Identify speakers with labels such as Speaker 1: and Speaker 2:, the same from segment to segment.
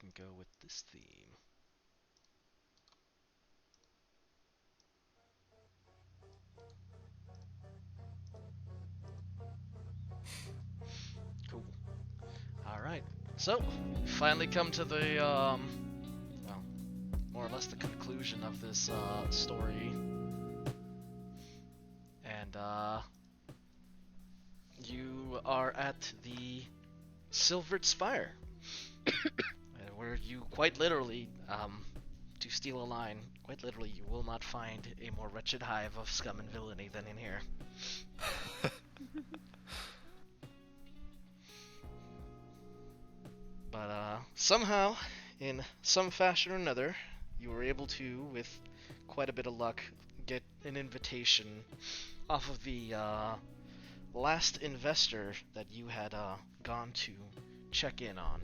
Speaker 1: can go with this theme. Cool. Alright. So, finally come to the, well, more or less the conclusion of this story. And you are at the Silvered Spire, where you quite literally, to steal a line, quite literally, you will not find a more wretched hive of scum and villainy than in here. But somehow, in some fashion or another, you were able to, with quite a bit of luck, get an invitation off of the last investor that you had gone to check in on.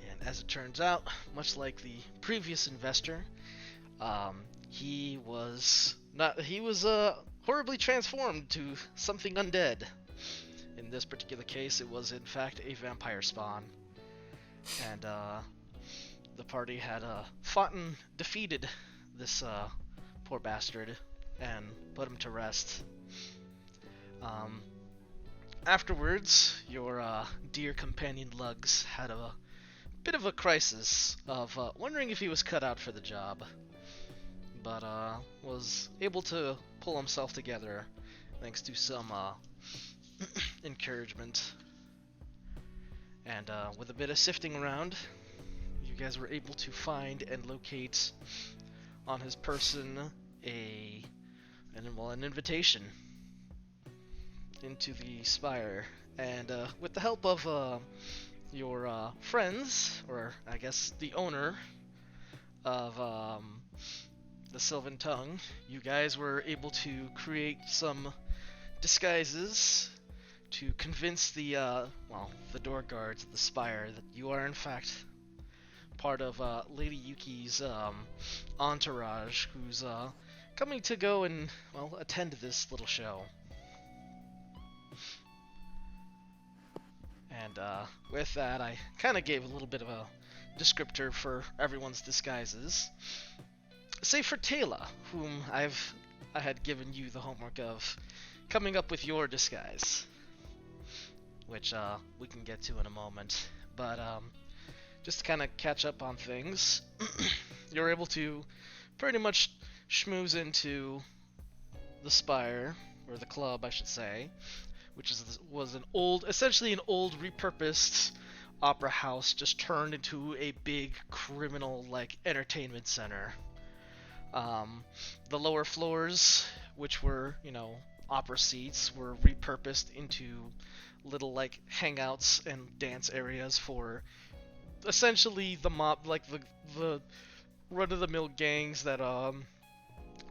Speaker 1: And as it turns out, much like the previous investor, he was horribly transformed to something undead. In this particular case, it was in fact a vampire spawn, and the party had fought and defeated this poor bastard and put him to rest. Afterwards, your dear companion Lugs had a bit of a crisis of wondering if he was cut out for the job, but was able to pull himself together thanks to some encouragement. And with a bit of sifting around, you guys were able to find and locate on his person an invitation into the spire. And with the help of your friends, or I guess the owner of the Sylvan Tongue, you guys were able to create some disguises to convince the door guards at the spire that you are in fact part of Lady Yuki's entourage, who's coming to go and attend this little show. And with that, I kind of gave a little bit of a descriptor for everyone's disguises, save for Taylor, whom I had given you the homework of coming up with your disguise, which we can get to in a moment. But just to kind of catch up on things, you're able to pretty much schmooze into the Spire, or the club, I should say, which was essentially an old repurposed opera house just turned into a big criminal entertainment center. The lower floors, which were opera seats, were repurposed into little hangouts and dance areas for essentially the mob, the run-of-the-mill gangs that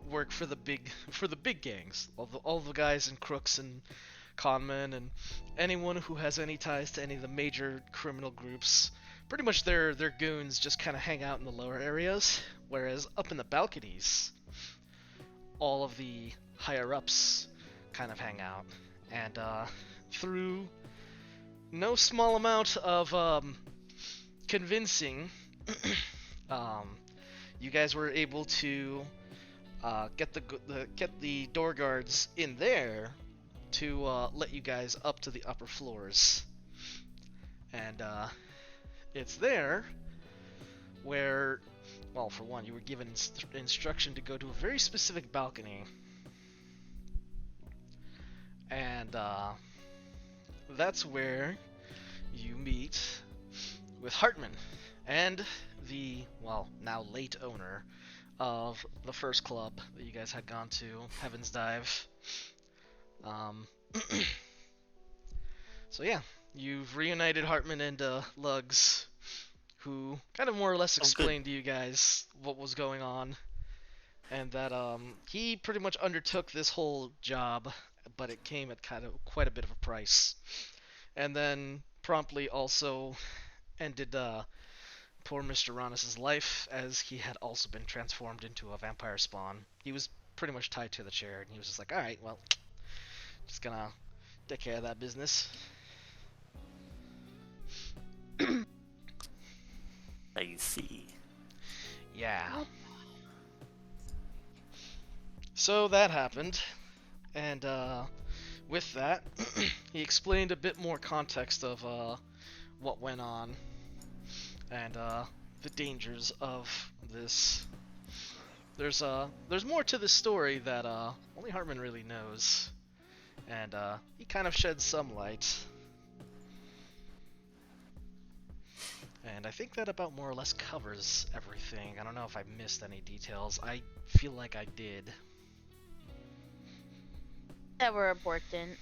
Speaker 1: work for the big gangs, all the guys and crooks and conmen and anyone who has any ties to any of the major criminal groups. Pretty much their goons just kind of hang out in the lower areas, whereas up in the balconies, all of the higher ups kind of hang out. And through no small amount of convincing, you guys were able to get the door guards in there to let you guys up to the upper floors. And it's there where, well, for one, you were given instruction to go to a very specific balcony. And that's where you meet with Hartman and the, now late owner of the first club that you guys had gone to, Heaven's Dive. So yeah, you've reunited Hartman and Lugs, who kind of more or less explained to you guys what was going on, and that he pretty much undertook this whole job, but it came at kind of quite a bit of a price. And then promptly also ended poor Mr. Ronis's life, as he had also been transformed into a vampire spawn. He was pretty much tied to the chair, and he was just like, alright, well, just gonna take care of that business.
Speaker 2: see.
Speaker 1: Yeah.
Speaker 3: Yep.
Speaker 1: So that happened, and with that, he explained a bit more context of what went on and the dangers of this. There's more to this story that only Hartman really knows, and he kind of sheds some light. And I think that about more or less covers everything. I don't know if I missed any details. I feel like I did.
Speaker 3: That were important.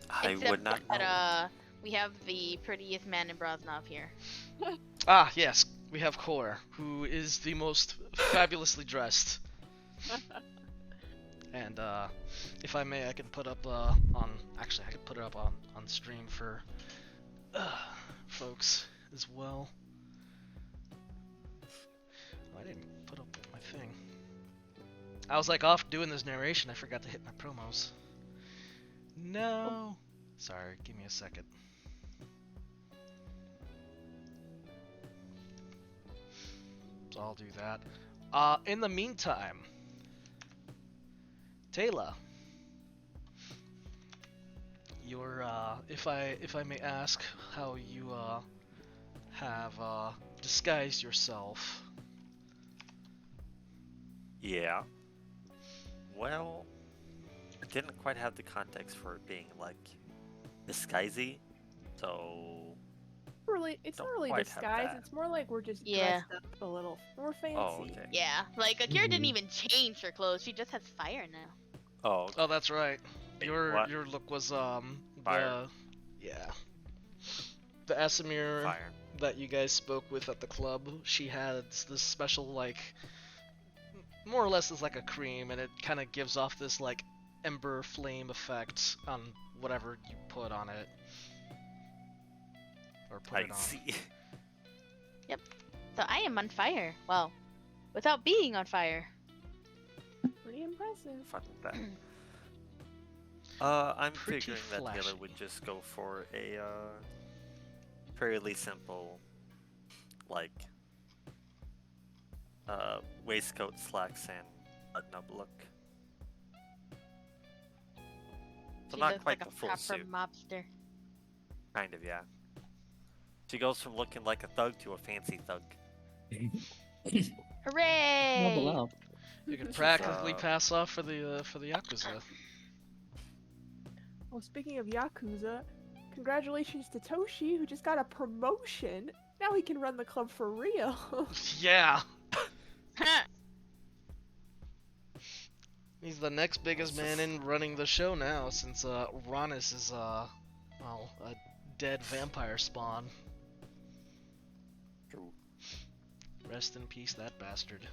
Speaker 2: I
Speaker 3: Except
Speaker 2: would not
Speaker 3: that,
Speaker 2: know.
Speaker 3: we have the prettiest man in Broznov here.
Speaker 1: Ah, yes, we have Kor, who is the most fabulously dressed. And if I may, I can put up on. Actually, I can put it up on stream for folks as well. Oh, I didn't put up my thing. I was like off doing this narration. I forgot to hit my promos. No. Sorry, give me a second. So I'll do that. In the meantime, Taylor, your if I may ask how you have disguised yourself.
Speaker 2: Yeah. Well, I didn't quite have the context for it being like disguisey, so
Speaker 4: Really, it's not
Speaker 2: Don't
Speaker 4: really
Speaker 2: quite have
Speaker 4: disguise.
Speaker 2: that.
Speaker 4: It's more like we're just
Speaker 3: Yeah.
Speaker 4: dressed up a little more fancy.
Speaker 2: oh okay.
Speaker 3: Yeah, like Akira didn't even change her clothes. She just has fire now.
Speaker 2: Oh, okay.
Speaker 1: Oh, that's right.
Speaker 2: Wait,
Speaker 1: Your
Speaker 2: what?
Speaker 1: your look was
Speaker 2: Fire.
Speaker 1: the Asimir
Speaker 2: Fire.
Speaker 1: that you guys spoke with at the club. She had this special like more or less is like a cream, and it kind of gives off this like ember flame effect on whatever you put on it or put
Speaker 2: I
Speaker 1: it on.
Speaker 2: see.
Speaker 3: So I am on fire. Well, without being on fire.
Speaker 4: Pretty impressive.
Speaker 2: Fun with that. I'm
Speaker 1: Pretty
Speaker 2: figuring that Taylor
Speaker 1: flashy.
Speaker 2: would just go for a fairly simple, like waistcoat, slacks, and button-up look. So
Speaker 3: She
Speaker 2: not
Speaker 3: looks
Speaker 2: quite
Speaker 3: like
Speaker 2: the
Speaker 3: a
Speaker 2: full
Speaker 3: proper
Speaker 2: suit.
Speaker 3: mobster.
Speaker 2: Kind of, yeah. She goes from looking like a thug to a fancy thug.
Speaker 3: Hooray!
Speaker 5: Level up.
Speaker 1: You can practically
Speaker 2: Uh,
Speaker 1: pass off for the Yakuza.
Speaker 4: Well, speaking of Yakuza, congratulations to Toshi, who just got a promotion. Now he can run the club for real.
Speaker 1: Yeah. He's the next biggest man in running the show now, since Ronis is well, a dead vampire spawn.
Speaker 2: True.
Speaker 1: Rest in peace, that bastard.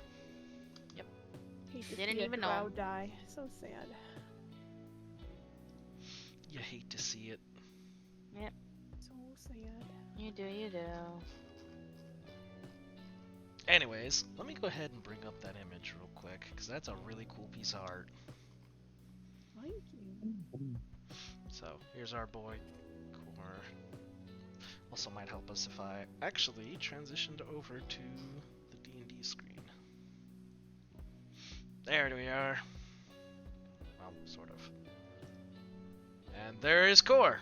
Speaker 4: Hate to
Speaker 3: Didn't
Speaker 4: see a
Speaker 3: even know.
Speaker 4: crowd die. So sad.
Speaker 1: You hate to see it.
Speaker 4: So sad.
Speaker 3: You do, you do.
Speaker 1: Anyways, let me go ahead and bring up that image real quick, because that's a really cool piece of art.
Speaker 4: Thank you.
Speaker 1: So, here's our boy, Kor. Also might help us if I actually transitioned over to the D&D screen. There we are. Well, sort of. And there is Kor.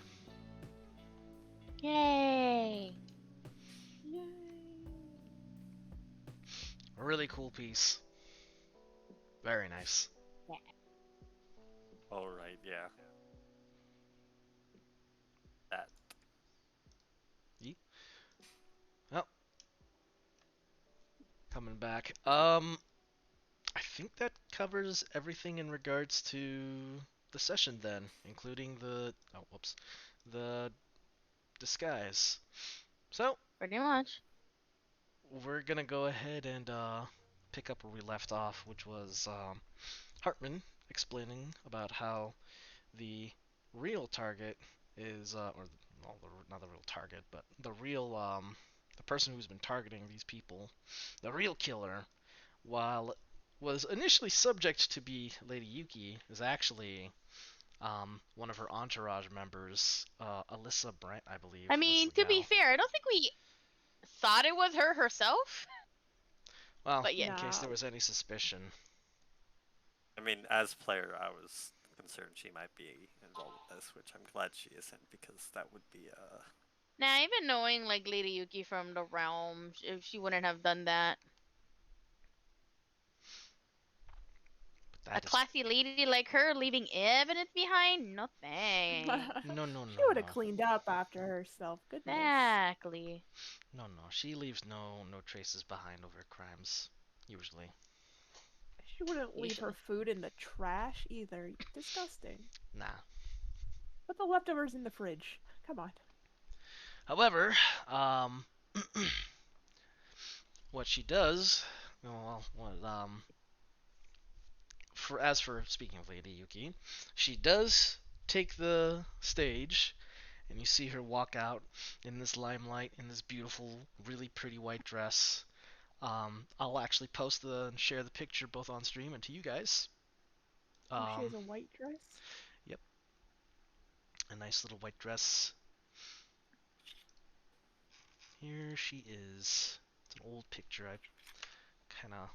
Speaker 3: Yay!
Speaker 4: Yay.
Speaker 1: A really cool piece. Very nice.
Speaker 2: Alright, yeah. That.
Speaker 1: Coming back. I think that covers everything in regards to the session then, including the disguise. So,
Speaker 3: Pretty much.
Speaker 1: we're gonna go ahead and pick up where we left off, which was Hartman explaining about how the real target is, not the real target, but the real, the person who's been targeting these people, the real killer, while was initially subject to be Lady Yuki, is actually one of her entourage members, Alyssa Brent, I believe,
Speaker 3: I
Speaker 1: was
Speaker 3: mean,
Speaker 1: the
Speaker 3: to be
Speaker 1: gal.
Speaker 3: fair, I don't think we thought it was her herself,
Speaker 1: Well,
Speaker 3: but yeah.
Speaker 1: in case there
Speaker 4: No.
Speaker 1: was any suspicion.
Speaker 2: I mean, as player, I was concerned she might be involved with this, which I'm glad she isn't, because that would be
Speaker 3: Nah, even knowing like Lady Yuki from the realm, if she wouldn't have done that.
Speaker 1: But
Speaker 3: A
Speaker 1: that is
Speaker 3: classy lady like her leaving evidence behind? No thanks.
Speaker 1: no, no,
Speaker 4: She
Speaker 1: no,
Speaker 4: would have
Speaker 1: no,
Speaker 4: cleaned up after herself. Goodness.
Speaker 3: Exactly.
Speaker 1: no. She leaves no traces behind of her crimes, usually.
Speaker 4: She wouldn't leave her
Speaker 3: Usually.
Speaker 4: food in the trash either. Disgusting.
Speaker 1: Nah.
Speaker 4: Put the leftovers in the fridge. Come on.
Speaker 1: However, what she does, well, for speaking of Lady Yuki, she does take the stage, and you see her walk out in this limelight in this beautiful, really pretty white dress. I'll actually post and share the picture both on stream and to you guys.
Speaker 4: Oh, she has
Speaker 1: Um,
Speaker 4: a white dress?
Speaker 1: yep, a nice little white dress. Here she is. It's an old picture. I kind of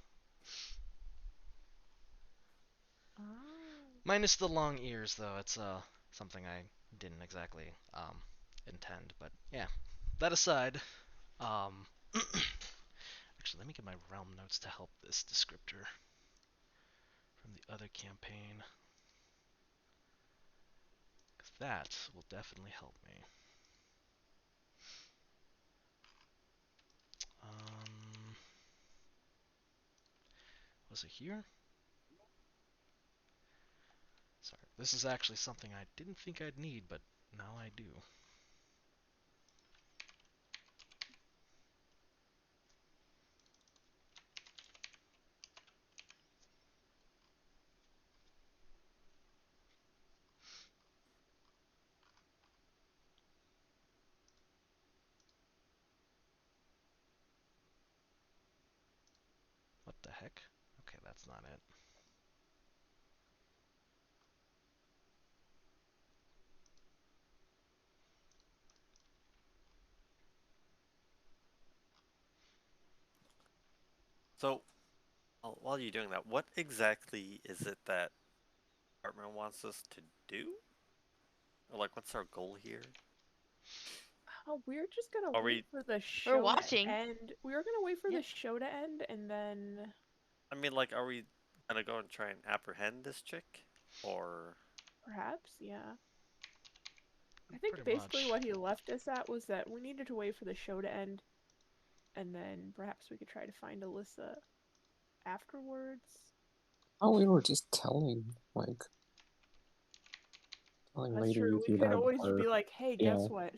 Speaker 4: Oh.
Speaker 1: minus the long ears though. It's something I didn't exactly intend, but yeah. That aside, um, actually let me get my realm notes to help this descriptor from the other campaign, 'cause that will definitely help me. Um, was it here? Sorry, this is actually something I didn't think I'd need, but now I do. What the heck? Okay, that's not it.
Speaker 2: So, while you're doing that, what exactly is it that department wants us to do? Or like, what's our goal here?
Speaker 4: Oh, we're just gonna
Speaker 2: Are
Speaker 4: wait
Speaker 2: we?
Speaker 4: for the
Speaker 3: We're
Speaker 4: show to
Speaker 3: watching.
Speaker 4: end. We were gonna wait for
Speaker 3: Yeah.
Speaker 4: the show to end and then
Speaker 2: I mean, like, are we gonna go and try and apprehend this chick, or?
Speaker 4: perhaps, yeah. I think
Speaker 1: Pretty
Speaker 4: basically
Speaker 1: much.
Speaker 4: what he left us at was that we needed to wait for the show to end and then perhaps we could try to find Alyssa afterwards.
Speaker 5: Oh, we were just telling
Speaker 4: That's
Speaker 5: Lady
Speaker 4: true. We
Speaker 5: Yuki
Speaker 4: could
Speaker 5: that
Speaker 4: always
Speaker 5: our
Speaker 4: be like, hey,
Speaker 5: yeah
Speaker 4: guess what?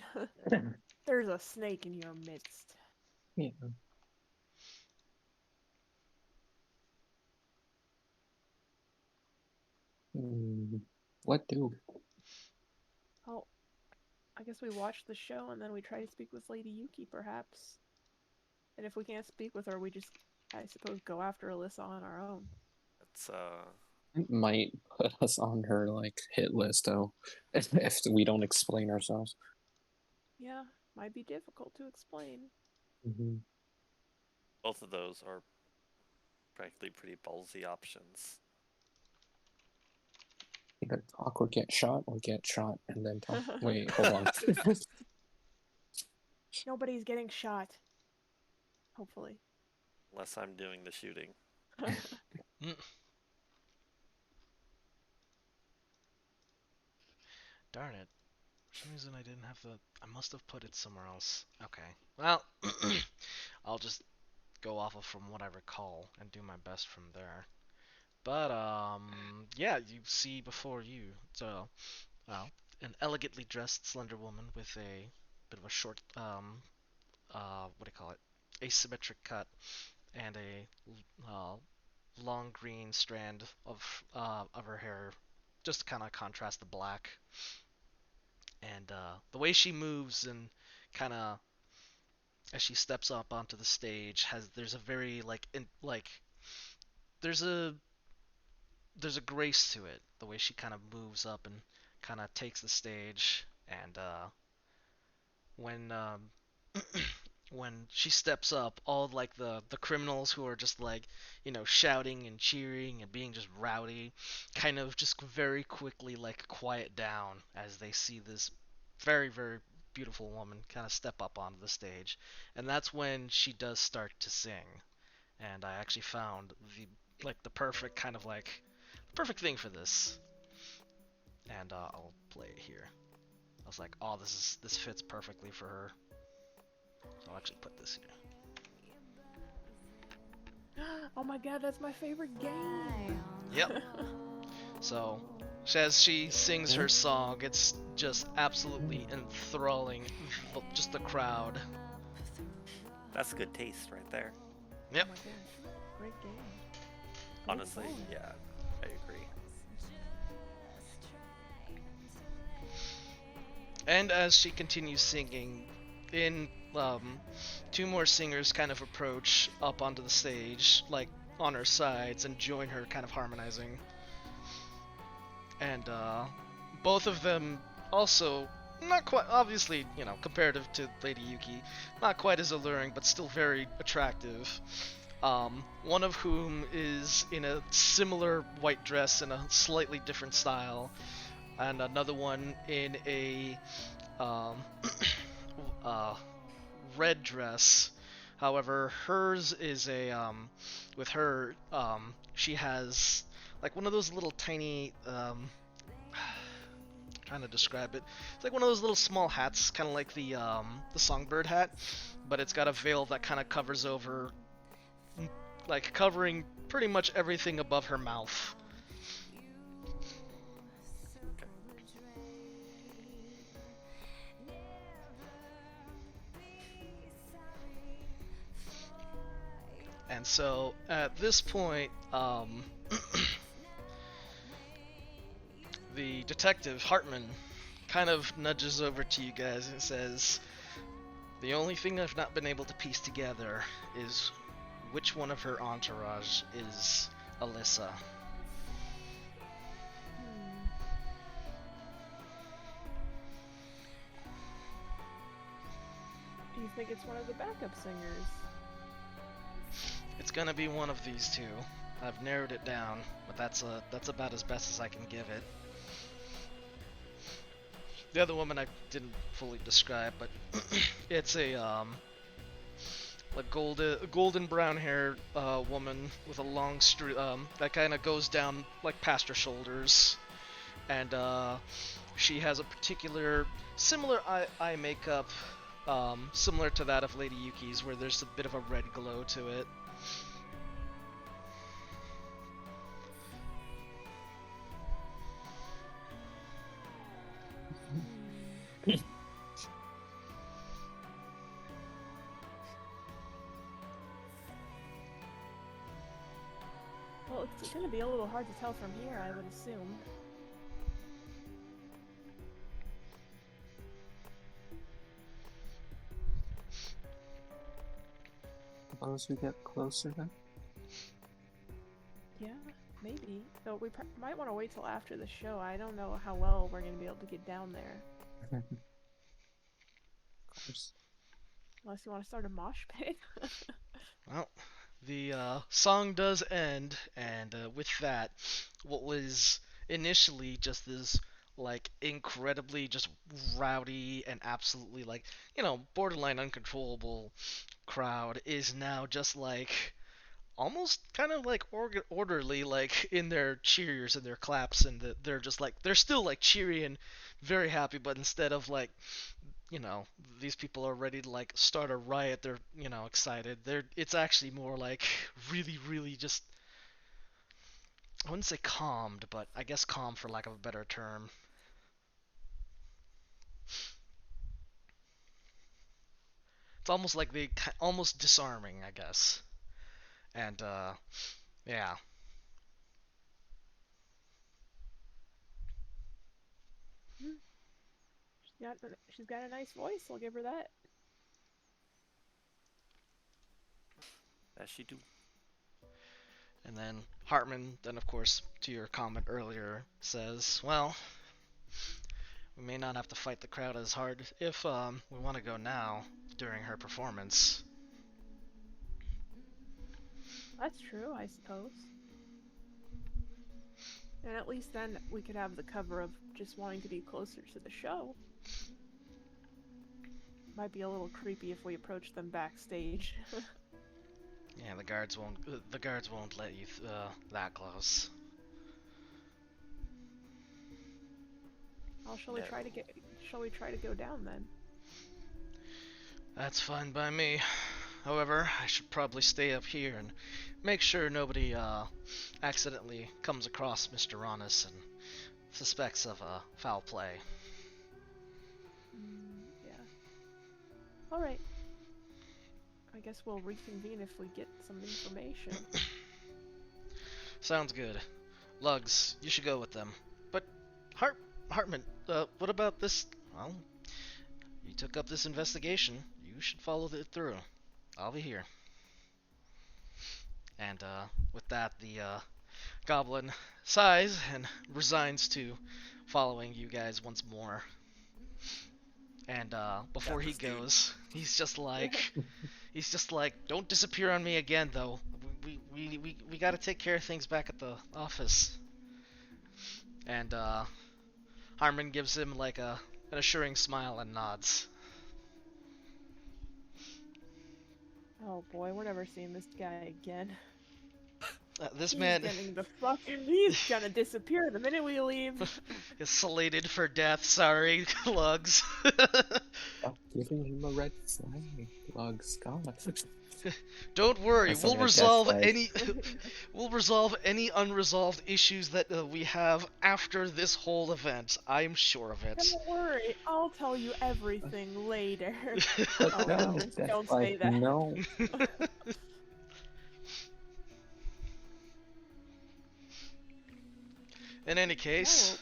Speaker 4: There's a snake in your midst.
Speaker 5: yeah. Hmm, what do?
Speaker 4: Oh, I guess we watch the show and then we try to speak with Lady Yuki, perhaps. And if we can't speak with her, we just, I suppose, go after Alyssa on our own.
Speaker 2: It's
Speaker 5: It might put us on her like hit list though, if we don't explain ourselves.
Speaker 4: Yeah, might be difficult to explain.
Speaker 5: Mm-hmm.
Speaker 2: both of those are frankly pretty ballsy options.
Speaker 5: Either talk or get shot, or get shot and then talk. Wait, hold on.
Speaker 4: Nobody's getting shot. Hopefully.
Speaker 2: Unless I'm doing the shooting.
Speaker 1: Mm, darn it. For some reason I didn't have the... I must have put it somewhere else. Okay. Well, I'll just go off of from what I recall and do my best from there. But, yeah, you see before you, so, well, an elegantly dressed slender woman with a bit of a short, what do you call it? Asymmetric cut and a long green strand of her hair, just to kind of contrast the black. And the way she moves and kind of as she steps up onto the stage there's a very like there's a there's a grace to it, the way she kind of moves up and kind of takes the stage, and when when she steps up, all like the criminals who are just like, shouting and cheering and being just rowdy, kind of just very quickly like quiet down as they see this very, very beautiful woman kind of step up onto the stage. And that's when she does start to sing. And I actually found the perfect kind of like perfect thing for this. And I'll play it here. I was like, oh, this fits perfectly for her. So I'll actually put this here.
Speaker 4: Oh my god, that's my favorite game.
Speaker 1: Yep. So, as she sings her song, it's just absolutely enthralling. Just the crowd.
Speaker 2: That's good taste right there.
Speaker 1: Yep.
Speaker 4: Oh my gosh, great game. Great
Speaker 2: Honestly,
Speaker 4: song.
Speaker 2: yeah, I agree.
Speaker 1: And as she continues singing, two more singers kind of approach up onto the stage, like on her sides, and join her, kind of harmonizing. And both of them also not quite, obviously, comparative to Lady Yuki, not quite as alluring, but still very attractive. One of whom is in a similar white dress in a slightly different style, and another one in a red dress. However, hers is with her, she has like one of those little tiny, trying to describe it. It's like one of those little small hats, kind of like the songbird hat, but it's got a veil that kind of covers over, like covering pretty much everything above her mouth. And so at this point, the detective, Hartman, kind of nudges over to you guys and says, the only thing I've not been able to piece together is which one of her entourage is Alyssa.
Speaker 4: Do you think it's one of the backup singers?
Speaker 1: It's gonna be one of these two. I've narrowed it down, but that's about as best as I can give it. The other woman I didn't fully describe, but it's a golden brown hair woman with a long that kind of goes down like past her shoulders, and she has a particular similar eye makeup, similar to that of Lady Yuki's, where there's a bit of a red glow to it.
Speaker 4: Well, it's gonna be a little hard to tell from here, I would assume.
Speaker 5: Suppose we get closer then?
Speaker 4: Yeah, maybe. Though we might want to wait till after the show. I don't know how well we're gonna be able to get down there.
Speaker 5: Of course.
Speaker 4: Unless you want to start a mosh pit.
Speaker 1: Well, the song does end, and with that, what was initially just this like incredibly just rowdy and absolutely like borderline uncontrollable crowd is now just like almost kind of like orderly, like in their cheers and their claps, and they're just like they're still like cheery and very happy, but instead of like these people are ready to like start a riot, they're excited. It's actually more like really, really just, I wouldn't say calmed, but I guess calm for lack of a better term. It's almost like almost disarming, I guess. And yeah.
Speaker 4: She's got a nice voice, I'll give her that.
Speaker 2: As she do.
Speaker 1: And then Hartman, then of course, to your comment earlier, says, well, we may not have to fight the crowd as hard if we want to go now during her performance.
Speaker 4: That's true, I suppose. And at least then we could have the cover of just wanting to be closer to the show. Might be a little creepy if we approach them backstage.
Speaker 1: Yeah, the guards won't let you that close.
Speaker 4: Well, shall we try to go down then?
Speaker 1: That's fine by me. However, I should probably stay up here and make sure nobody accidentally comes across Mr. Ronis and suspects of foul play.
Speaker 4: Yeah. Alright. I guess we'll reconvene if we get some information.
Speaker 1: Sounds good. Lugs, you should go with them. But Hartman, what about this? Well, you took up this investigation. You should follow it through. I'll be here. And with that, the goblin sighs and resigns to following you guys once more. And before he goes, he's just like, don't disappear on me again, though. We got to take care of things back at the office. And Harmon gives him like an assuring smile and nods.
Speaker 4: Oh boy, we're never seeing this guy again.
Speaker 1: This man
Speaker 4: he's gonna disappear the minute we leave.
Speaker 1: is slated for death. Sorry, Lugs.
Speaker 5: Stop giving him a red flag. Lugs, God.
Speaker 1: Don't worry,
Speaker 5: That's
Speaker 1: we'll
Speaker 5: like a
Speaker 1: resolve
Speaker 5: death
Speaker 1: any we'll resolve any unresolved issues that we have after this whole event. I'm sure of it.
Speaker 4: Don't worry, I'll tell you everything later.
Speaker 5: But no,
Speaker 4: just
Speaker 5: that's
Speaker 4: don't say
Speaker 5: like,
Speaker 4: that.
Speaker 5: no.
Speaker 1: In any case,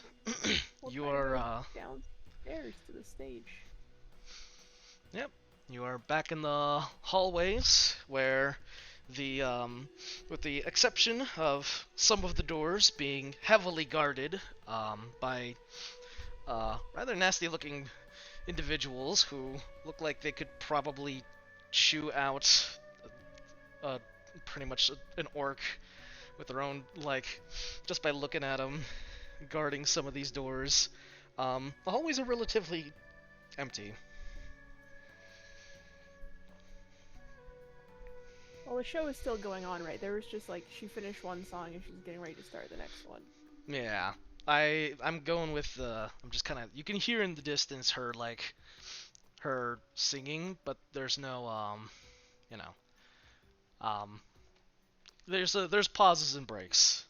Speaker 4: We'll
Speaker 1: you
Speaker 4: try to
Speaker 1: are
Speaker 4: go downstairs to the stage.
Speaker 1: you are back in the hallways where the with the exception of some of the doors being heavily guarded by rather nasty looking individuals who look like they could probably chew out pretty much an orc with their own, like, just by looking at them guarding some of these doors. The hallways are relatively empty.
Speaker 4: Well, the show is still going on, right? There was just like, she finished one song and she's getting ready to start the next one.
Speaker 1: Yeah, I'm going with I'm just kind of, you can hear in the distance her singing, but there's no there's pauses and breaks.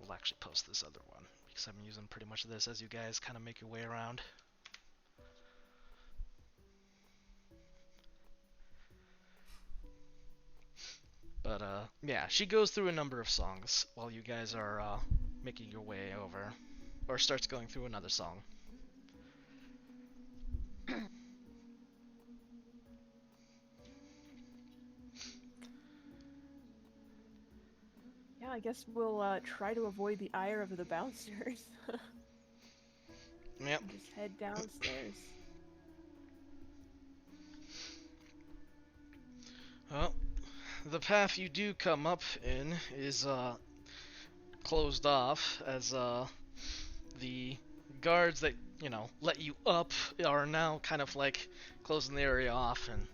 Speaker 1: I'll actually post this other one because I'm using pretty much this as you guys kind of make your way around. But yeah, she goes through a number of songs while you guys are making your way over, or starts going through another song.
Speaker 4: Yeah, I guess we'll try to avoid the ire of the bouncers.
Speaker 1: Yep.
Speaker 4: Just head downstairs.
Speaker 1: Well, the path you do come up in is closed off as the guards that, let you up are now kind of like closing the area off, and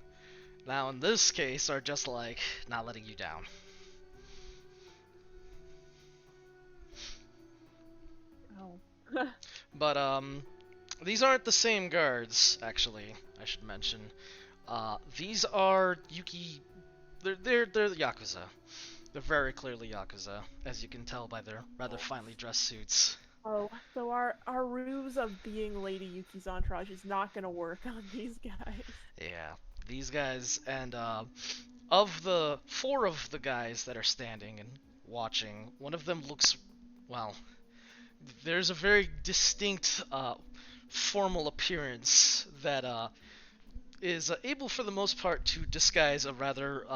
Speaker 1: now in this case are just like not letting you down.
Speaker 4: Oh.
Speaker 1: But these aren't the same guards, actually, I should mention. These are Yuki. They're Yakuza. They're very clearly Yakuza, as you can tell by their rather finely dressed suits.
Speaker 4: Oh, so our ruse of being Lady Yuki's entourage is not gonna work on these guys.
Speaker 1: Yeah, these guys, and of the 4 of the guys that are standing and watching, one of them looks, well, there's a very distinct formal appearance that is able for the most part to disguise a rather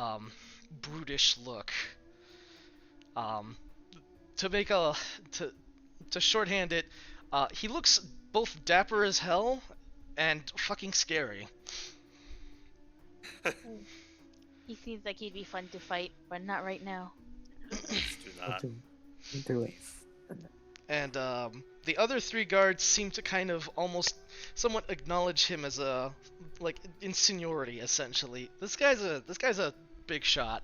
Speaker 1: brutish look. To make a to shorthand it, he looks both dapper as hell and fucking scary.
Speaker 3: He seems like he'd be fun to fight, but not right now.
Speaker 2: Please do
Speaker 5: I'll
Speaker 2: not.
Speaker 5: do it.
Speaker 2: Please.
Speaker 1: And the other three guards seem to kind of almost somewhat acknowledge him as a like in seniority essentially. This guy's a big shot.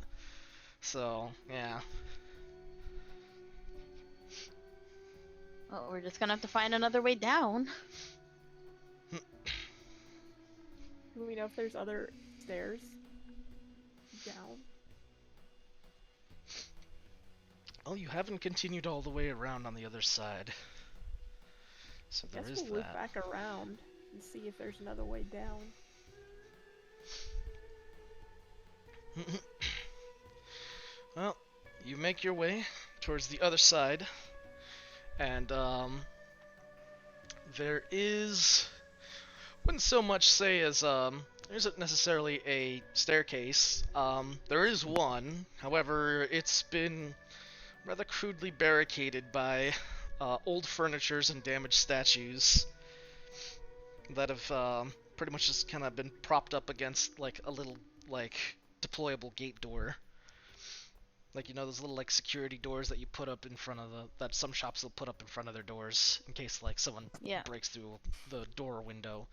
Speaker 1: So yeah.
Speaker 3: Well, we're just gonna have to find another way down.
Speaker 4: Do we know if there's other stairs down?
Speaker 1: Oh, you haven't continued all the way around on the other side. So there
Speaker 4: Guess
Speaker 1: is
Speaker 4: we'll loop
Speaker 1: that.
Speaker 4: back around and see if there's another way down.
Speaker 1: Well, you make your way towards the other side, and there is, wouldn't so much say as there isn't necessarily a staircase. There is one, however, it's been rather crudely barricaded by old furnitures and damaged statues that have pretty much just kind of been propped up against like a little like deployable gate door. Like, you know, those little like security doors that you put up in front of that some shops will put up in front of their doors in case like someone
Speaker 3: Yeah.
Speaker 1: breaks through the door or window.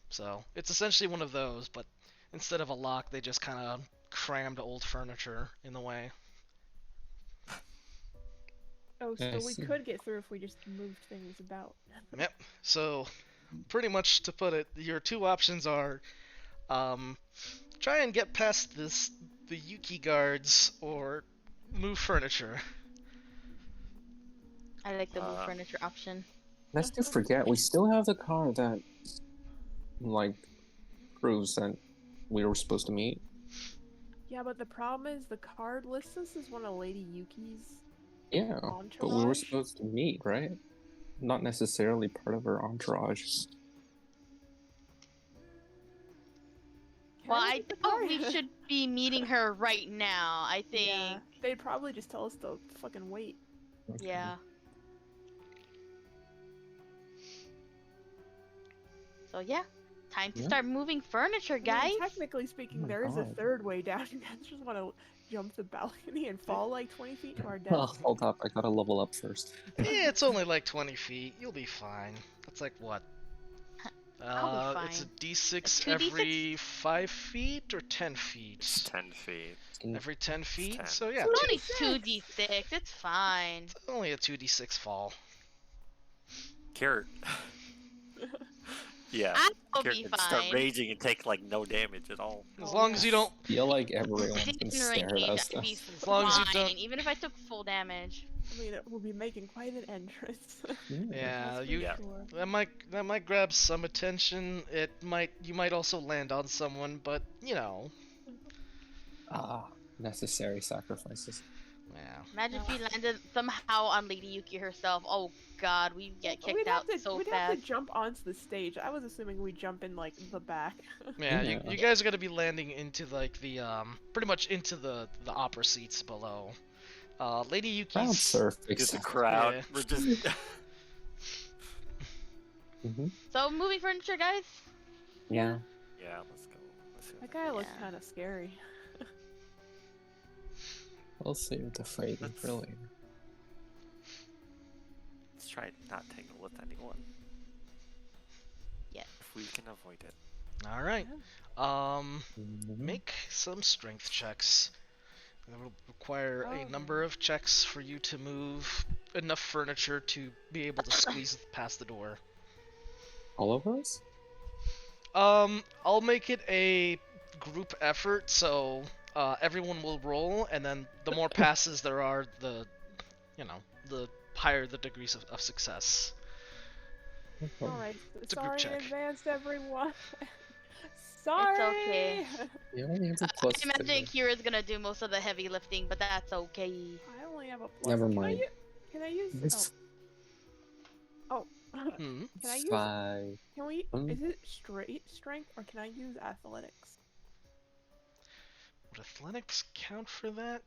Speaker 1: So it's essentially one of those, but instead of a lock, they just kind of crammed old furniture in the way.
Speaker 4: Oh, so
Speaker 5: I
Speaker 4: we
Speaker 5: see.
Speaker 4: could get through if we just moved things about.
Speaker 1: Yep. So, pretty much to put it, your two options are, try and get past the Yuki guards, or move furniture.
Speaker 3: I like the move
Speaker 2: Um,
Speaker 3: furniture option.
Speaker 5: Let's not forget, we still have the car that, like, proves that we were supposed to meet.
Speaker 4: Yeah, but the problem is the card lists us as one of Lady Yuki's
Speaker 5: Yeah, but we were
Speaker 4: entourage.
Speaker 5: supposed to meet, right? Not necessarily part of her entourage.
Speaker 4: Can
Speaker 3: Well,
Speaker 4: look
Speaker 3: I
Speaker 4: at the
Speaker 3: doubt
Speaker 4: card?
Speaker 3: we should be meeting her right now. I think.
Speaker 4: Yeah, they'd probably just tell us to fucking wait.
Speaker 3: Yeah. So yeah, time to
Speaker 5: Yeah.
Speaker 3: start moving furniture,
Speaker 4: I mean,
Speaker 3: guys.
Speaker 4: technically speaking,
Speaker 5: my
Speaker 4: there is a
Speaker 5: God.
Speaker 4: third way down. You guys just want to jump the balcony and fall like 20 feet to our
Speaker 5: Oh,
Speaker 4: death.
Speaker 5: hold up, I gotta level up first.
Speaker 1: Yeah, it's only like 20 feet. You'll be fine. That's like what?
Speaker 3: I'll be
Speaker 1: It's a
Speaker 3: fine.
Speaker 1: D6
Speaker 3: A 2d6?
Speaker 1: every 5 feet or 10 feet?
Speaker 2: It's 10 feet.
Speaker 1: Every 10 feet?
Speaker 2: 10.
Speaker 1: So yeah,
Speaker 3: It's only 2d6. It's fine.
Speaker 1: only a 2d6 fall.
Speaker 2: Kirt. Yeah.
Speaker 3: I'll
Speaker 2: Kirt
Speaker 3: be
Speaker 2: can start
Speaker 3: fine.
Speaker 2: raging and take like no damage at all.
Speaker 1: As
Speaker 4: Oh,
Speaker 1: long as
Speaker 4: yeah.
Speaker 1: you don't.
Speaker 5: Feel like everyone can
Speaker 3: Didn't
Speaker 5: stare
Speaker 3: rage,
Speaker 5: at us.
Speaker 3: I'd be
Speaker 1: As long as you
Speaker 3: fine,
Speaker 1: don't-
Speaker 3: even if I took full damage.
Speaker 4: I mean, it will be making quite an entrance.
Speaker 1: Yeah,
Speaker 4: That's for
Speaker 1: you.
Speaker 2: Yeah.
Speaker 4: sure.
Speaker 1: That might grab some attention. You might also land on someone, but you know.
Speaker 5: Ah, necessary sacrifices.
Speaker 1: Yeah.
Speaker 3: Imagine if we landed somehow on Lady Yuki herself. Oh god, we'd get kicked
Speaker 4: We'd
Speaker 3: out
Speaker 4: have to,
Speaker 3: so
Speaker 4: we'd
Speaker 3: fast.
Speaker 4: have to jump onto the stage. I was assuming we'd jump in like the back.
Speaker 1: Yeah,
Speaker 5: Yeah.
Speaker 1: you guys are gonna be landing into like the pretty much into the opera seats below. Lady
Speaker 5: Crowd
Speaker 1: Yuki's.
Speaker 5: surf,
Speaker 2: Just a
Speaker 5: exactly.
Speaker 2: crowd.
Speaker 1: Yeah.
Speaker 2: We're just.
Speaker 5: Hmm.
Speaker 3: So moving furniture, guys.
Speaker 5: Yeah.
Speaker 2: Yeah, let's go. Let's see what
Speaker 4: That guy looks
Speaker 3: Yeah.
Speaker 4: kind of scary.
Speaker 5: We'll save the fight for
Speaker 2: Let's-
Speaker 5: later.
Speaker 2: Let's try not tangle with anyone.
Speaker 3: Yes.
Speaker 2: If we can avoid it.
Speaker 1: All right.
Speaker 5: Mhm.
Speaker 1: Make some strength checks. It will require a
Speaker 4: Oh.
Speaker 1: number of checks for you to move enough furniture to be able to squeeze past the door.
Speaker 5: All of us?
Speaker 1: I'll make it a group effort, so everyone will roll, and then the more passes there are, the higher the degrees of success.
Speaker 5: Okay.
Speaker 4: Alright,
Speaker 1: It's a group
Speaker 4: sorry in
Speaker 1: check.
Speaker 4: advance, everyone. Sorry!
Speaker 3: okay.
Speaker 5: You only have a
Speaker 3: I
Speaker 5: plus
Speaker 3: imagine
Speaker 5: three.
Speaker 3: Kira's gonna do most of the heavy lifting, but that's okay.
Speaker 4: I only have a plus.
Speaker 5: Never
Speaker 4: Can I
Speaker 5: mind.
Speaker 4: Can I use...
Speaker 5: This
Speaker 4: Oh.
Speaker 1: Hmm.
Speaker 4: Can I use...
Speaker 5: 5.
Speaker 4: Can we...
Speaker 5: Um,
Speaker 4: Is it straight strength, or can I use athletics?
Speaker 1: Would athletics count for that?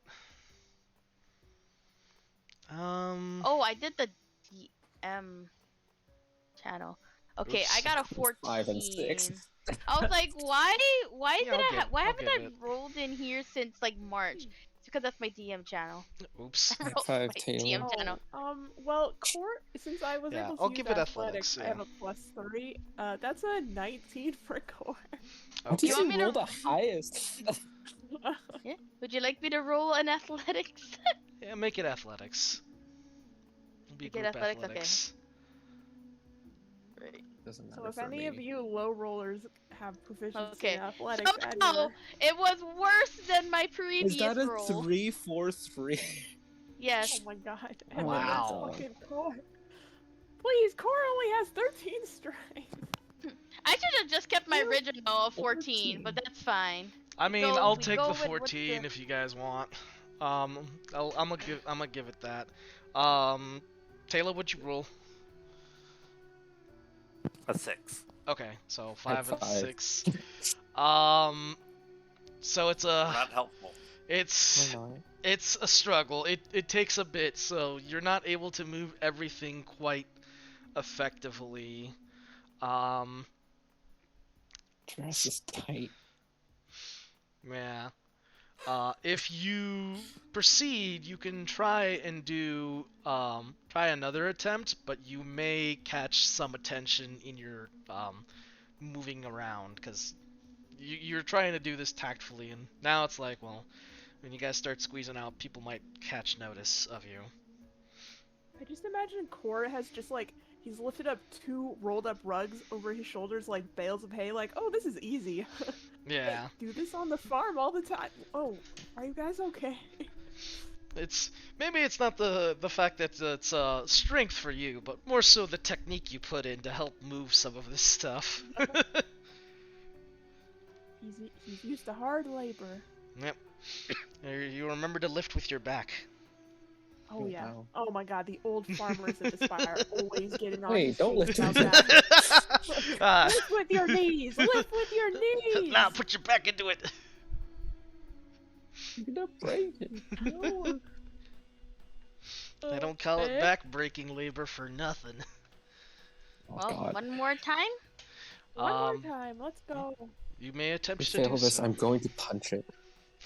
Speaker 3: Oh, I did the DM channel. Okay, I
Speaker 1: Oops.
Speaker 3: got a 14.
Speaker 5: 5 and 6.
Speaker 3: I was like, why
Speaker 1: Yeah,
Speaker 3: why
Speaker 1: I'll
Speaker 3: haven't
Speaker 1: give
Speaker 3: I
Speaker 1: it.
Speaker 3: rolled in here since like March? It's because that's my DM channel.
Speaker 1: Oops.
Speaker 3: I rolled
Speaker 5: 5
Speaker 3: my
Speaker 5: Taylor.
Speaker 3: DM channel.
Speaker 4: Well, core, since I was
Speaker 1: Yeah,
Speaker 4: able to
Speaker 1: I'll
Speaker 4: use
Speaker 1: give it
Speaker 4: athletics,
Speaker 1: athletics,
Speaker 4: I
Speaker 1: yeah.
Speaker 4: have a +3. That's a 19 for core.
Speaker 5: How did
Speaker 3: You want
Speaker 5: you
Speaker 3: me
Speaker 5: roll
Speaker 3: to-
Speaker 5: the highest?
Speaker 3: Yeah. Would you like me to roll an athletics?
Speaker 1: Yeah, make it athletics. It'll be
Speaker 3: Make it
Speaker 1: group
Speaker 3: athletics, okay.
Speaker 1: athletics.
Speaker 5: Doesn't
Speaker 4: So
Speaker 5: matter
Speaker 4: if
Speaker 5: for
Speaker 4: any
Speaker 5: me.
Speaker 4: of you low rollers have proficiency
Speaker 3: Okay.
Speaker 4: in athletics, add
Speaker 3: Somehow
Speaker 4: your...
Speaker 3: it was worse than my previous
Speaker 5: Is that a
Speaker 3: roll.
Speaker 5: 3-4-3?
Speaker 3: Yes.
Speaker 4: Oh my god.
Speaker 5: Oh
Speaker 4: And
Speaker 5: my
Speaker 4: then that's
Speaker 1: Wow.
Speaker 4: fucking core. Please, core only has 13 strength.
Speaker 3: I should have just kept my
Speaker 4: Ew.
Speaker 3: original of 14, but that's fine.
Speaker 1: I mean,
Speaker 3: go-
Speaker 1: I'll
Speaker 3: we
Speaker 1: take
Speaker 3: go
Speaker 1: the
Speaker 3: with what
Speaker 1: 14
Speaker 3: the-
Speaker 1: if you guys want. I'm gonna give it that. Taylor, what'd you roll?
Speaker 2: A 6.
Speaker 1: Okay, so 5 and
Speaker 5: 5.
Speaker 1: 6. So it's a
Speaker 2: Not helpful.
Speaker 1: it's
Speaker 5: Why not?
Speaker 1: it's a struggle. It takes a bit, so you're not able to move everything quite effectively.
Speaker 5: Dress is tight.
Speaker 1: Yeah. If you proceed, you can try and do try another attempt, but you may catch some attention in your moving around because you're trying to do this tactfully, and now it's like, well, when you guys start squeezing out, people might catch notice of you.
Speaker 4: I just imagine Core has just like, he's lifted up 2 rolled up rugs over his shoulders like bales of hay, like, oh, this is easy.
Speaker 1: Yeah,
Speaker 4: Do this on the farm all the time. Oh, are you guys okay?
Speaker 1: maybe it's not the fact that it's strength for you, but more so the technique you put in to help move some of this stuff.
Speaker 4: He's used to hard labor.
Speaker 1: Yep. You remember to lift with your back.
Speaker 4: Oh
Speaker 5: Oh,
Speaker 4: yeah.
Speaker 5: wow.
Speaker 4: Oh my god, the old farmers at the Spire always getting on
Speaker 5: Wait,
Speaker 4: his
Speaker 5: don't
Speaker 4: case
Speaker 5: lift
Speaker 4: about
Speaker 5: with
Speaker 4: that.
Speaker 1: Ah,
Speaker 4: Lift with your knees! Lift with your knees!
Speaker 1: now put your back into it.
Speaker 5: You're gonna break it.
Speaker 4: No.
Speaker 1: They don't call it back-breaking labor for nothing.
Speaker 5: Oh
Speaker 3: Well,
Speaker 5: god.
Speaker 3: one more time.
Speaker 4: One more
Speaker 1: Um,
Speaker 4: time, let's go.
Speaker 1: You may attempt
Speaker 5: If
Speaker 1: to
Speaker 5: you
Speaker 1: do
Speaker 5: fail this,
Speaker 1: so.
Speaker 5: I'm going to punch it.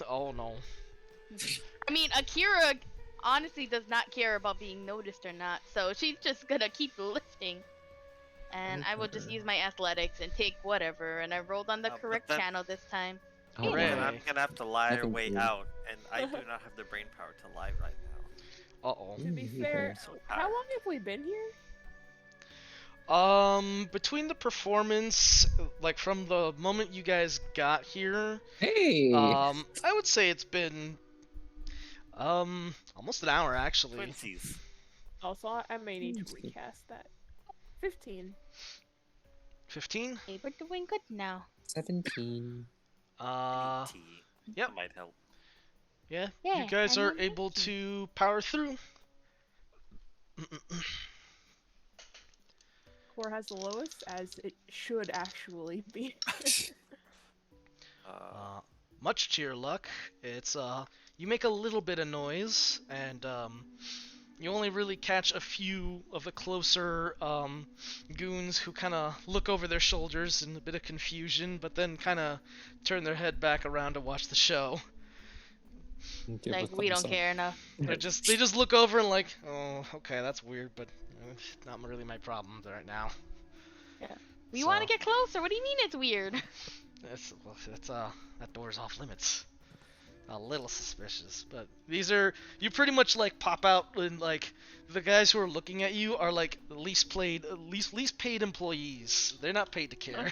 Speaker 1: Oh no.
Speaker 3: I mean, Akira honestly does not care about being noticed or not, so she's just gonna keep lifting. And I will just
Speaker 5: Okay.
Speaker 3: use my athletics and take whatever. And I rolled on the
Speaker 2: But
Speaker 3: correct
Speaker 2: then-
Speaker 3: channel this time.
Speaker 5: Oh,
Speaker 1: Hooray.
Speaker 2: Then I'm gonna have to lie
Speaker 5: Nothing
Speaker 2: way
Speaker 5: cool.
Speaker 2: out, and I do not have the brain power to lie right now.
Speaker 1: Uh-oh.
Speaker 4: To be
Speaker 5: Ooh,
Speaker 4: fair,
Speaker 2: So
Speaker 4: how
Speaker 2: tired.
Speaker 4: long have we been here?
Speaker 1: Between the performance, like from the moment you guys got here,
Speaker 5: Hey!
Speaker 1: I would say it's been, almost an hour actually.
Speaker 2: Twinsies.
Speaker 4: Also, I may need to
Speaker 5: Hmm.
Speaker 4: recast that. 15.
Speaker 1: 15?
Speaker 3: Okay, we're doing good now.
Speaker 5: 17.
Speaker 2: Tea.
Speaker 1: yep.
Speaker 2: That might help.
Speaker 1: Yeah,
Speaker 3: Yeah,
Speaker 1: you guys
Speaker 3: I'm
Speaker 1: are
Speaker 3: on
Speaker 1: able
Speaker 3: 15.
Speaker 1: to power through.
Speaker 4: Core has the lowest, as it should actually be.
Speaker 1: Much to your luck, it's you make a little bit of noise, and you only really catch a few of the closer goons who kind of look over their shoulders in a bit of confusion, but then kind of turn their head back around to watch the show.
Speaker 5: Give
Speaker 3: Like
Speaker 5: a
Speaker 3: we
Speaker 5: thumbs
Speaker 3: don't
Speaker 5: up.
Speaker 3: care enough.
Speaker 1: They just look over and like, oh, okay, that's weird, but not really my problem right now.
Speaker 3: We
Speaker 1: So-
Speaker 3: want to get closer. What do you mean it's weird?
Speaker 1: That's that door's off limits. A little suspicious, but these are, you pretty much like pop out and like the guys who are looking at you are like least paid employees. They're not paid to care.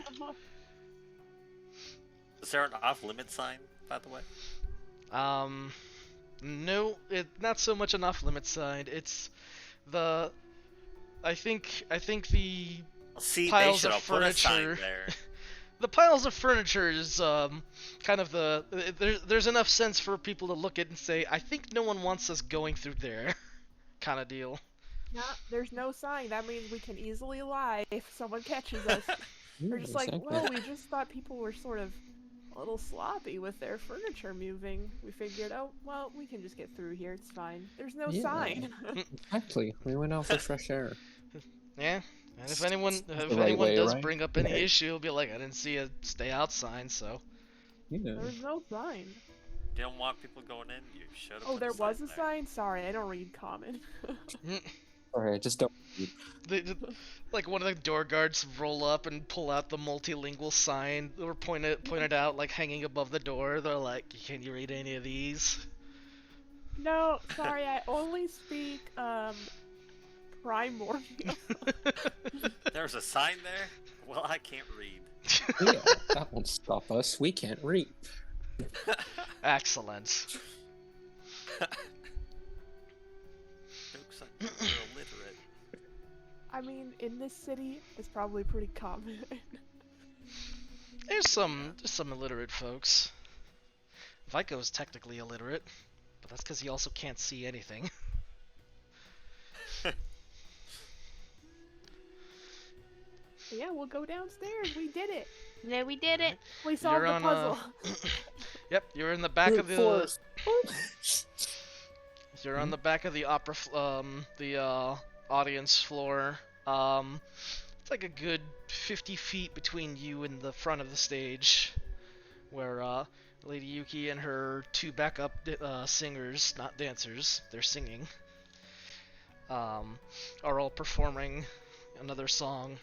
Speaker 2: Is there an off-limit sign, by the way?
Speaker 1: No, not so much an off limit side. It's the, I think the
Speaker 2: See,
Speaker 1: Piles
Speaker 2: they should
Speaker 1: of
Speaker 2: have put a sign
Speaker 1: furniture.
Speaker 2: there.
Speaker 1: the piles of furniture is kind of there's enough sense for people to look at and say, I think no one wants us going through there, kind of deal.
Speaker 4: Nah, there's no sign. That means we can easily lie if someone catches us. We're just like,
Speaker 5: Exactly.
Speaker 4: well, we just thought people were sort of a little sloppy with their furniture moving. We figured, oh, well, we can just get through here. It's fine. There's no
Speaker 5: Yeah.
Speaker 4: sign.
Speaker 5: Exactly. We went out for fresh air.
Speaker 1: Yeah. And if anyone
Speaker 5: the right way,
Speaker 1: does
Speaker 5: right?
Speaker 1: bring up any issue, it'll be like, I didn't see a stay out sign, so.
Speaker 5: Yeah.
Speaker 4: There's no sign.
Speaker 2: You don't want people going in, you should have
Speaker 4: Oh,
Speaker 2: put
Speaker 4: there
Speaker 2: a sign
Speaker 4: was a
Speaker 2: there.
Speaker 4: sign? Sorry, I don't read common.
Speaker 5: Alright, just don't.
Speaker 1: Like one of the door guards roll up and pull out the multilingual sign or pointed out like hanging above the door. They're like, "Can you read any of these?"
Speaker 4: No, sorry, I only speak, primordial.
Speaker 2: There's a sign there? Well, I can't read.
Speaker 5: Yeah, that won't stop us. We can't read.
Speaker 1: Excellent.
Speaker 2: Jokes on you, you're illiterate.
Speaker 4: I mean, in this city, it's probably pretty common.
Speaker 1: There's some illiterate folks. Vico's technically illiterate, but that's because he also can't see anything.
Speaker 4: Yeah, we'll go downstairs. We did it.
Speaker 3: Yeah, we did it.
Speaker 4: We solved
Speaker 1: You're
Speaker 4: the
Speaker 1: on
Speaker 4: puzzle.
Speaker 1: Yep, you're in the back of the.
Speaker 5: Force.
Speaker 1: You're on the back of the audience floor. It's like a good 50 feet between you and the front of the stage, where Lady Yuki and her two backup singers, not dancers, they're singing, are all performing another song.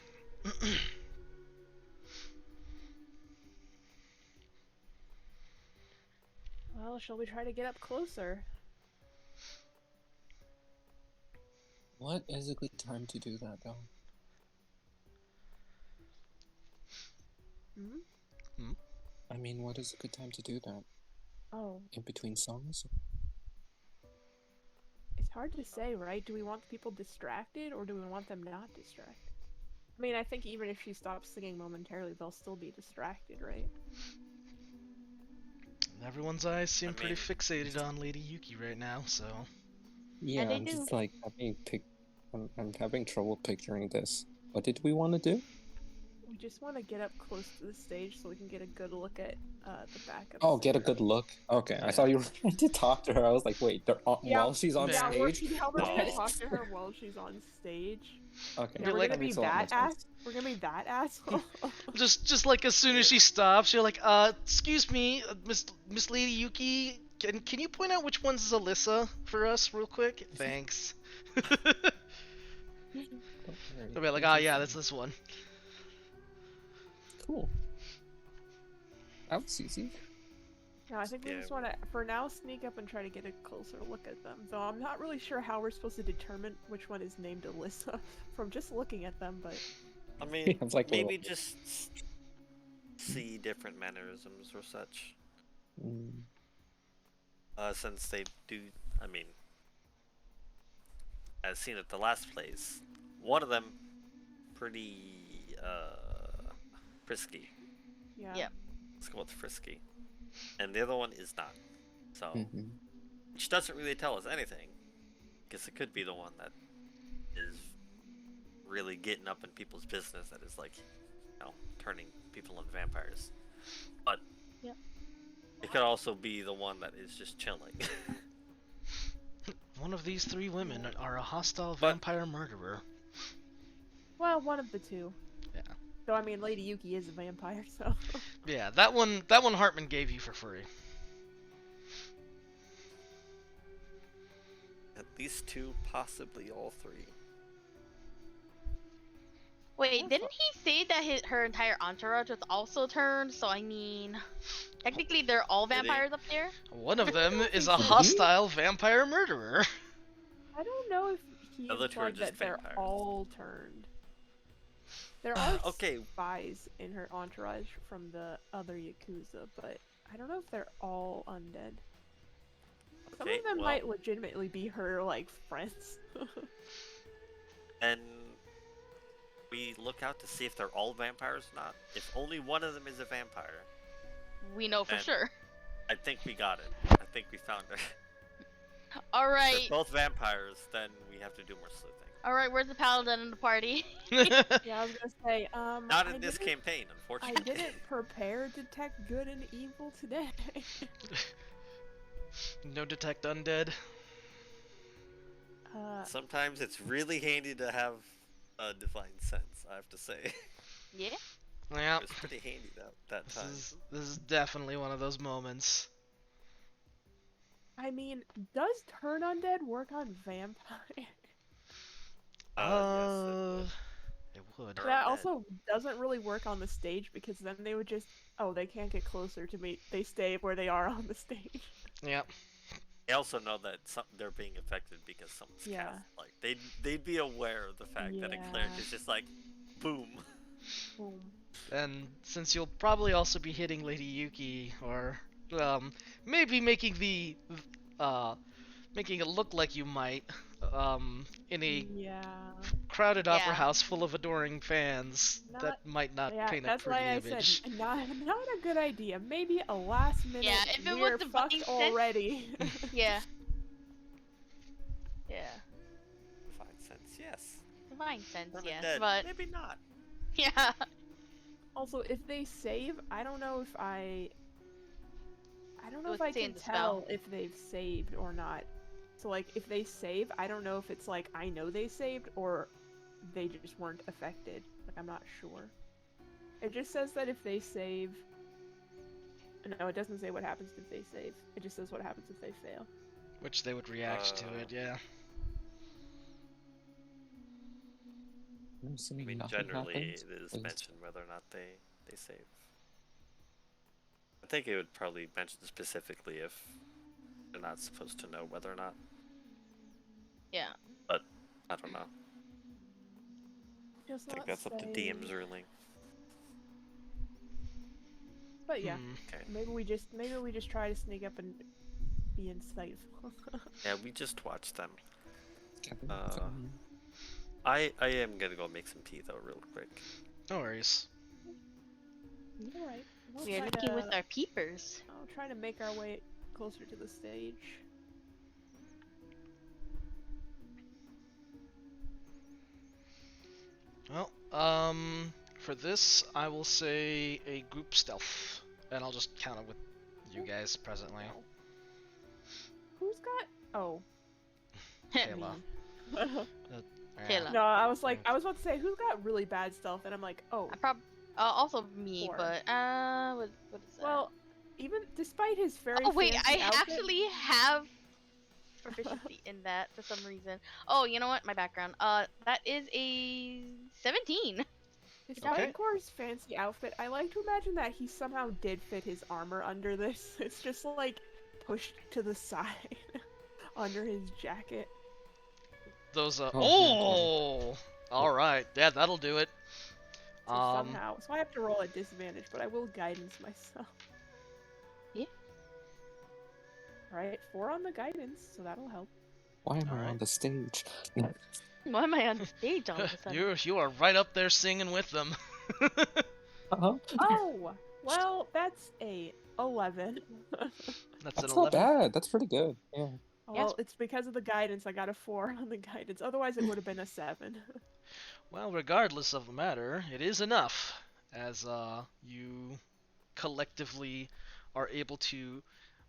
Speaker 4: Well, shall we try to get up closer?
Speaker 5: What is a good time to do that, though?
Speaker 4: Hmm?
Speaker 5: I mean, what is a good time to do that?
Speaker 4: Oh,
Speaker 5: In between songs?
Speaker 4: it's hard to say, right? Do we want the people distracted, or do we want them not distracted? I mean, I think even if she stops singing momentarily, they'll still be distracted, right?
Speaker 1: Everyone's eyes seem pretty
Speaker 2: mean-
Speaker 1: fixated on Lady Yuki right now, so.
Speaker 5: Yeah,
Speaker 3: they
Speaker 5: I'm
Speaker 3: do.
Speaker 5: just like I'm having trouble picturing this. What did we want to do?
Speaker 4: We just want to get up close to the stage so we can get a good look at the backup.
Speaker 5: Oh, get a
Speaker 4: singer.
Speaker 5: good look. Okay, I thought you were trying to talk to her. I was like, wait,
Speaker 4: Yeah.
Speaker 5: while she's on
Speaker 1: Yeah,
Speaker 4: Yeah,
Speaker 5: stage.
Speaker 4: we're gonna
Speaker 2: No.
Speaker 4: talk to her while she's on stage.
Speaker 5: Okay,
Speaker 4: Yeah, we're
Speaker 1: like-
Speaker 4: gonna be
Speaker 5: makes a lot more
Speaker 4: that
Speaker 5: sense.
Speaker 4: ass. We're gonna be that asshole.
Speaker 1: Just like as soon as she stops, you're like, excuse me, Miss Lady Yuki, can you point out which one's Alyssa for us real quick? Thanks. I'll be like, oh yeah, that's this one.
Speaker 5: Cool. That was easy.
Speaker 4: No, I think we
Speaker 2: Yeah.
Speaker 4: just want to, for now, sneak up and try to get a closer look at them. Though I'm not really sure how we're supposed to determine which one is named Alyssa from just looking at them, but
Speaker 2: I mean,
Speaker 5: It's like,
Speaker 2: maybe
Speaker 5: well-
Speaker 2: just see different mannerisms or such.
Speaker 5: Mm.
Speaker 2: Since they do, I mean, as seen at the last place, one of them pretty frisky.
Speaker 4: yeah.
Speaker 3: Yep.
Speaker 2: Let's go with frisky, and the other one is not. So,
Speaker 5: Mhm.
Speaker 2: which doesn't really tell us anything, because it could be the one that is really getting up in people's business, that is like, turning people into vampires. But
Speaker 3: Yep.
Speaker 2: it could also be the one that is just chilling.
Speaker 1: One of these three women are a hostile
Speaker 2: But-
Speaker 1: vampire murderer.
Speaker 4: Well, one of the two.
Speaker 1: Yeah.
Speaker 4: So I mean, Lady Yuki is a vampire, so.
Speaker 1: Yeah, that one Hartman gave you for free.
Speaker 2: At least two, possibly all three.
Speaker 3: Wait, didn't he say that her entire entourage was also turned? So I mean, technically they're all
Speaker 2: Did he?
Speaker 3: vampires up there.
Speaker 1: One of them is a
Speaker 5: so.
Speaker 1: hostile vampire murderer.
Speaker 4: I don't know if he
Speaker 2: Other two are
Speaker 4: implied that
Speaker 2: just
Speaker 4: they're
Speaker 2: vampires.
Speaker 4: all turned. There are
Speaker 2: Okay.
Speaker 4: spies in her entourage from the other Yakuza, but I don't know if they're all undead. Some
Speaker 2: Okay,
Speaker 4: of them
Speaker 2: well,
Speaker 4: might legitimately be her, like, friends.
Speaker 2: and we look out to see if they're all vampires or not. If only one of them is a vampire,
Speaker 3: We know for
Speaker 2: And-
Speaker 3: sure.
Speaker 2: I think we got it. I think we found it.
Speaker 3: All
Speaker 2: If
Speaker 3: right.
Speaker 2: they're both vampires, then we have to do more sleuthing.
Speaker 3: Alright, where's the paladin in the party?
Speaker 4: Yeah, I was gonna say,
Speaker 2: Not
Speaker 4: I
Speaker 2: in this
Speaker 4: didn't-
Speaker 2: campaign,
Speaker 4: I
Speaker 2: unfortunately.
Speaker 4: didn't prepare detect good and evil today.
Speaker 1: No detect undead.
Speaker 2: Sometimes it's really handy to have a divine sense, I have to say.
Speaker 3: Yeah?
Speaker 1: Yeah.
Speaker 2: It was pretty handy that time.
Speaker 1: This is definitely one of those moments.
Speaker 4: I mean, does turn undead work on vampire?
Speaker 2: Yes,
Speaker 1: It would.
Speaker 2: Or
Speaker 4: That
Speaker 2: undead.
Speaker 4: also doesn't really work on the stage because then they would just, oh, they can't get closer to me. They stay where they are on the stage.
Speaker 1: Yep.
Speaker 2: They also know that they're being affected because someone's
Speaker 4: Yeah.
Speaker 2: cast. Like they'd be aware of the fact that a cleric
Speaker 4: Yeah.
Speaker 2: is just like, boom.
Speaker 4: Boom.
Speaker 1: And since you'll probably also be hitting Lady Yuki, or maybe making making it look like you might, in a
Speaker 4: Yeah.
Speaker 1: crowded opera
Speaker 3: Yeah.
Speaker 1: house full of adoring fans, that might not
Speaker 4: Yeah,
Speaker 1: paint a
Speaker 4: that's
Speaker 1: pretty
Speaker 4: why I
Speaker 1: image.
Speaker 4: said not a good idea. Maybe a last minute.
Speaker 3: Yeah, if it was
Speaker 4: we're
Speaker 3: divine
Speaker 4: fucked
Speaker 3: sense-
Speaker 4: already.
Speaker 3: Yeah. Yeah.
Speaker 2: Divine sense, yes.
Speaker 3: Divine sense,
Speaker 2: Turn
Speaker 3: yes.
Speaker 2: undead,
Speaker 3: But,
Speaker 2: maybe not.
Speaker 3: yeah.
Speaker 4: Also, if they save, I don't know if I don't know
Speaker 3: It
Speaker 4: if
Speaker 3: would
Speaker 4: I
Speaker 3: say in
Speaker 4: can
Speaker 3: the
Speaker 4: tell
Speaker 3: spell.
Speaker 4: if they've saved or not. So like, if they save, I don't know if it's like I know they saved or they just weren't affected. Like, I'm not sure. It just says that if they save. No, it doesn't say what happens if they save. It just says what happens if they fail.
Speaker 1: Which they would react to it, yeah.
Speaker 5: I'm
Speaker 2: I
Speaker 5: assuming
Speaker 2: mean,
Speaker 5: nothing
Speaker 2: generally
Speaker 5: happens.
Speaker 2: it is
Speaker 5: Please.
Speaker 2: mentioned whether or not they save. I think it would probably mention specifically if they're not supposed to know whether or not.
Speaker 3: Yeah.
Speaker 2: But I don't know.
Speaker 4: Just
Speaker 2: I think
Speaker 4: not
Speaker 2: that's up to
Speaker 4: say-
Speaker 2: DM's ruling.
Speaker 4: But yeah,
Speaker 2: Okay.
Speaker 4: maybe we just try to sneak up and be insightful.
Speaker 2: Yeah, we just watched them.
Speaker 5: Captain,
Speaker 2: I am gonna go make some tea though, real quick.
Speaker 1: No worries.
Speaker 4: All right. We'll
Speaker 3: We are
Speaker 4: try
Speaker 3: looking with
Speaker 4: to-
Speaker 3: our peepers.
Speaker 4: I'll try to make our way closer to the stage.
Speaker 1: Well, for this, I will say a group stealth, and I'll just count it with you guys presently.
Speaker 4: Who's got? Oh,
Speaker 1: Kayla.
Speaker 4: me.
Speaker 1: Yeah.
Speaker 3: Kayla.
Speaker 4: No, I was about to say who's got really bad stealth, and I'm like, oh,
Speaker 3: Also me,
Speaker 4: Four.
Speaker 3: but, what is that?
Speaker 4: well, even despite his very
Speaker 3: Oh wait,
Speaker 4: fancy
Speaker 3: I
Speaker 4: outfit,
Speaker 3: actually have proficiency in that for some reason. Oh, you know what? My background. That is a 17.
Speaker 4: despite
Speaker 1: Okay.
Speaker 4: Kor's fancy outfit, I like to imagine that he somehow did fit his armor under this. It's just like pushed to the side under his jacket.
Speaker 1: Those,
Speaker 5: Oh,
Speaker 1: oh! Alright, yeah, that'll do it.
Speaker 4: So somehow, so I have to roll at disadvantage, but I will guidance myself.
Speaker 3: Yeah.
Speaker 4: Right, 4 on the guidance, so that'll help.
Speaker 5: Why am I
Speaker 1: Alright.
Speaker 5: on the stage?
Speaker 3: Why am I on the stage all of a sudden?
Speaker 1: You are right up there singing with them.
Speaker 5: Uh-huh.
Speaker 4: Oh, well, that's a 11.
Speaker 1: That's an
Speaker 5: That's
Speaker 1: 11.
Speaker 5: not bad. That's pretty good. Yeah.
Speaker 4: Well, it's because of the guidance. I got a 4 on the guidance. Otherwise, it would have been a 7.
Speaker 1: Well, regardless of the matter, it is enough, as you collectively are able to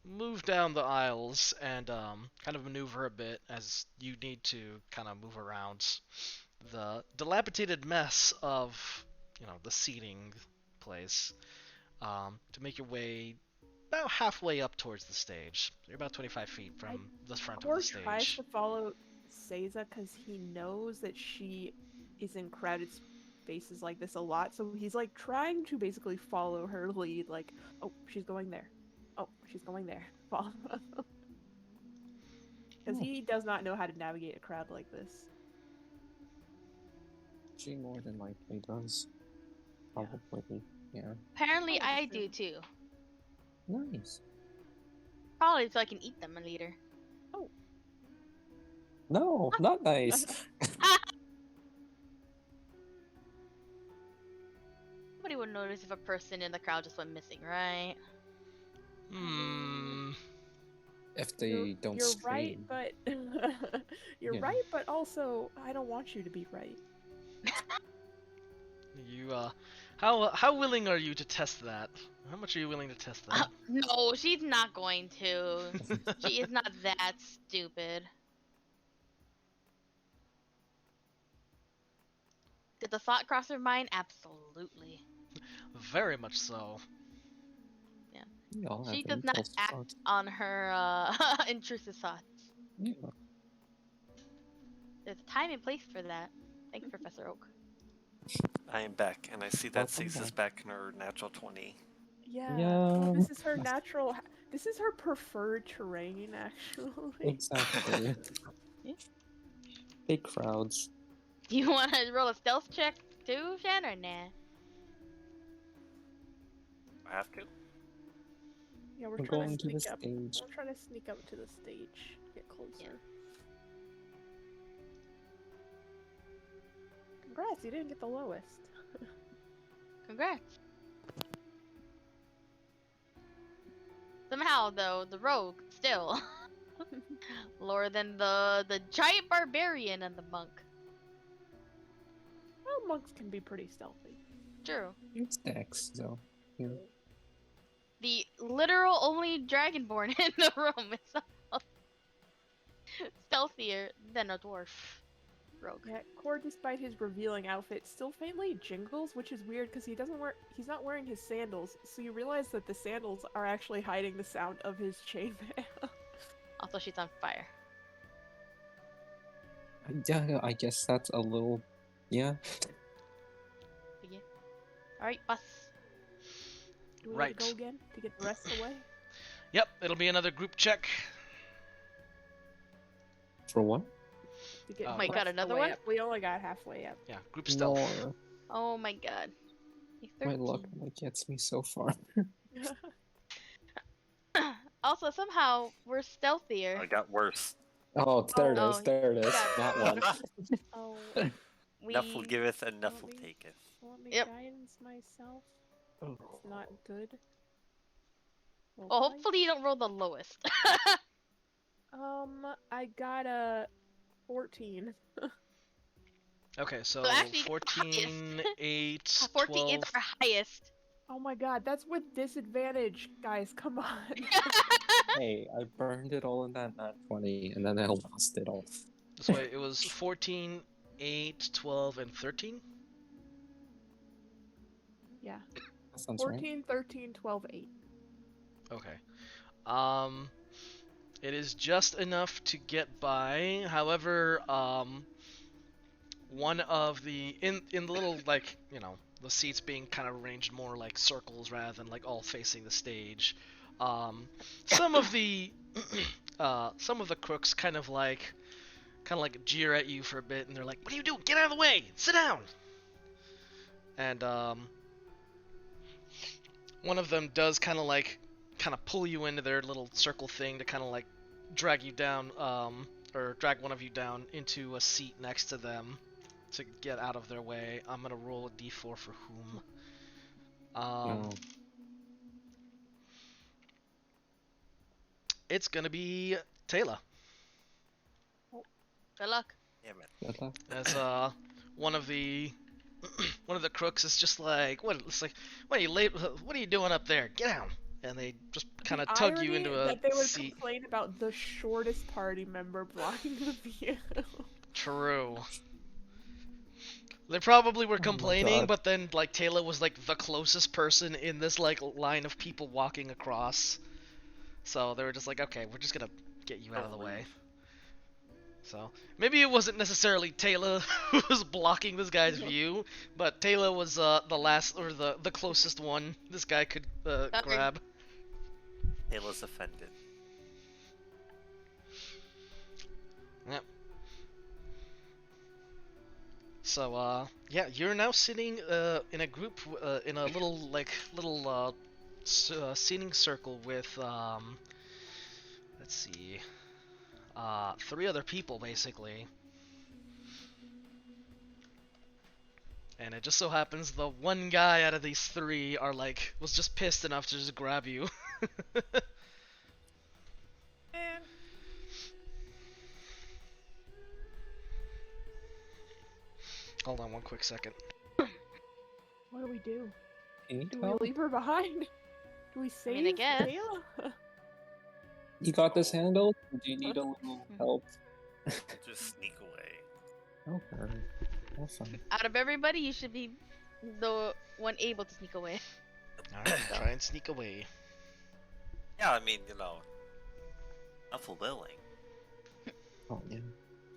Speaker 1: move down the aisles and kind of maneuver a bit as you need to kind of move around the dilapidated mess of, the seating place to make your way about halfway up towards the stage. You're about 25 feet from the front of
Speaker 4: Kor
Speaker 1: the
Speaker 4: tries
Speaker 1: stage.
Speaker 4: to follow Seiza because he knows that she is in crowded spaces like this a lot. So he's like trying to basically follow her lead. Like, oh, she's going there. Oh, she's going there. Follow. Because he does not know how to navigate a crowd like this.
Speaker 5: She more than likely does. Probably. Yeah.
Speaker 3: Apparently,
Speaker 4: Oh,
Speaker 3: I
Speaker 4: that's
Speaker 3: do too.
Speaker 5: Nice.
Speaker 3: Probably so I can eat them later.
Speaker 5: No, not nice.
Speaker 3: Nobody would notice if a person in the crowd just went missing, right?
Speaker 5: If they don't
Speaker 4: You're right,
Speaker 5: scream.
Speaker 4: but you're
Speaker 5: Yeah.
Speaker 4: right, but also I don't want you to be right.
Speaker 1: You how willing are you to test that? How much are you willing to test that?
Speaker 3: No, she's not going to. She is not that stupid. Did the thought cross her mind? Absolutely.
Speaker 1: Very much so.
Speaker 5: We all have
Speaker 3: She does not
Speaker 5: impulse
Speaker 3: act
Speaker 5: thoughts.
Speaker 3: on her intrusive thoughts.
Speaker 5: Yeah.
Speaker 3: There's a time and place for that. Thanks, Professor Oak.
Speaker 2: I am back, and I see that
Speaker 5: Welcome
Speaker 2: Cease is back in her natural 20.
Speaker 4: Yeah.
Speaker 5: Yeah.
Speaker 4: Well, this is her natural. This is her preferred terrain, actually.
Speaker 5: Exactly.
Speaker 3: Yeah.
Speaker 5: Big crowds.
Speaker 3: Do you want to roll a stealth check too, Shan, or nah?
Speaker 2: I have to?
Speaker 4: Yeah,
Speaker 5: We're
Speaker 4: trying
Speaker 5: going
Speaker 4: to
Speaker 5: to the
Speaker 4: sneak up.
Speaker 5: stage.
Speaker 4: I'm trying to sneak up to the stage. Get closer.
Speaker 3: Yeah.
Speaker 4: Congrats, you didn't get the lowest.
Speaker 3: Congrats. Somehow, though, the rogue still lower than the giant barbarian and the monk.
Speaker 4: Well, monks can be pretty stealthy.
Speaker 3: True.
Speaker 5: It's Dex, so. Yeah.
Speaker 3: The literal only dragonborn in the room is somehow stealthier than a dwarf rogue.
Speaker 4: Yeah, Cord, despite his revealing outfit, still faintly jingles, which is weird because he's not wearing his sandals, so you realize that the sandals are actually hiding the sound of his chainmail.
Speaker 3: Also, she's on fire.
Speaker 5: Yeah, I guess that's a little. Yeah.
Speaker 3: Alright, bus.
Speaker 4: Do we
Speaker 1: Right.
Speaker 4: have to go again to get the rest away?
Speaker 1: Yep, it'll be another group check.
Speaker 5: For what?
Speaker 4: To get
Speaker 1: Oh
Speaker 4: the
Speaker 1: my
Speaker 3: God,
Speaker 4: rest
Speaker 3: another
Speaker 4: away
Speaker 3: one?
Speaker 4: up. We only got halfway up.
Speaker 1: Yeah, group stealth.
Speaker 5: More.
Speaker 3: Oh my god. He's
Speaker 5: My
Speaker 3: 13.
Speaker 5: luck only gets me so far.
Speaker 3: Also, somehow, we're stealthier.
Speaker 2: I got worse.
Speaker 5: Oh, there it
Speaker 3: Oh,
Speaker 5: is. There it is.
Speaker 3: yeah.
Speaker 5: That one.
Speaker 4: Oh,
Speaker 2: Enough will
Speaker 3: We...
Speaker 2: giveth, enough will
Speaker 4: Let me-
Speaker 2: taketh.
Speaker 4: let me
Speaker 3: Yep.
Speaker 4: guidance myself. It's not good.
Speaker 3: Well,
Speaker 4: Roll
Speaker 3: hopefully you don't roll the lowest.
Speaker 4: twice. I got a 14.
Speaker 1: Okay, so
Speaker 3: So actually, the
Speaker 1: 14, 8,
Speaker 3: 14 is
Speaker 1: 12.
Speaker 3: our highest.
Speaker 4: Oh my god, that's with disadvantage, guys. Come on.
Speaker 5: Hey, I burned it all in that nat 20, and then I lost it all.
Speaker 1: This way, it was 14, 8, 12, and 13.
Speaker 4: Yeah.
Speaker 5: That sounds right.
Speaker 4: 14, 13, 12, 8.
Speaker 1: Okay. It is just enough to get by. However, one of the in the little, like, you know, the seats being kind of arranged more like circles rather than like all facing the stage. Some of the crooks kind of like jeer at you for a bit, and they're like, "What are you doing? Get out of the way! Sit down!" And one of them does kind of pull you into their little circle thing to kind of like drag you down, or drag one of you down into a seat next to them to get out of their way. I'm gonna roll a d4 for whom.
Speaker 5: No.
Speaker 1: It's gonna be Taylor,
Speaker 3: Good luck.
Speaker 2: Damn it.
Speaker 5: Good luck.
Speaker 1: as one of the crooks is just like, what are you doing up there? Get down! And they just kind of
Speaker 4: The
Speaker 1: tug you
Speaker 4: irony
Speaker 1: into a
Speaker 4: that they would
Speaker 1: seat.
Speaker 4: complain about the shortest party member blocking the view.
Speaker 1: True. They probably were
Speaker 5: my
Speaker 1: complaining,
Speaker 5: God.
Speaker 1: but then like Taylor was like the closest person in this like line of people walking across. So they were just like, okay, we're just gonna get you out of the way. So maybe it wasn't necessarily Taylor who was blocking this guy's view, but Taylor was the last or the closest one this guy could grab.
Speaker 2: Ayla's offended.
Speaker 1: Yep. So yeah, you're now sitting in a group in a little seating circle with let's see, 3 other people basically. And it just so happens the one guy out of these 3 was just pissed enough to just grab you.
Speaker 4: Eh,
Speaker 1: Hold on one quick second.
Speaker 4: What do we do?
Speaker 5: Can you
Speaker 4: Do we
Speaker 5: tell?
Speaker 4: leave her behind? Do we save
Speaker 3: mean, I guess.
Speaker 4: Kayla?
Speaker 5: You got this
Speaker 2: Oh.
Speaker 5: handled? Do you need a little help?
Speaker 2: Just sneak away.
Speaker 5: Okay. That's fine.
Speaker 3: Out of everybody, you should be the one able to sneak away.
Speaker 1: Alright, try and sneak away.
Speaker 2: Yeah, I mean, Nuffle willing.
Speaker 5: Oh, yeah.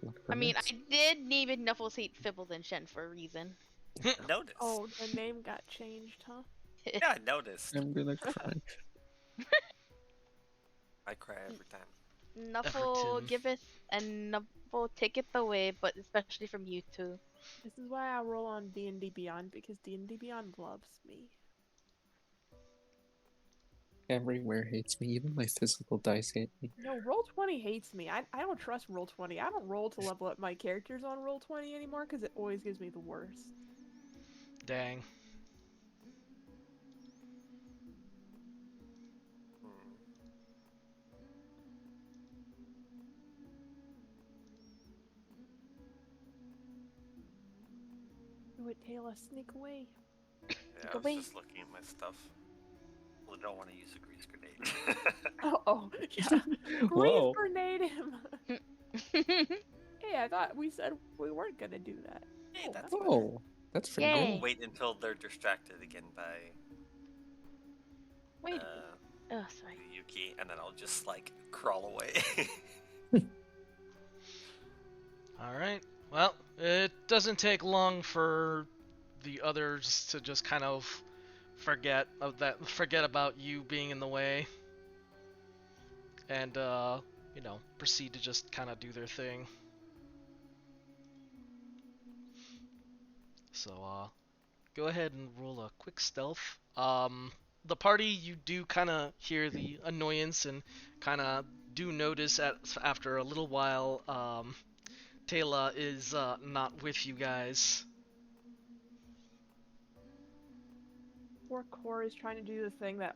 Speaker 5: Luck
Speaker 3: I mean,
Speaker 5: permits.
Speaker 3: I did name it Nuffles Hate Fibbles and Shen for a reason.
Speaker 2: Notice.
Speaker 4: Oh, the name got changed, huh?
Speaker 2: Yeah, I noticed.
Speaker 5: I'm gonna cry.
Speaker 2: I cry every time.
Speaker 3: Nuffle
Speaker 1: Everton.
Speaker 3: giveth and Nuffle taketh away, but especially from you two.
Speaker 4: This is why I roll on D&D Beyond, because D&D Beyond loves me.
Speaker 5: Everywhere hates me. Even my physical dice hate me.
Speaker 4: No, Roll20 hates me. I don't trust Roll20. I don't roll to level up my characters on Roll20 anymore, because it always gives me the worst.
Speaker 1: Dang.
Speaker 2: Hmm.
Speaker 4: Do it, Taylor. Sneak away.
Speaker 2: Yeah, I was
Speaker 3: away.
Speaker 2: just looking at my stuff. Well, I don't want to use a grease grenade.
Speaker 4: Oh, yeah.
Speaker 5: Whoa.
Speaker 4: Grease grenade him. Hey, I thought we said we weren't gonna do that.
Speaker 2: Hey,
Speaker 4: Oh,
Speaker 2: that's
Speaker 5: Oh, that's pretty
Speaker 3: Yay.
Speaker 5: cool.
Speaker 2: Wait until they're distracted again by
Speaker 3: Wait.
Speaker 2: uh,
Speaker 3: Oh, sorry.
Speaker 2: Yuki, and then I'll just like crawl away.
Speaker 1: Alright. Well, it doesn't take long for the others to just kind of forget about you being in the way. And proceed to just kind of do their thing. So, go ahead and roll a quick stealth. The party, you do kind of hear the annoyance and kind of do notice after a little while, Taylor is not with you guys.
Speaker 4: Poor Core is trying to do the thing that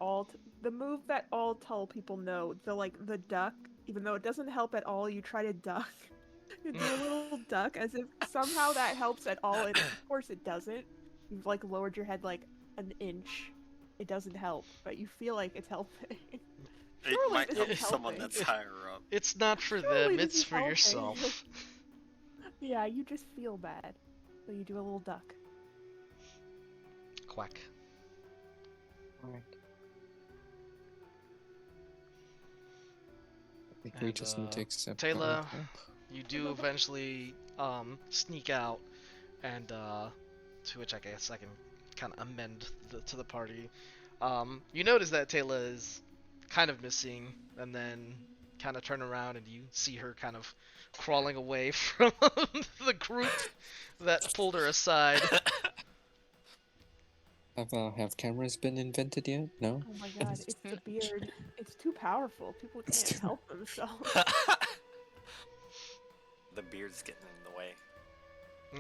Speaker 4: the move that all tall people know. The duck. Even though it doesn't help at all, you try to duck. You do a little duck as if somehow that helps at all. And of course it doesn't. You've lowered your head an inch. It doesn't help, but you feel like it's helping.
Speaker 2: It
Speaker 4: Surely
Speaker 2: might
Speaker 4: this
Speaker 2: help
Speaker 4: is
Speaker 2: someone
Speaker 4: helping.
Speaker 2: that's higher up.
Speaker 1: It's not for
Speaker 4: Surely
Speaker 1: them,
Speaker 4: this
Speaker 1: it's
Speaker 4: is
Speaker 1: for
Speaker 4: helping.
Speaker 1: yourself.
Speaker 4: Yeah, you just feel bad. So you do a little duck.
Speaker 1: Quack.
Speaker 5: Alright. I think we
Speaker 1: And,
Speaker 5: just need to accept
Speaker 1: Taylor,
Speaker 5: that.
Speaker 1: you do eventually sneak out, and to which I guess I can kind of amend to the party. You notice that Taylor is kind of missing, and then kind of turn around and you see her kind of crawling away from the group that pulled her aside.
Speaker 5: Have cameras been invented yet? No?
Speaker 4: Oh my god, it's the beard. It's too powerful. People can't help themselves.
Speaker 2: The beard's getting in the way.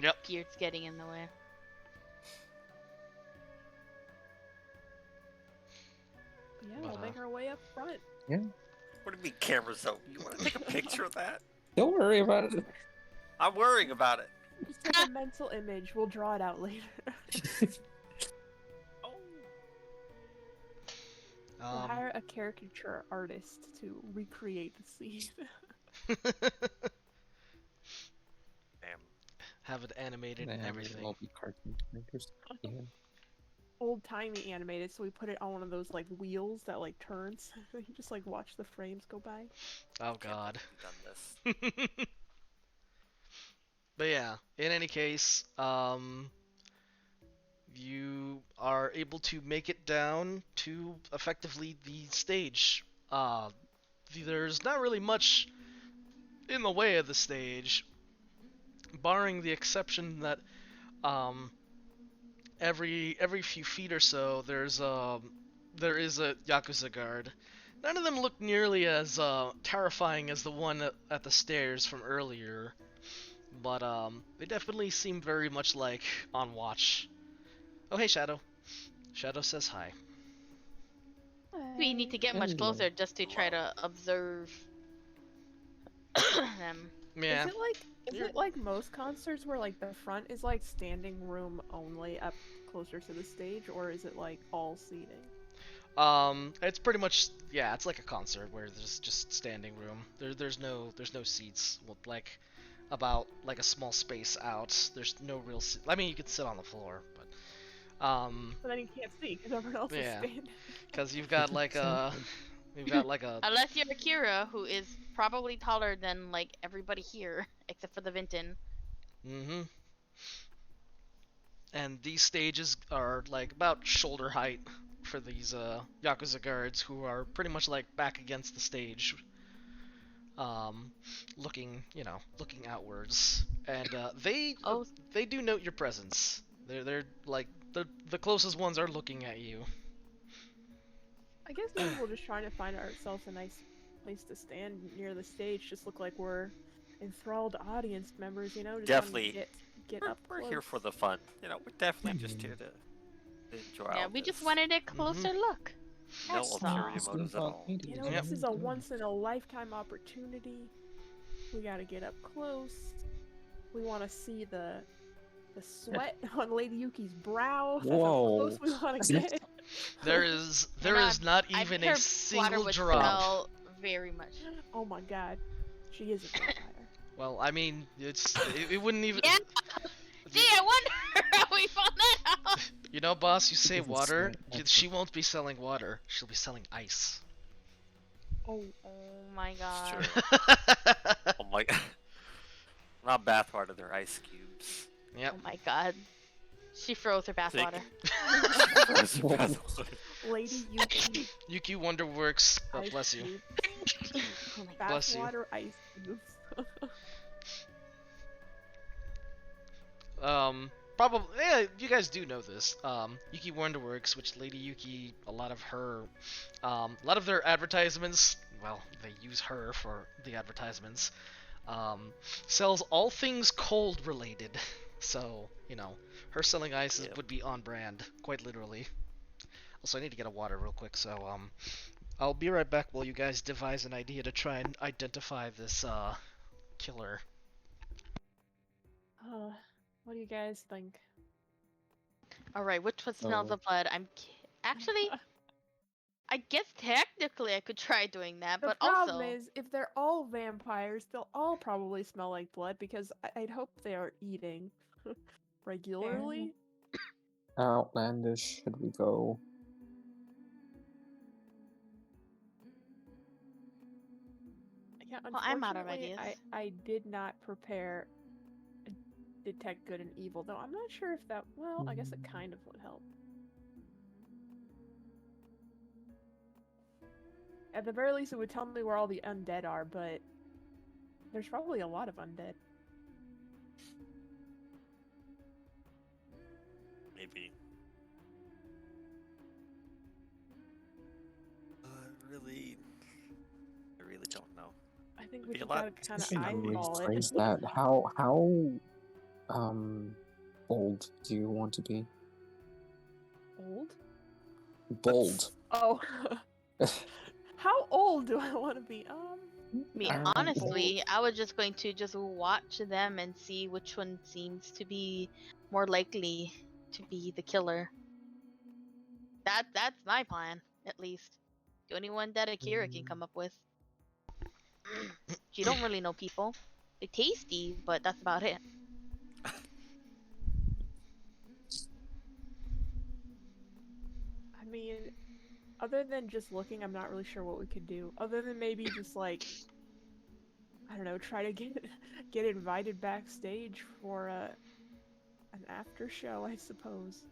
Speaker 1: Yep.
Speaker 3: Beard's getting in the way.
Speaker 4: Yeah,
Speaker 1: But,
Speaker 4: we'll make our way up front.
Speaker 5: Yeah.
Speaker 2: What do you mean cameras open? You want to take a picture of that?
Speaker 5: Don't worry about it.
Speaker 2: I'm worrying about it.
Speaker 4: Just take a mental image. We'll draw it out later.
Speaker 2: Oh.
Speaker 4: We'll hire a caricature artist to recreate the scene.
Speaker 2: Damn.
Speaker 1: Have it animated and
Speaker 5: Nah,
Speaker 1: everything.
Speaker 5: it'll all be cartoon characters. Yeah.
Speaker 4: Old-timey animated, so we put it on one of those wheels that turns. You just watch the frames go by.
Speaker 1: Oh god.
Speaker 2: We've done this.
Speaker 1: But yeah, in any case, you are able to make it down to effectively the stage. There's not really much in the way of the stage, barring the exception that every few feet or so there is a Yakuza guard. None of them look nearly as terrifying as the one at the stairs from earlier, but they definitely seem very much on watch. Oh hey Shadow. Shadow says hi.
Speaker 3: We need to get much
Speaker 5: Hello.
Speaker 3: closer just to try to observe them.
Speaker 1: Yeah.
Speaker 4: Is
Speaker 1: You're-
Speaker 4: it like most concerts where like the front is like standing room only up closer to the stage, or is it like all seating?
Speaker 1: It's pretty much, yeah, it's like a concert where there's just standing room. There's no seats. Well, like about like a small space out. There's no real I mean, you could sit on the floor, but
Speaker 4: But then you can't see because everyone else is
Speaker 1: yeah,
Speaker 4: standing.
Speaker 1: because you've got like a you've got like a
Speaker 3: Unless you're Akira, who is probably taller than like everybody here, except for the Vinton.
Speaker 1: mm-hmm. And these stages are like about shoulder height for these Yakuza guards who are pretty much like back against the stage, looking outwards, and
Speaker 3: Oh,
Speaker 1: they do note your presence. They're like the closest ones are looking at you.
Speaker 4: I guess maybe we'll just try to find ourselves a nice place to stand near the stage. Just look like we're enthralled audience members, you know? Just
Speaker 2: Definitely.
Speaker 4: wanna get
Speaker 2: We're,
Speaker 4: up
Speaker 2: we're
Speaker 4: close.
Speaker 2: here for the fun. You know, we're definitely just here to enjoy
Speaker 3: yeah,
Speaker 2: all
Speaker 3: we just
Speaker 2: this.
Speaker 3: wanted a closer look.
Speaker 2: No
Speaker 3: That's
Speaker 2: ulterior
Speaker 3: all.
Speaker 2: motives at all.
Speaker 4: You know,
Speaker 1: Yep.
Speaker 4: this is a once in a lifetime opportunity. We gotta get up close. We want to see the sweat on Lady Yuki's brow. That's how close we want to get.
Speaker 1: There is
Speaker 3: And
Speaker 1: not
Speaker 3: I
Speaker 1: even
Speaker 3: bet her
Speaker 1: a
Speaker 3: water
Speaker 1: single
Speaker 3: would
Speaker 1: drop.
Speaker 3: smell very much.
Speaker 4: Oh my god, she is a vampire.
Speaker 1: Well, I mean, it wouldn't even.
Speaker 3: Yeah. Gee, I wonder how we found that out.
Speaker 1: You know, boss, you say
Speaker 5: Because it's
Speaker 1: water.
Speaker 5: like-
Speaker 1: She won't be selling water. She'll be selling ice.
Speaker 4: Oh,
Speaker 3: Oh my god.
Speaker 2: Sure. Oh my god. Not bathwater, they're ice cubes.
Speaker 1: Yep.
Speaker 3: Oh my god. She froze her bathwater.
Speaker 4: Lady Yuki.
Speaker 1: Yuki Wonderworks. Oh,
Speaker 4: ice
Speaker 1: bless you.
Speaker 4: cube.
Speaker 3: Oh my god.
Speaker 1: Bless you.
Speaker 4: Bathwater ice cubes.
Speaker 1: Probably. Yeah, you guys do know this. Yuki Wonderworks, which Lady Yuki, a lot of their advertisements. Well, they use her for the advertisements. Sells all things cold related. So, her selling ice
Speaker 2: Yep.
Speaker 1: would be on brand, quite literally. Also, I need to get a water real quick, so I'll be right back while you guys devise an idea to try and identify this killer.
Speaker 4: What do you guys think?
Speaker 3: Alright, which one smells
Speaker 5: Oh.
Speaker 3: of blood? Actually, I guess technically I could try doing that,
Speaker 4: The
Speaker 3: but
Speaker 4: problem
Speaker 3: also.
Speaker 4: is, if they're all vampires, they'll all probably smell like blood because I'd hope they are eating regularly.
Speaker 5: Outlandish should we go?
Speaker 4: Yeah,
Speaker 3: Well, I'm out of
Speaker 4: unfortunately,
Speaker 3: ideas.
Speaker 4: I did not prepare detect good and evil, though I'm not sure if that. Well, I guess it kind of would help. At the very least, it would tell me where all the undead are, but there's probably a lot of undead.
Speaker 2: Maybe. I really don't know.
Speaker 4: I think
Speaker 2: Would
Speaker 4: we
Speaker 2: be a
Speaker 4: just
Speaker 2: lot-
Speaker 4: gotta kind of
Speaker 5: Should
Speaker 4: eyeball it.
Speaker 5: rephrase that. How bold do you want to be?
Speaker 4: Old?
Speaker 5: Bold.
Speaker 4: Oh. How old do I want to be?
Speaker 3: I mean,
Speaker 5: Um,
Speaker 3: honestly, I was just going to just watch them and see which one seems to be more likely to be the killer. That's my plan, at least. The only one that Akira can come up with. You don't really know people. They're tasty, but that's about it.
Speaker 4: I mean, other than just looking, I'm not really sure what we could do. Other than maybe just like, I don't know, try to get invited backstage for an after show, I suppose.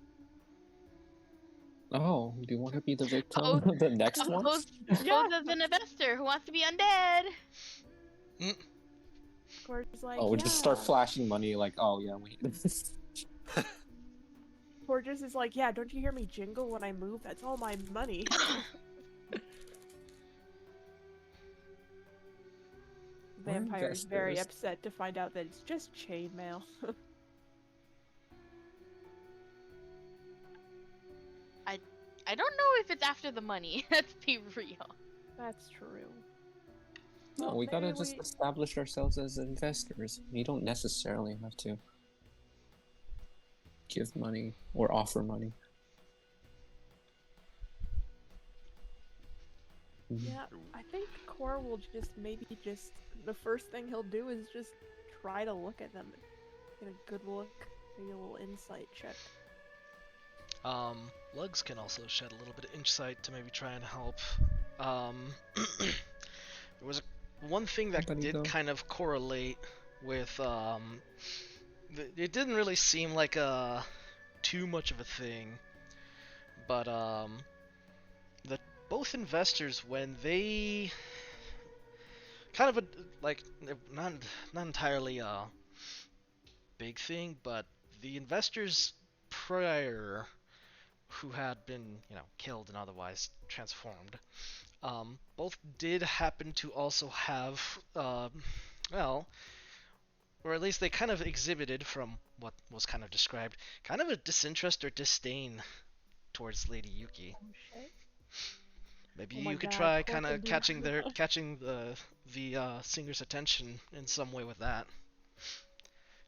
Speaker 5: Oh, do you want to be the victim?
Speaker 3: Oh,
Speaker 5: The next one?
Speaker 3: Pose
Speaker 4: Yeah.
Speaker 3: as an investor who wants to be undead.
Speaker 4: Cor's like,
Speaker 5: Oh, we just start
Speaker 4: yeah.
Speaker 5: flashing money like, oh yeah, wait.
Speaker 4: Cor just is like, yeah, don't you hear me jingle when I move? That's all my money.
Speaker 5: We're
Speaker 4: Vampire is very
Speaker 5: investors.
Speaker 4: upset to find out that it's just chainmail.
Speaker 3: I don't know if it's after the money. Let's be real.
Speaker 4: That's true.
Speaker 5: No,
Speaker 4: Well,
Speaker 5: we gotta
Speaker 4: maybe
Speaker 5: just
Speaker 4: we-
Speaker 5: establish ourselves as investors. You don't necessarily have to give money or offer money.
Speaker 4: Yeah, I think Core will just the first thing he'll do is just try to look at them, get a good look, maybe a little insight check.
Speaker 1: Lugs can also shed a little bit of insight to maybe try and help. There was one thing that
Speaker 5: Somebody
Speaker 1: did
Speaker 5: go.
Speaker 1: kind of correlate with, it didn't really seem like too much of a thing, but, that both investors, when they kind of like, not entirely a big thing, but the investors prior who had been, killed and otherwise transformed, both did happen to also have, well, or at least they kind of exhibited, from what was kind of described, kind of a disinterest or disdain towards Lady Yuki.
Speaker 4: Oh shit.
Speaker 1: Maybe
Speaker 4: Oh my
Speaker 1: you could
Speaker 4: God,
Speaker 1: try
Speaker 4: Core
Speaker 1: kind
Speaker 4: can
Speaker 1: of
Speaker 4: do
Speaker 1: catching
Speaker 4: that.
Speaker 1: the singer's attention in some way with that.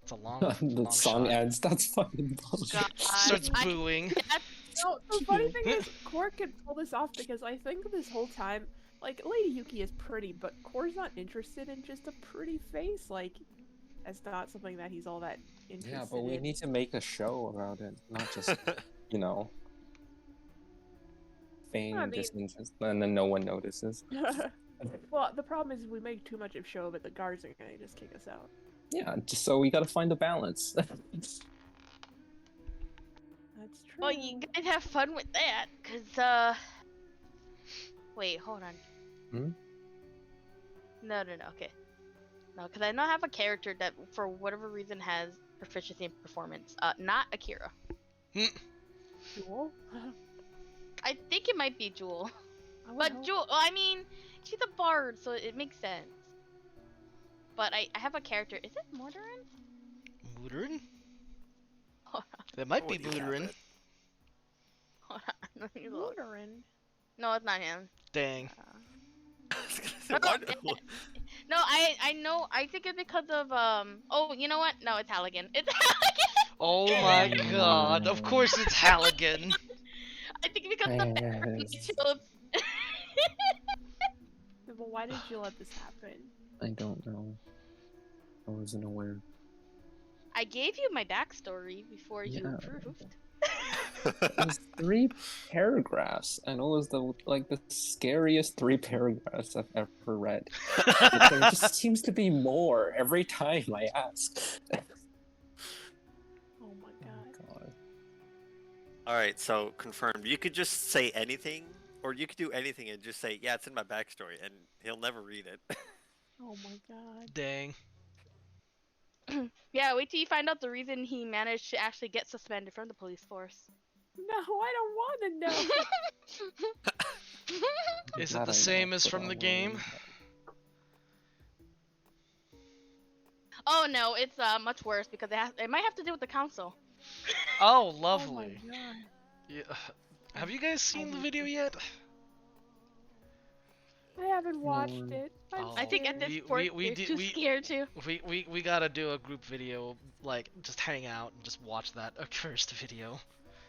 Speaker 1: It's a long,
Speaker 5: The
Speaker 1: long
Speaker 5: song
Speaker 1: shot.
Speaker 5: ends. That's fucking bullshit.
Speaker 3: God,
Speaker 1: Starts booing.
Speaker 4: No, the funny thing is, Core can pull this off because I think this whole time, like, Lady Yuki is pretty, but Core's not interested in just a pretty face. Like, that's not something that he's all that interested
Speaker 5: Yeah, but we
Speaker 4: in.
Speaker 5: need to make a show about it, not just, you know, feign
Speaker 4: I mean-
Speaker 5: disinterest, and then no one notices.
Speaker 4: Well, the problem is if we make too much of a show of it, the guards are gonna just kick us out.
Speaker 5: Yeah, just so we gotta find a balance.
Speaker 4: That's true.
Speaker 3: Well, you guys have fun with that, cause wait, hold on.
Speaker 5: Hmm?
Speaker 3: No, okay. No, cause I know I have a character that, for whatever reason, has proficiency in performance. Not Akira.
Speaker 4: Jewel?
Speaker 3: I think it might be Jewel.
Speaker 4: I would
Speaker 3: But
Speaker 4: hope.
Speaker 3: Jewel, well, I mean, she's a bard, so it makes sense. But I have a character. Is it Mordarin?
Speaker 1: Mooterin?
Speaker 3: Hold on,
Speaker 1: That might
Speaker 2: Oh,
Speaker 1: be
Speaker 2: do you have
Speaker 1: Mooterin.
Speaker 2: it?
Speaker 3: hold on. Let me look.
Speaker 4: Lutheran.
Speaker 3: No, it's not him.
Speaker 1: Dang.
Speaker 2: I was gonna say, why do-
Speaker 3: No, I know. I think it's because of Oh, you know what? No, it's Halligan. It's Halligan.
Speaker 1: Oh my god. Of course it's Halligan.
Speaker 3: I think because of
Speaker 5: Yes.
Speaker 3: chose.
Speaker 4: Well, why did you let this happen?
Speaker 5: I don't know. I wasn't aware.
Speaker 3: I gave you my backstory before you
Speaker 5: Yeah.
Speaker 3: approved.
Speaker 5: It was 3 paragraphs, and it was the scariest 3 paragraphs I've ever read. There just seems to be more every time I ask.
Speaker 4: Oh my god.
Speaker 5: God.
Speaker 2: All right, so confirmed. You could just say anything, or you could do anything and just say, "Yeah, it's in my backstory," and he'll never read it.
Speaker 4: Oh my god.
Speaker 1: Dang.
Speaker 3: Yeah, wait till you find out the reason he managed to actually get suspended from the police force.
Speaker 4: No, I don't want to know.
Speaker 1: Is
Speaker 5: That
Speaker 1: it the
Speaker 5: I
Speaker 1: same
Speaker 5: know,
Speaker 1: as
Speaker 5: but
Speaker 1: from
Speaker 5: I
Speaker 1: the
Speaker 5: won't.
Speaker 1: game?
Speaker 3: Oh no, it's much worse because it might have to do with the council.
Speaker 1: Oh,
Speaker 4: Oh my
Speaker 1: lovely.
Speaker 4: god.
Speaker 1: Yeah. Have you guys seen the
Speaker 4: need
Speaker 1: video
Speaker 4: to-
Speaker 1: yet?
Speaker 4: I haven't watched
Speaker 5: No.
Speaker 4: it. I'm
Speaker 1: Oh,
Speaker 3: I think at this
Speaker 1: we-
Speaker 3: point
Speaker 1: we
Speaker 3: they're
Speaker 1: did-
Speaker 3: too
Speaker 1: we-
Speaker 3: scared to.
Speaker 1: We gotta do a group video, like, just hang out and just watch that accursed video.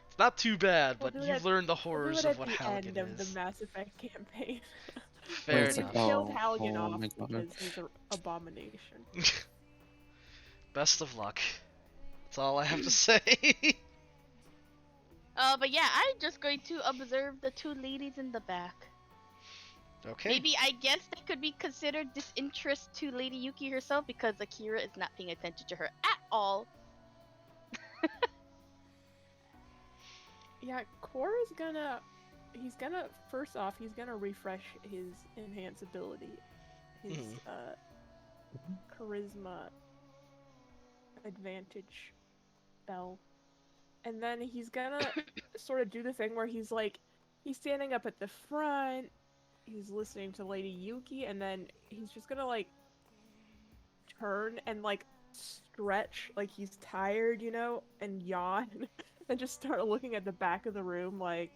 Speaker 1: It's not too bad,
Speaker 4: We'll
Speaker 1: but
Speaker 4: do
Speaker 1: you
Speaker 4: it-
Speaker 1: learn the
Speaker 4: We'll do
Speaker 1: horrors
Speaker 4: it
Speaker 1: of
Speaker 4: at
Speaker 1: what
Speaker 4: the
Speaker 1: Halligan
Speaker 4: end of
Speaker 1: is.
Speaker 4: the Mass Effect campaign.
Speaker 1: Fair
Speaker 5: It's
Speaker 4: We've
Speaker 5: like,
Speaker 1: enough.
Speaker 4: killed
Speaker 5: oh,
Speaker 4: Halligan
Speaker 5: oh
Speaker 4: off
Speaker 5: my God.
Speaker 4: because he's an abomination.
Speaker 1: Best of luck. That's all I have to say.
Speaker 3: But yeah, I'm just going to observe the 2 ladies in the back.
Speaker 1: Okay.
Speaker 3: Maybe I guess that could be considered disinterest to Lady Yuki herself because Akira is not paying attention to her at all.
Speaker 4: Yeah, Core is gonna. First off, he's gonna refresh his enhance ability, his charisma advantage spell, and then he's gonna sort of do the thing where he's standing up at the front, he's listening to Lady Yuki, and then he's just gonna turn and stretch like he's tired, and yawn, and just start looking at the back of the room like,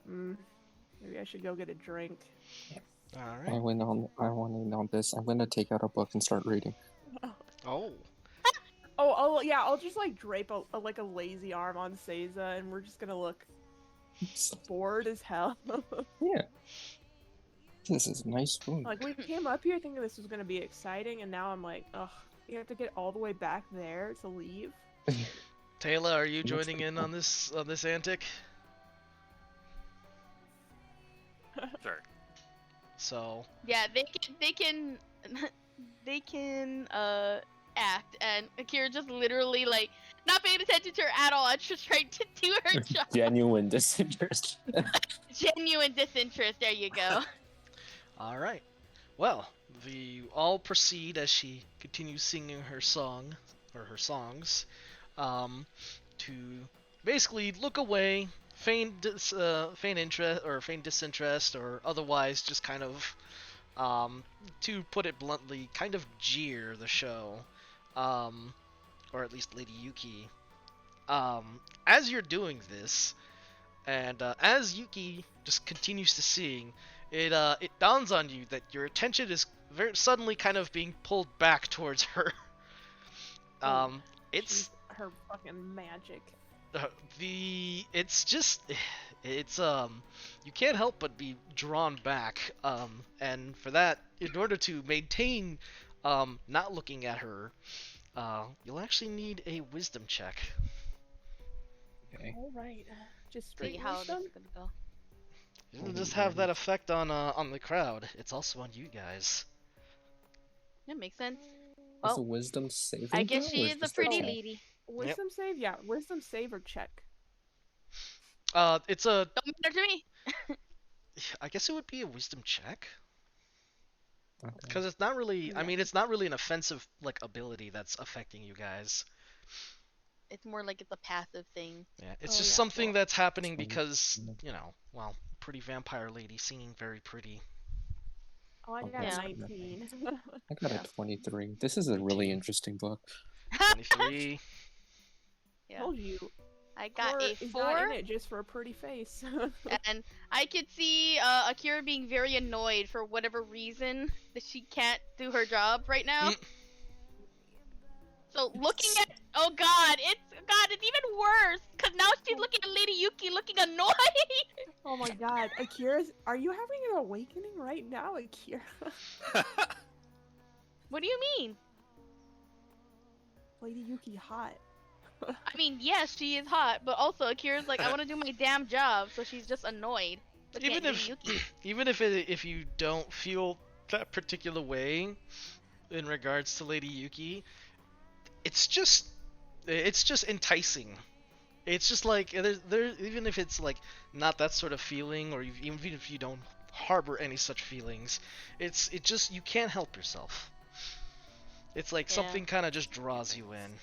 Speaker 4: maybe I should go get a drink.
Speaker 1: All
Speaker 5: I
Speaker 1: right.
Speaker 5: went on this. I'm gonna take out a book and start reading.
Speaker 1: Oh.
Speaker 4: Oh, yeah, I'll just like drape like a lazy arm on Seiza, and we're just gonna look bored as hell.
Speaker 5: Yeah. This is nice food.
Speaker 4: Like, we came up here thinking this was gonna be exciting, and now I'm like, ugh, you have to get all the way back there to leave.
Speaker 1: Taylor, are you
Speaker 5: Looks
Speaker 1: joining
Speaker 5: pretty
Speaker 1: in
Speaker 5: cool.
Speaker 1: on this antic?
Speaker 2: Sure.
Speaker 1: So,
Speaker 3: Yeah, they can act, and Akira just literally like not paying attention to her at all and just trying to do her job.
Speaker 5: Genuine disinterest.
Speaker 3: Genuine disinterest. There you go.
Speaker 1: all right. Well, we all proceed as she continues singing her song or her songs, to basically look away, feign interest or feign disinterest, or otherwise just kind of, to put it bluntly, kind of jeer the show, or at least Lady Yuki. As you're doing this, and as Yuki just continues to sing, it dawns on you that your attention is very suddenly kind of being pulled back towards her. It's
Speaker 4: She's her fucking magic.
Speaker 1: it's just it's you can't help but be drawn back, and for that, in order to maintain not looking at her, you'll actually need a wisdom check.
Speaker 5: Okay.
Speaker 4: All right, just
Speaker 3: See
Speaker 4: straight
Speaker 3: how this
Speaker 4: wisdom.
Speaker 3: is gonna go.
Speaker 1: It doesn't just have that effect on the crowd, it's also on you guys.
Speaker 3: That makes sense.
Speaker 5: Is
Speaker 3: Well,
Speaker 5: the wisdom saving
Speaker 3: I guess
Speaker 5: throw, or
Speaker 3: she is a
Speaker 5: just
Speaker 3: pretty
Speaker 5: check?
Speaker 3: lady.
Speaker 4: Wisdom save, yeah, wisdom save or check.
Speaker 1: It's a
Speaker 3: Don't matter to me.
Speaker 1: I guess it would be a wisdom check.
Speaker 5: Okay.
Speaker 1: Because it's not really, I
Speaker 4: Yeah.
Speaker 1: mean, it's not really an offensive like ability that's affecting you guys.
Speaker 3: It's more like it's a passive thing.
Speaker 1: Yeah, it's
Speaker 4: Oh,
Speaker 1: just
Speaker 4: yeah,
Speaker 1: something
Speaker 4: well,
Speaker 1: that's happening
Speaker 5: it's fine.
Speaker 1: because, well, pretty vampire lady singing very pretty.
Speaker 4: Oh, I got
Speaker 3: Yeah.
Speaker 4: a 19.
Speaker 5: I got
Speaker 3: Yeah.
Speaker 5: a 23. This is a really interesting book.
Speaker 1: 23.
Speaker 3: Yeah.
Speaker 4: Told you.
Speaker 3: I got
Speaker 4: Or
Speaker 3: a
Speaker 4: is not
Speaker 3: 4,
Speaker 4: in it just for a pretty face.
Speaker 3: and I could see Akira being very annoyed for whatever reason that she can't do her job right now. So looking at, oh god, it's even worse because now she's looking at Lady Yuki looking annoyed.
Speaker 4: Oh my god, Akira's. Are you having an awakening right now, Akira?
Speaker 3: What do you mean?
Speaker 4: Lady Yuki hot.
Speaker 3: I mean, yes, she is hot, but also Akira's like, I want to do my damn job, so she's just annoyed. Looking
Speaker 1: Even
Speaker 3: at
Speaker 1: if,
Speaker 3: Lady Yuki.
Speaker 1: even if you don't feel that particular way in regards to Lady Yuki, it's just enticing. It's just like there even if it's like not that sort of feeling, or even if you don't harbor any such feelings, it just you can't help yourself. It's like
Speaker 3: Yeah.
Speaker 1: something kind of just draws you in.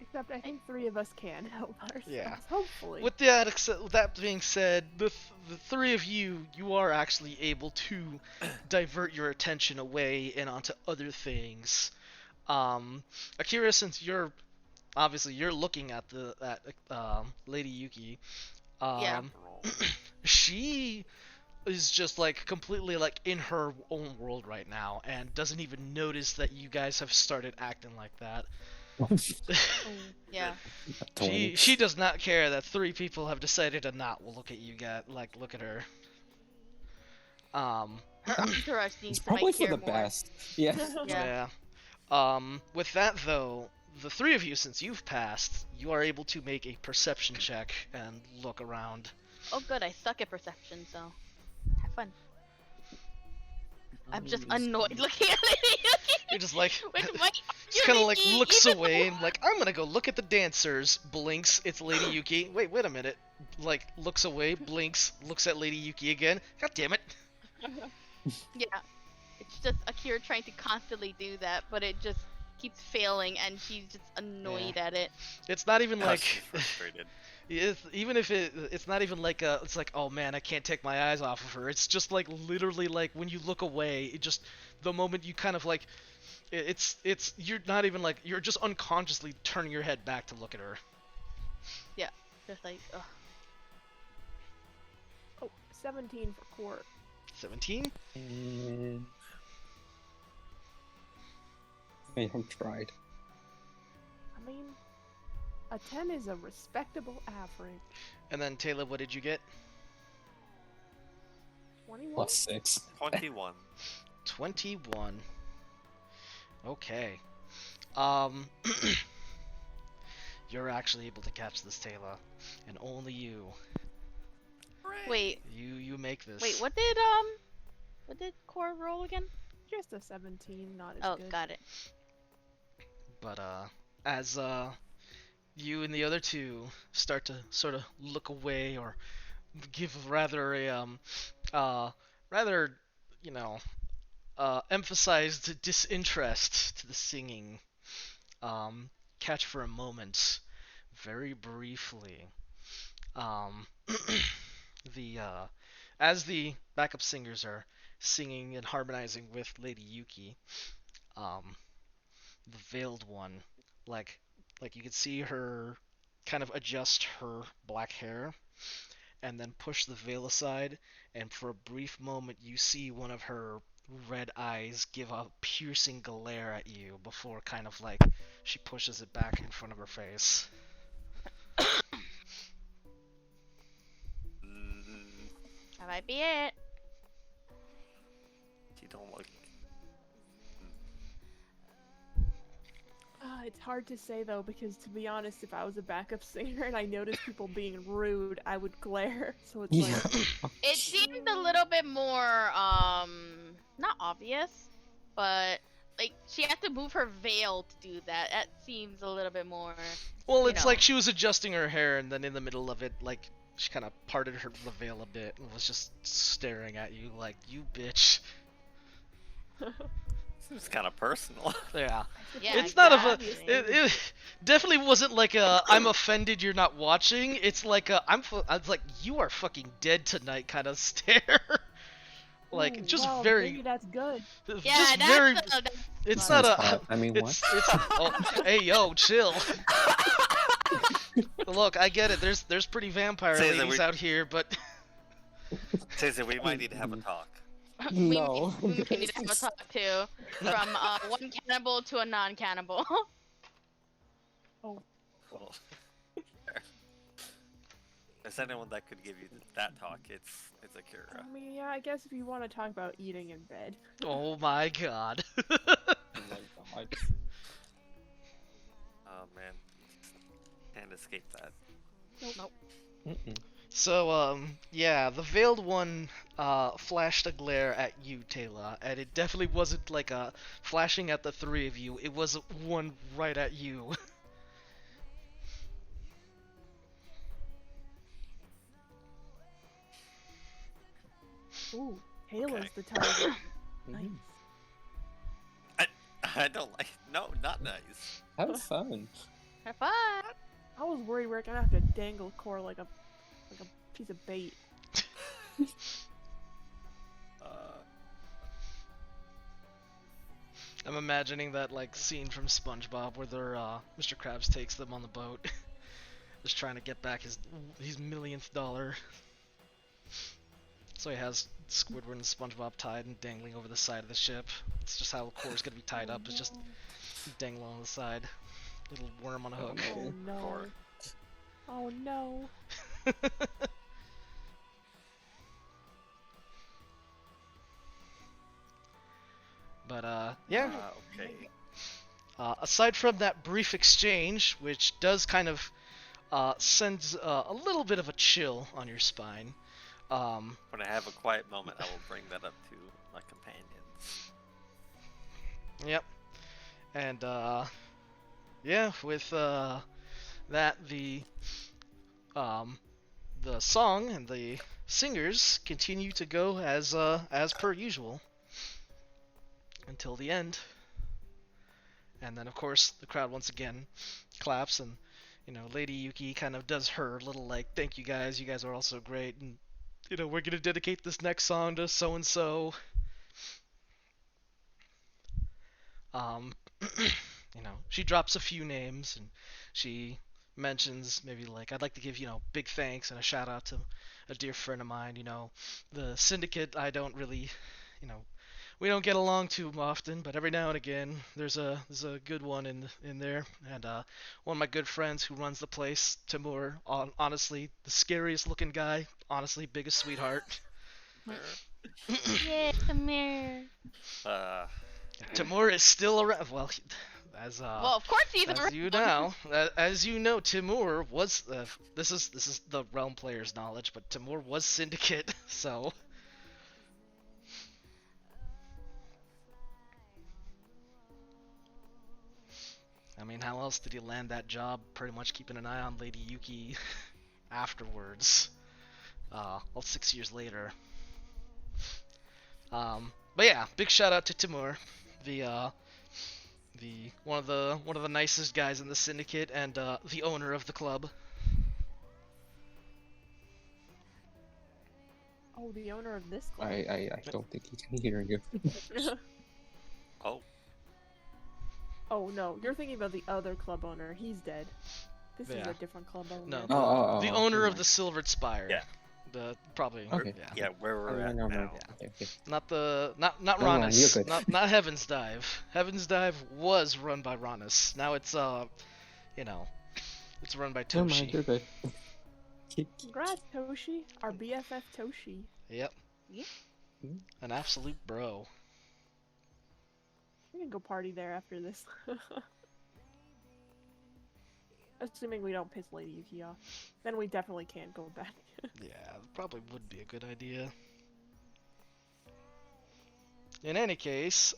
Speaker 4: Except I think 3 of us can help ourselves.
Speaker 1: Yeah.
Speaker 4: Hopefully.
Speaker 1: With that being said, the three of you are actually able to divert your attention away and onto other things. Akira, since you're looking at Lady Yuki,
Speaker 3: Yeah.
Speaker 1: she is just like completely like in her own world right now and doesn't even notice that you guys have started acting like that.
Speaker 3: Yeah.
Speaker 1: She does not care that 3 people have decided to not look at you guys, like look at her.
Speaker 3: Her entourage needs
Speaker 5: It's
Speaker 3: to
Speaker 5: probably
Speaker 3: make
Speaker 5: for
Speaker 3: care
Speaker 5: the
Speaker 3: more.
Speaker 5: best. Yeah.
Speaker 3: Yeah.
Speaker 1: With that though, the 3 of you, since you've passed, you are able to make a perception check and look around.
Speaker 3: Oh, good. I suck at perception, so have fun. I'm just annoyed looking at Lady Yuki.
Speaker 1: You're just like,
Speaker 3: Which might,
Speaker 1: just kind of like
Speaker 3: Yuki,
Speaker 1: looks
Speaker 3: even
Speaker 1: away
Speaker 3: though-
Speaker 1: and like, I'm gonna go look at the dancers. Blinks, it's Lady Yuki. Wait a minute. Like looks away, blinks, looks at Lady Yuki again. God damn it.
Speaker 3: Yeah. It's just Akira trying to constantly do that, but it just keeps failing, and she's just annoyed at it.
Speaker 1: It's not even like.
Speaker 2: She's frustrated.
Speaker 1: Even if it's not even like it's like, oh man, I can't take my eyes off of her. It's just like literally like when you look away, it just the moment you kind of like it's you're not even like you're just unconsciously turning your head back to look at her.
Speaker 3: Just like, ugh.
Speaker 4: Oh, 17 for court.
Speaker 1: 17.
Speaker 5: And I have tried.
Speaker 4: I mean, a 10 is a respectable average.
Speaker 1: And then Taylor, what did you get?
Speaker 4: 21?
Speaker 5: +6.
Speaker 2: 21.
Speaker 1: 21. Okay. Um, you're actually able to catch this, Taylor, and only you.
Speaker 3: Wait,
Speaker 1: You make this.
Speaker 3: wait, what did Core roll again?
Speaker 4: Just a 17, not as
Speaker 3: Oh,
Speaker 4: good.
Speaker 3: got it.
Speaker 1: But as you and the other two start to sort of look away or give rather a rather, you know, emphasized disinterest to the singing, catch for a moment, very briefly, um, the as the backup singers are singing and harmonizing with Lady Yuki, the veiled one, like you could see her kind of adjust her black hair and then push the veil aside, and for a brief moment you see one of her red eyes give a piercing glare at you before kind of like she pushes it back in front of her face.
Speaker 2: Mm,
Speaker 3: That might be it.
Speaker 2: you don't look.
Speaker 4: It's hard to say though, because to be honest, if I was a backup singer and I noticed people being rude, I would glare. So it's
Speaker 5: Yeah.
Speaker 4: like,
Speaker 3: It seemed a little bit more, not obvious, but like she had to move her veil to do that. That seems a little bit more.
Speaker 1: Well,
Speaker 3: You
Speaker 1: it's
Speaker 3: know.
Speaker 1: like she was adjusting her hair, and then in the middle of it, like she kind of parted the veil a bit and was just staring at you like, "You bitch."
Speaker 2: Seems kind of personal.
Speaker 1: Yeah.
Speaker 3: Yeah,
Speaker 1: It's not
Speaker 3: exactly.
Speaker 1: it definitely wasn't like a "I'm offended you're not watching." It's like a I was like, "You are fucking dead tonight" kind of stare. Like
Speaker 4: ooh,
Speaker 1: just
Speaker 4: wow,
Speaker 1: very
Speaker 4: maybe that's good.
Speaker 3: Yeah,
Speaker 1: just
Speaker 3: that's,
Speaker 1: very
Speaker 3: that's
Speaker 1: it's
Speaker 3: fun.
Speaker 1: not
Speaker 5: That's
Speaker 1: a
Speaker 5: hot. I mean, what?
Speaker 1: it's oh, hey yo, chill. Look, I get it. There's pretty vampire
Speaker 2: Say that
Speaker 1: ladies
Speaker 2: we-
Speaker 1: out here, but
Speaker 2: Taser, we might need to have a talk.
Speaker 5: No.
Speaker 3: we need to have a talk too. From one cannibal to a non-cannibal.
Speaker 2: Well, if there's anyone that could give you that talk, it's Akira.
Speaker 4: I mean, yeah, I guess if you want to talk about eating in bed.
Speaker 1: oh my god.
Speaker 5: Oh my god.
Speaker 2: Oh man, can't escape that.
Speaker 3: Nope.
Speaker 5: Mm-mm.
Speaker 1: So, yeah, the veiled one flashed a glare at you, Taylor, and it definitely wasn't like a flashing at the three of you. It was one right at you.
Speaker 4: Ooh, Halo's
Speaker 2: Okay.
Speaker 4: the target. Nice.
Speaker 2: I don't like. No, not nice.
Speaker 5: Have fun.
Speaker 3: Have fun.
Speaker 4: I was worried we are gonna have to dangle Core like a piece of bait.
Speaker 1: I'm imagining that like scene from SpongeBob where they're Mr. Krabs takes them on the boat, just trying to get back his millionth dollar. So he has Squidward and SpongeBob tied and dangling over the side of the ship. It's just how Core's gonna be tied up. It's just dangling on the side, little worm on a hook.
Speaker 4: Oh no.
Speaker 2: Core.
Speaker 4: Oh no.
Speaker 1: But yeah.
Speaker 2: Okay.
Speaker 1: Aside from that brief exchange, which does kind of send a little bit of a chill on your spine.
Speaker 2: When I have a quiet moment, I will bring that up to my companions.
Speaker 1: Yep. And yeah, with that the song and the singers continue to go as per usual until the end. And then of course the crowd once again claps, and you know Lady Yuki kind of does her little like thank you guys are all so great, and you know we're gonna dedicate this next song to so and so. You know, she drops a few names and she mentions maybe like I'd like to give big thanks and a shout out to a dear friend of mine. The syndicate. I don't really, you know, we don't get along too often, but every now and again there's a good one in there. And one of my good friends who runs the place, Timur. Honestly, the scariest looking guy. Honestly, biggest sweetheart.
Speaker 3: Yeah, come here.
Speaker 2: Uh,
Speaker 1: Timur is still around. Well, as
Speaker 3: Well, of course he's
Speaker 1: as
Speaker 3: around.
Speaker 1: you know, as you know, Timur was this is the realm player's knowledge, but Timur was syndicate, so. I mean, how else did he land that job? Pretty much keeping an eye on Lady Yuki afterwards. Well, 6 years later. But yeah, big shout out to Timur, the one of the nicest guys in the syndicate and the owner of the club.
Speaker 4: Oh, the owner of this club.
Speaker 5: I don't think he can hear you.
Speaker 2: oh,
Speaker 4: Oh no, you're thinking about the other club owner. He's dead. This is
Speaker 1: Yeah.
Speaker 4: a different club owner.
Speaker 1: No,
Speaker 5: Oh,
Speaker 1: the
Speaker 5: oh,
Speaker 1: owner
Speaker 5: never
Speaker 1: of the Silvered Spire.
Speaker 2: Yeah.
Speaker 1: The probably.
Speaker 5: Okay.
Speaker 2: yeah, where we're
Speaker 5: Oh,
Speaker 2: at
Speaker 5: no,
Speaker 2: now.
Speaker 5: Okay, okay.
Speaker 1: Not
Speaker 5: No,
Speaker 1: Ronis.
Speaker 5: you're good.
Speaker 1: Not Heaven's Dive. Heaven's Dive was run by Ronis. Now it's it's run by
Speaker 5: Never mind,
Speaker 1: Toshi.
Speaker 5: you're good.
Speaker 4: Congrats, Toshi. Our BFF Toshi.
Speaker 1: Yep.
Speaker 3: Yeah.
Speaker 1: An absolute bro.
Speaker 4: We can go party there after this. Assuming we don't piss Lady Yuki off. Then we definitely can't go back.
Speaker 1: Yeah, probably would be a good idea. In any case,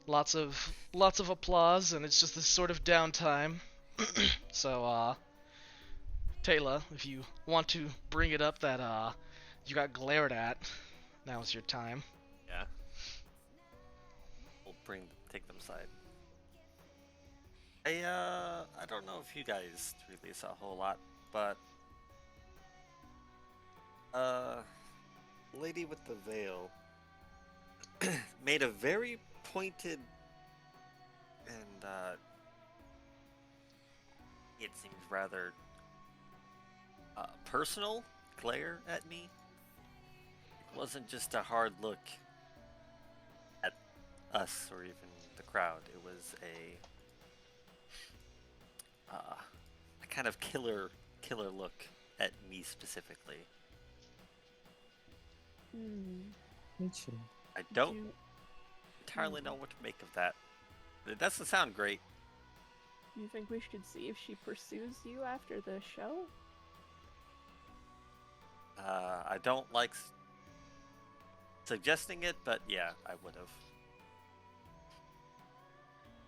Speaker 1: lots of applause, and it's just this sort of downtime. So, Taylor, if you want to bring it up that you got glared at, now's your time.
Speaker 2: Yeah. We'll take them aside. I don't know if you guys really saw a whole lot, but lady with the veil made a very pointed and it seems rather personal glare at me. It wasn't just a hard look at us or even the crowd. It was a kind of killer look at me specifically.
Speaker 5: Me too.
Speaker 2: I don't
Speaker 4: You-
Speaker 2: entirely know what to make of that. It doesn't sound great.
Speaker 4: You think we should see if she pursues you after the show?
Speaker 2: I don't like suggesting it, but yeah, I would have.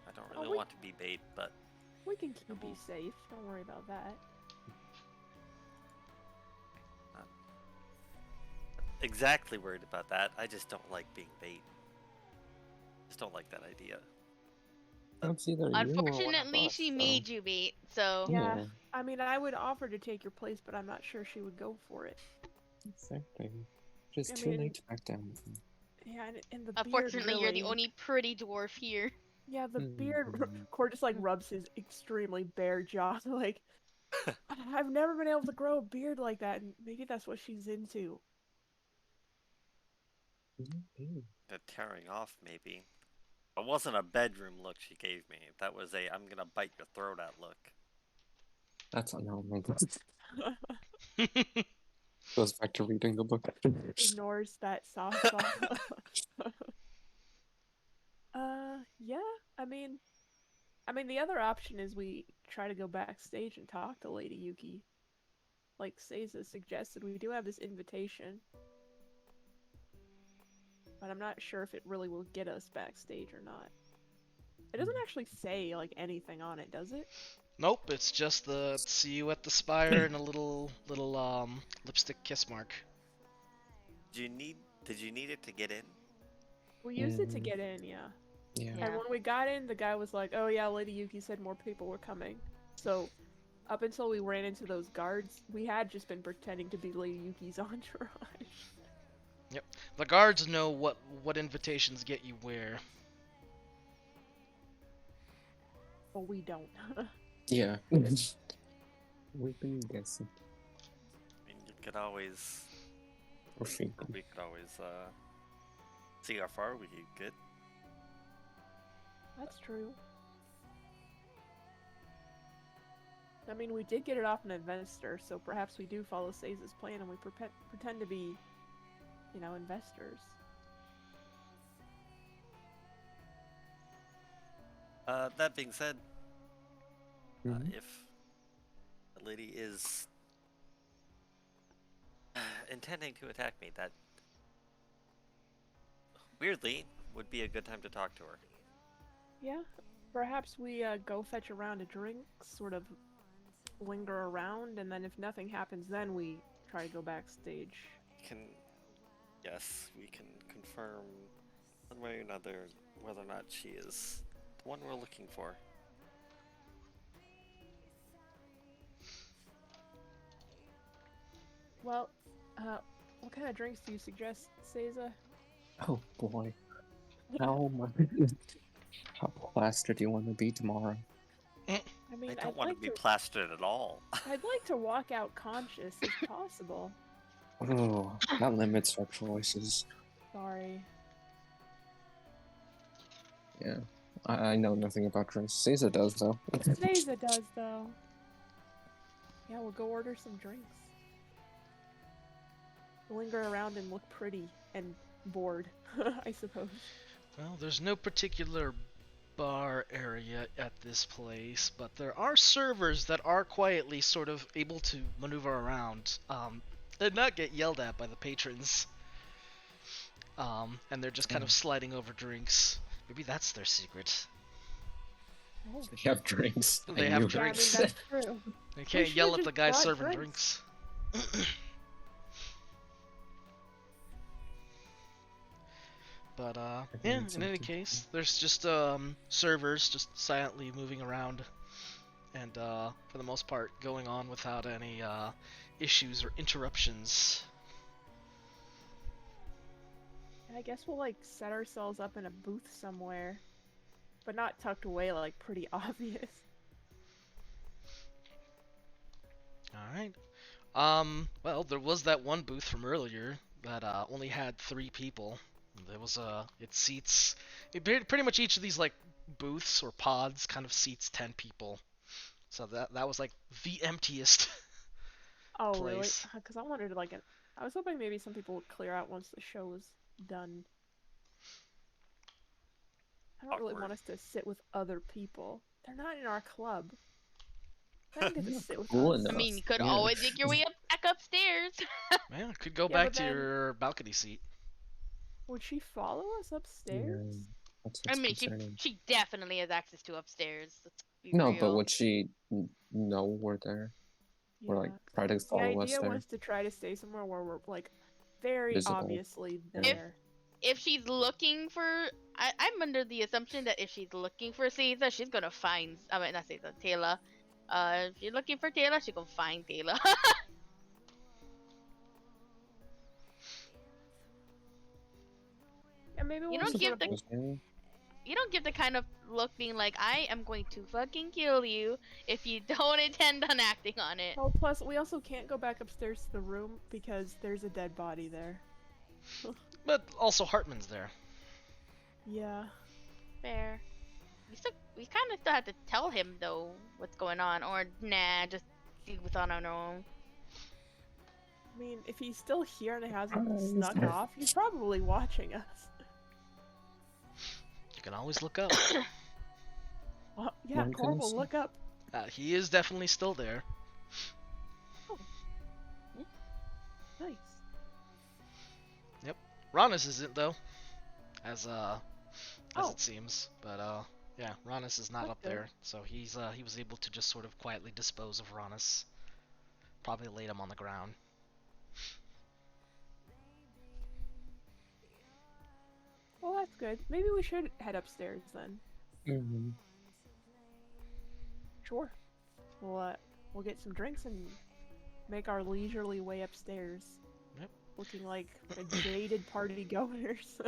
Speaker 2: I don't really
Speaker 4: we-
Speaker 2: want to be bait, but
Speaker 4: We can keep you safe. Don't worry about that.
Speaker 2: exactly worried about that. I just don't like being bait. Just don't like that idea.
Speaker 5: That's either you or one of
Speaker 3: Unfortunately,
Speaker 5: us,
Speaker 3: she
Speaker 5: so-
Speaker 3: made you bait, so.
Speaker 4: Yeah. I mean, I would offer to take your place, but I'm not sure she would go for it.
Speaker 5: Exactly. Just
Speaker 4: I
Speaker 5: too
Speaker 4: mean-
Speaker 5: late to back down.
Speaker 4: Yeah, and the
Speaker 3: Unfortunately,
Speaker 4: beard
Speaker 3: you're the
Speaker 4: really-
Speaker 3: only pretty dwarf here.
Speaker 4: Yeah, the beard.
Speaker 5: Mhm.
Speaker 4: Cord just like rubs his extremely bare jaw. Like, I've never been able to grow a beard like that, and maybe that's what she's into.
Speaker 5: Mhm.
Speaker 2: The tearing off, maybe. It wasn't a bedroom look she gave me. That was a I'm gonna bite your throat out look.
Speaker 5: That's no. Goes back to reading the book.
Speaker 4: Ignores that softball. Yeah. I mean, the other option is we try to go backstage and talk to Lady Yuki. Like Seiza suggested, we do have this invitation. But I'm not sure if it really will get us backstage or not. It doesn't actually say, like, anything on it, does it?
Speaker 1: Nope, it's just the see you at the spire and a little lipstick kiss mark.
Speaker 2: Did you need it to get in?
Speaker 4: We used it to
Speaker 5: Mm.
Speaker 4: get in, yeah.
Speaker 5: Yeah.
Speaker 3: Yeah.
Speaker 4: And when we got in, the guy was like, oh yeah, Lady Yuki said more people were coming. So, up until we ran into those guards, we had just been pretending to be Lady Yuki's entourage.
Speaker 1: The guards know what invitations get you where.
Speaker 4: Well, we don't.
Speaker 5: Yeah. We've been guessing.
Speaker 2: I mean, you could always,
Speaker 5: Or think.
Speaker 2: we could always see how far we could get.
Speaker 4: That's true. I mean, we did get it off an investor, so perhaps we do follow Seiza's plan and we pretend to be, investors.
Speaker 2: That being said,
Speaker 5: Mhm.
Speaker 2: if the lady is intending to attack me, that weirdly would be a good time to talk to her.
Speaker 4: Yeah, perhaps we go fetch a round of drinks, sort of linger around, and then if nothing happens, then we try to go backstage.
Speaker 2: Yes, we can confirm one way or another whether or not she is the one we're looking for.
Speaker 4: Well, what kind of drinks do you suggest, Seiza?
Speaker 5: Oh boy. How plastered do you want to be tomorrow?
Speaker 4: I mean,
Speaker 2: I don't
Speaker 4: I'd
Speaker 2: want
Speaker 4: like
Speaker 2: to be plastered at all.
Speaker 4: I'd like to walk out conscious if possible.
Speaker 5: Oh, that limits our choices.
Speaker 4: Sorry.
Speaker 5: Yeah. I know nothing about drinks. Caesar does, though.
Speaker 4: Seiza does, though. Yeah, we'll go order some drinks. Linger around and look pretty and bored, I suppose.
Speaker 1: Well, there's no particular bar area at this place, but there are servers that are quietly sort of able to maneuver around and not get yelled at by the patrons. And they're just kind of sliding over drinks. Maybe that's their secret.
Speaker 4: Oh.
Speaker 5: They have drinks.
Speaker 1: They
Speaker 5: I
Speaker 1: have
Speaker 5: knew
Speaker 4: Yeah, I mean,
Speaker 1: drinks.
Speaker 4: that's true.
Speaker 1: They can't
Speaker 4: should've
Speaker 1: yell at
Speaker 4: just
Speaker 1: the guy
Speaker 4: brought
Speaker 1: serving
Speaker 4: drinks.
Speaker 1: drinks. But yeah,
Speaker 5: need
Speaker 1: in any
Speaker 5: something.
Speaker 1: case, there's just servers just silently moving around, and for the most part going on without any issues or interruptions.
Speaker 4: I guess we'll set ourselves up in a booth somewhere, but not tucked away pretty obvious.
Speaker 1: All right. Well, there was that one booth from earlier that only had 3 people. There was it seats. Pretty much each of these booths or pods kind of seats 10 people. So that was the emptiest
Speaker 4: Oh, really?
Speaker 1: place.
Speaker 4: Because I wanted I was hoping maybe some people would clear out once the show was done. I don't really
Speaker 2: Awkward.
Speaker 4: want us to sit with other people. They're not in our club. They don't get to sit with
Speaker 5: Cool
Speaker 4: us.
Speaker 5: enough.
Speaker 3: I mean, you could
Speaker 5: Yeah.
Speaker 3: always make your way back upstairs.
Speaker 1: Yeah, could go
Speaker 4: Yeah,
Speaker 1: back
Speaker 4: but
Speaker 1: to
Speaker 4: then-
Speaker 1: your balcony seat.
Speaker 4: Would she follow us upstairs?
Speaker 5: Yeah, that's
Speaker 3: I
Speaker 5: what's
Speaker 3: mean,
Speaker 5: concerning.
Speaker 3: she definitely has access to upstairs. Let's be
Speaker 5: No,
Speaker 3: real.
Speaker 5: but would she know we're there? Or
Speaker 4: Yeah.
Speaker 5: try to
Speaker 4: The
Speaker 5: follow us
Speaker 4: idea
Speaker 5: there?
Speaker 4: was to try to stay somewhere where we're very
Speaker 5: Visible.
Speaker 4: obviously
Speaker 5: Yeah.
Speaker 4: there.
Speaker 3: If she's looking for, I'm under the assumption that if she's looking for Caesar, she's gonna find. I mean, not Caesar, Taylor. If she's looking for Taylor, she's gonna find Taylor.
Speaker 4: Yeah, maybe we'll
Speaker 3: You don't
Speaker 4: just
Speaker 3: give
Speaker 4: sort of-
Speaker 5: Yeah.
Speaker 3: You don't give the kind of look being like, I am going to fucking kill you if you don't intend on acting on it.
Speaker 4: Oh, plus we also can't go back upstairs to the room because there's a dead body there.
Speaker 1: But also Hartman's there.
Speaker 4: Yeah.
Speaker 3: Fair. We kind of still have to tell him though what's going on, or nah, just see what's on our own.
Speaker 4: I mean, if he's still here and hasn't
Speaker 5: Oh, he's
Speaker 4: snuck
Speaker 5: there.
Speaker 4: off, he's probably watching us.
Speaker 1: You can always look up.
Speaker 4: Well, yeah,
Speaker 5: One can
Speaker 4: Corporal,
Speaker 5: see.
Speaker 4: look up.
Speaker 1: He is definitely still there.
Speaker 4: Nice.
Speaker 1: Ronis isn't though, as
Speaker 4: Oh.
Speaker 1: it seems. But yeah, Ronis is not
Speaker 4: That's
Speaker 1: up
Speaker 4: good.
Speaker 1: there, so he was able to just sort of quietly dispose of Ronis. Probably laid him on the ground.
Speaker 4: Well, that's good. Maybe we should head upstairs then.
Speaker 5: Mm-hmm.
Speaker 4: Sure. We'll get some drinks and make our leisurely way upstairs.
Speaker 1: Yep.
Speaker 4: Looking like a jaded party goers.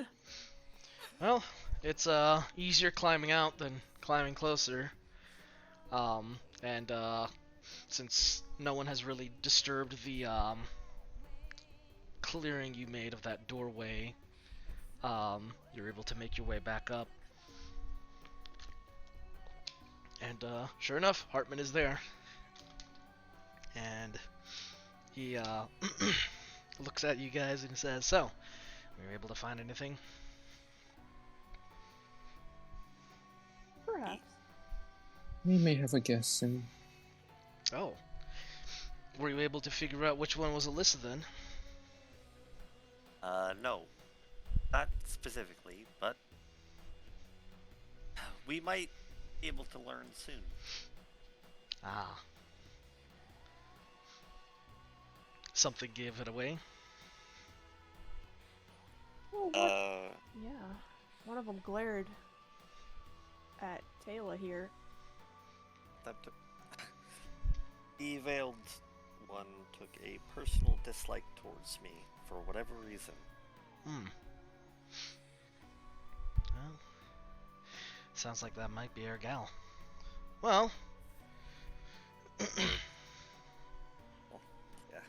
Speaker 1: Well, it's easier climbing out than climbing closer. And since no one has really disturbed the clearing you made of that doorway, you're able to make your way back up. And sure enough, Hartman is there. And he looks at you guys and says, "So, were you able to find anything?"
Speaker 4: Perhaps.
Speaker 5: We may have a guess soon.
Speaker 1: Oh. Were you able to figure out which one was Alyssa then?
Speaker 2: No. Not specifically, but we might be able to learn soon.
Speaker 1: Ah. Something gave it away?
Speaker 4: Well, what? Yeah. One of them glared at Taylor here.
Speaker 2: The veiled one took a personal dislike towards me for whatever reason.
Speaker 1: Hmm. Well, sounds like that might be our gal. Well.
Speaker 2: Yeah.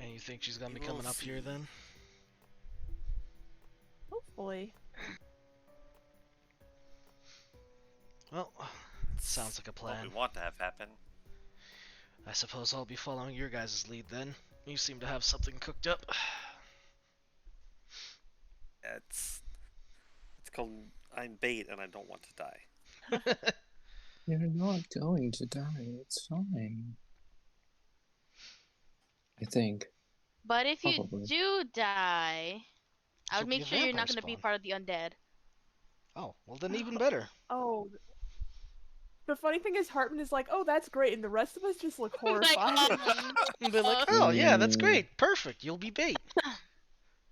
Speaker 1: And you think she's gonna be
Speaker 2: We will
Speaker 1: coming up here
Speaker 2: see.
Speaker 1: then?
Speaker 4: Hopefully.
Speaker 1: Well, sounds like a
Speaker 2: What
Speaker 1: plan.
Speaker 2: we want to have happen.
Speaker 1: I suppose I'll be following your guys' lead then. You seem to have something cooked up.
Speaker 2: It's called I'm bait and I don't want to die.
Speaker 5: You're not going to die. It's fine. I think.
Speaker 3: But if you
Speaker 5: Probably.
Speaker 3: do die, I
Speaker 1: She'll
Speaker 3: would
Speaker 1: be
Speaker 3: make
Speaker 1: a
Speaker 3: sure you're not
Speaker 1: vampire
Speaker 3: going to be
Speaker 1: spawn.
Speaker 3: part of the undead.
Speaker 1: Oh, well then even better.
Speaker 4: Oh. The funny thing is, Hartman is like, "Oh, that's great," and the rest of us just look
Speaker 3: Like,
Speaker 4: horrified.
Speaker 1: And be like, oh yeah, that's great, perfect, you'll be bait.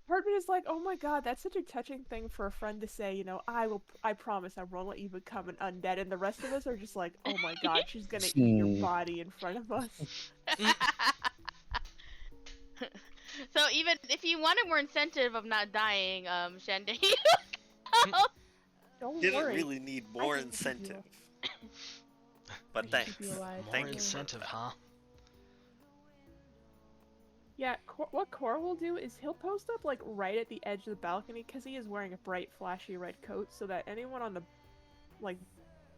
Speaker 4: Hartman is like, "Oh my god, that's such a touching thing for a friend to say, you know, I promise I won't let you become an undead," and the rest of us are just like, "Oh my god, she's gonna eat your body in front of us."
Speaker 3: So even if you wanted more incentive of not dying, Shandy,
Speaker 4: Don't
Speaker 2: Didn't
Speaker 4: worry.
Speaker 2: really need more
Speaker 4: can keep you
Speaker 2: incentive. But
Speaker 4: I can
Speaker 2: thanks.
Speaker 4: keep you alive.
Speaker 1: More
Speaker 2: Thank you.
Speaker 1: incentive, huh?
Speaker 4: Yeah, what Cor will do is he'll post up like right at the edge of the balcony because he is wearing a bright, flashy red coat, so that anyone on the like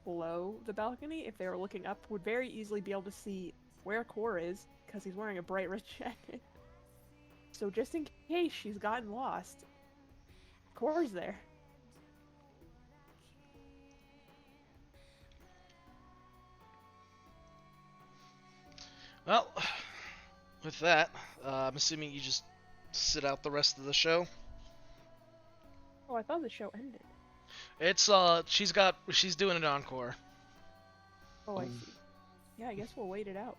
Speaker 4: below the balcony, if they were looking up, would very easily be able to see where Cor is because he's wearing a bright red jacket. So just in case she's gotten lost, Cor's there.
Speaker 1: Well, with that, I'm assuming you just sit out the rest of the show.
Speaker 4: Oh, I thought the show ended.
Speaker 1: It's she's doing an encore.
Speaker 4: Oh, I see. Yeah, I guess we'll wait it out.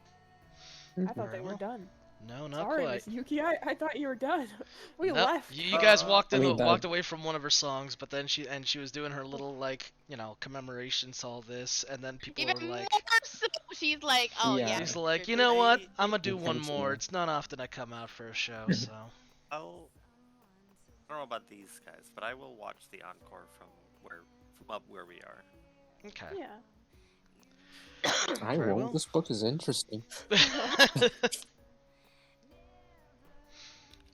Speaker 5: Mhm.
Speaker 4: I thought they were
Speaker 1: Well,
Speaker 4: done.
Speaker 1: No, not
Speaker 4: Sorry,
Speaker 1: quite.
Speaker 4: Miss Yuki, I thought you were done. We
Speaker 1: Nope.
Speaker 4: left.
Speaker 1: You guys walked
Speaker 5: I
Speaker 1: in,
Speaker 5: mean, that-
Speaker 1: walked away from one of her songs, but then she was doing her little like commemoration to all this, and then people
Speaker 3: even
Speaker 1: were like,
Speaker 3: more so, she's like, oh
Speaker 5: Yeah.
Speaker 3: yeah.
Speaker 1: she's like, you
Speaker 3: you're
Speaker 1: know
Speaker 3: good."
Speaker 1: what? I'm gonna do
Speaker 5: Thank
Speaker 1: one
Speaker 5: you.
Speaker 1: more. It's not often I come out for a show, so.
Speaker 2: I don't know about these guys, but I will watch the encore from up where we are.
Speaker 1: Okay.
Speaker 4: Yeah.
Speaker 5: I
Speaker 1: Very
Speaker 5: will.
Speaker 1: well.
Speaker 5: This book is interesting.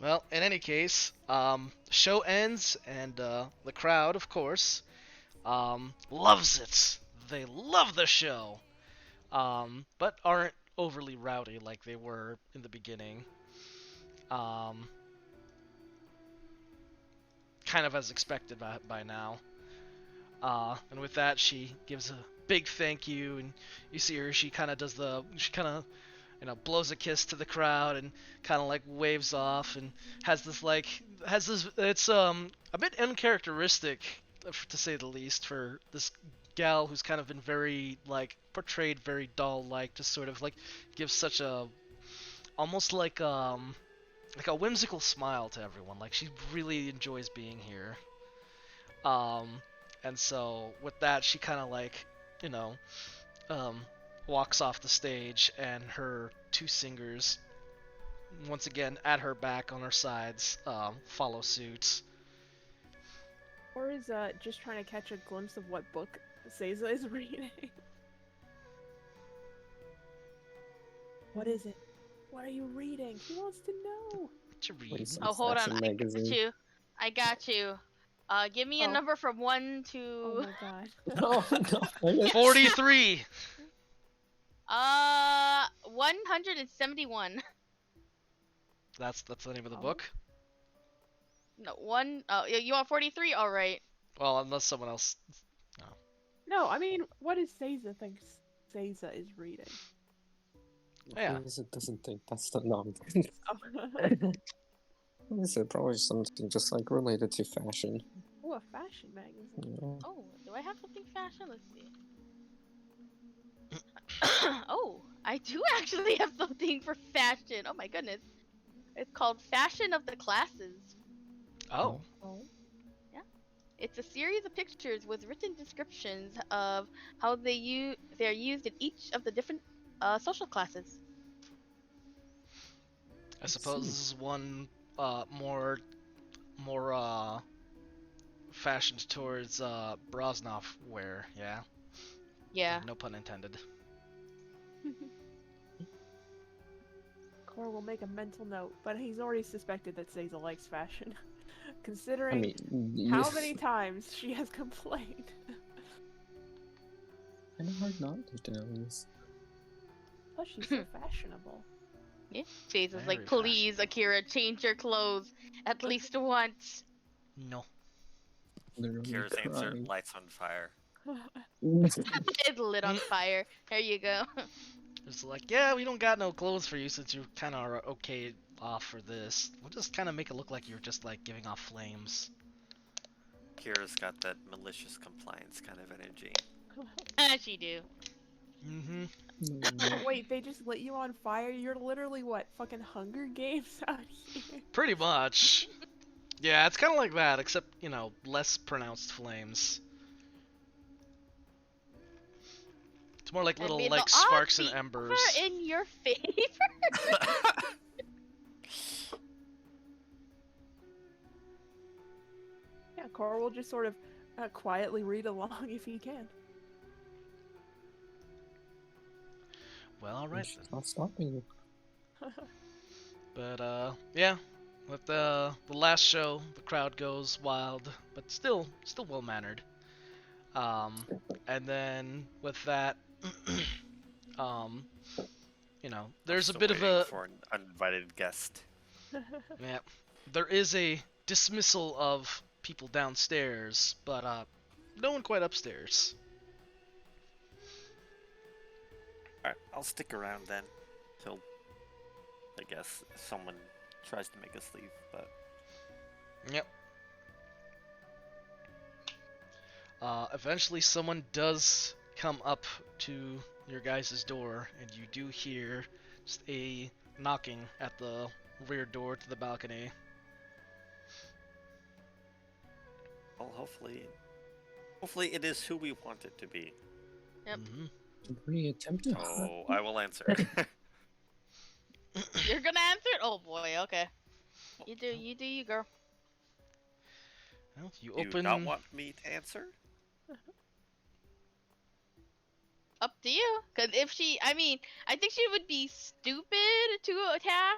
Speaker 1: Well, in any case, show ends, and the crowd, of course, loves it. They love the show, but aren't overly rowdy like they were in the beginning. Kind of as expected by now. And with that, she gives a big thank you, and you see her. She kind of blows a kiss to the crowd and kind of like waves off and has this it's a bit uncharacteristic, to say the least, for this gal who's kind of been very portrayed very doll like, to sort of give such a almost like a whimsical smile to everyone. Like she really enjoys being here. And so with that, she kind of walks off the stage, and her two singers, once again at her back on her sides, follow suit.
Speaker 4: Or is just trying to catch a glimpse of what book Seiza is reading. What is it? What are you reading? He wants to know.
Speaker 1: What you
Speaker 5: Wait,
Speaker 1: read?
Speaker 5: some
Speaker 3: Oh, hold on.
Speaker 5: fashion
Speaker 3: I got
Speaker 5: magazine.
Speaker 3: you. I got you. Give me a
Speaker 4: Oh.
Speaker 3: number from 1
Speaker 4: Oh
Speaker 3: to
Speaker 4: my god.
Speaker 5: Oh no!
Speaker 1: 43.
Speaker 3: 171.
Speaker 1: That's the name of the
Speaker 4: Oh.
Speaker 1: book.
Speaker 3: No, one. Oh, you want 43? All right.
Speaker 1: Well, unless someone else.
Speaker 4: No, I mean, what does Seiza think Seiza is reading?
Speaker 1: Yeah.
Speaker 5: It doesn't think that's the number.
Speaker 4: Oh.
Speaker 5: Is it probably something just like related to fashion?
Speaker 4: Oh, a fashion magazine.
Speaker 5: Yeah.
Speaker 3: Oh, do I have something fashion? Let's see. Oh, I do actually have something for fashion. Oh my goodness. It's called Fashion of the Classes.
Speaker 1: Oh.
Speaker 4: Oh.
Speaker 3: It's a series of pictures with written descriptions of how they're used in each of the different social classes.
Speaker 1: I suppose
Speaker 5: see.
Speaker 1: this is one more fashioned towards Broznov wear. Yeah.
Speaker 3: Yeah.
Speaker 1: No pun intended.
Speaker 4: Cor will make a mental note, but he's already suspected that Seiza likes fashion.
Speaker 5: I
Speaker 4: Considering
Speaker 5: mean,
Speaker 4: how many times she has complained.
Speaker 5: kind of hard not to notice.
Speaker 4: Plus, she's so fashionable.
Speaker 3: Yeah. Chase is
Speaker 1: Very
Speaker 3: like, please, Akira, change your clothes at least once.
Speaker 1: No.
Speaker 5: Literally
Speaker 2: Kira's answer:
Speaker 5: crying.
Speaker 2: lights on fire.
Speaker 3: It's lit on fire. There you go.
Speaker 1: It's like, yeah, we don't got no clothes for you since you kind of are okay off for this. We'll just kind of make it look like you're just like giving off flames.
Speaker 2: Kira's got that malicious compliance kind of energy.
Speaker 3: She do.
Speaker 1: Mm-hmm.
Speaker 4: Wait, they just lit you on fire? You're literally what, fucking Hunger Games out here?
Speaker 1: Pretty much. Yeah, it's kind of like that, except, you know, less pronounced flames. It's more like
Speaker 3: I
Speaker 1: little,
Speaker 3: mean,
Speaker 1: like,
Speaker 3: the
Speaker 1: sparks and
Speaker 3: odds
Speaker 1: embers.
Speaker 3: are in your favor.
Speaker 4: Yeah, Cor will just sort of quietly read along if he can.
Speaker 1: Well, alright
Speaker 5: She's
Speaker 1: then.
Speaker 5: not stopping you.
Speaker 1: But, yeah. With the last show, the crowd goes wild, but still well-mannered. And then with that, you know, there's a
Speaker 2: Still
Speaker 1: bit of
Speaker 2: waiting
Speaker 1: a...
Speaker 2: for an uninvited guest.
Speaker 1: Yeah, there is a dismissal of people downstairs, but no one quite upstairs.
Speaker 2: Alright, I'll stick around then. Till, I guess, someone tries to make us leave, but...
Speaker 1: Yep. Eventually someone does come up to your guys' door, and you do hear just a knocking at the rear door to the balcony.
Speaker 2: Well, hopefully it is who we want it to be.
Speaker 3: Yep.
Speaker 1: Mhm.
Speaker 5: Did we attempt to
Speaker 2: So I will answer.
Speaker 3: You're gonna answer it? Oh boy, okay. You do you, girl.
Speaker 1: Well, you
Speaker 2: Do you
Speaker 1: open...
Speaker 2: not want me to answer?
Speaker 3: Up to you. Cause if I think she would be stupid to attack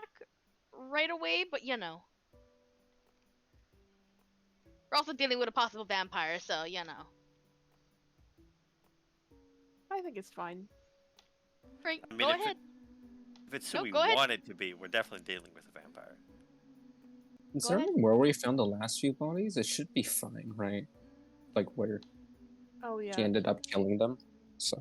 Speaker 3: right away, but you know. We're also dealing with a possible vampire, so you know.
Speaker 4: I think it's fine.
Speaker 3: Frank,
Speaker 2: I mean,
Speaker 3: go
Speaker 2: if
Speaker 3: ahead.
Speaker 2: If it's who
Speaker 3: No,
Speaker 2: we
Speaker 3: go ahead.
Speaker 2: want it to be, we're definitely dealing with a vampire.
Speaker 5: Considering where we found the last few bodies, it should be fine, right? Like where
Speaker 4: Oh yeah,
Speaker 5: she ended up killing them. So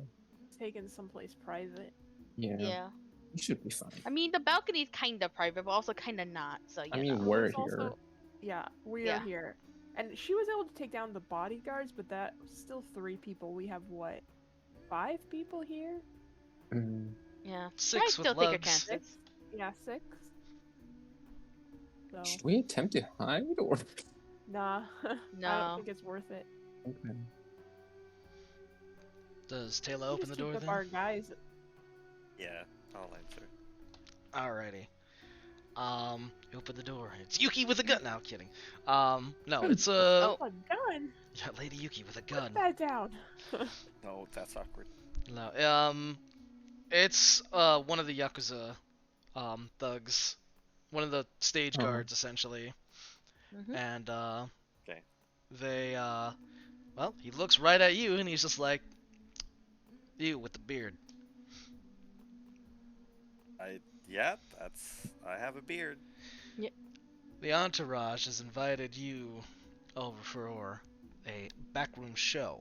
Speaker 4: taken someplace private.
Speaker 5: yeah,
Speaker 3: Yeah.
Speaker 5: it should be fine.
Speaker 3: I mean, the balcony's kind of private, but also kind of not. So you
Speaker 5: I mean,
Speaker 3: know.
Speaker 5: we're
Speaker 4: There's
Speaker 5: here.
Speaker 4: also- yeah, we
Speaker 3: Yeah.
Speaker 4: are here. And she was able to take down the bodyguards, but that was still 3 people. We have what? 5 people here?
Speaker 5: Mm,
Speaker 3: Yeah.
Speaker 1: Six
Speaker 3: Might
Speaker 1: with
Speaker 3: still take her
Speaker 1: lugs.
Speaker 3: chances.
Speaker 4: Yeah, 6. So,
Speaker 5: should we attempt to hide or?
Speaker 4: nah. I
Speaker 3: No.
Speaker 4: don't think it's worth it.
Speaker 5: Okay.
Speaker 1: Does Taylor
Speaker 4: We
Speaker 1: open
Speaker 4: just
Speaker 1: the door
Speaker 4: keep up
Speaker 1: then?
Speaker 4: our guys.
Speaker 2: Yeah, I'll answer.
Speaker 1: Alrighty. You open the door. It's Yuki with a gun. No, kidding. No, it's
Speaker 3: Oh.
Speaker 4: A gun.
Speaker 1: yeah, Lady Yuki with a
Speaker 4: Put
Speaker 1: gun.
Speaker 4: that down.
Speaker 2: No, that's awkward.
Speaker 1: No, it's one of the Yakuza thugs, one of the stage
Speaker 5: Oh.
Speaker 1: guards essentially,
Speaker 3: Mhm.
Speaker 1: and
Speaker 2: Okay.
Speaker 1: they well, he looks right at you and he's just like, you with the beard.
Speaker 2: Yeah, I have a beard.
Speaker 1: The entourage has invited you over for a backroom show,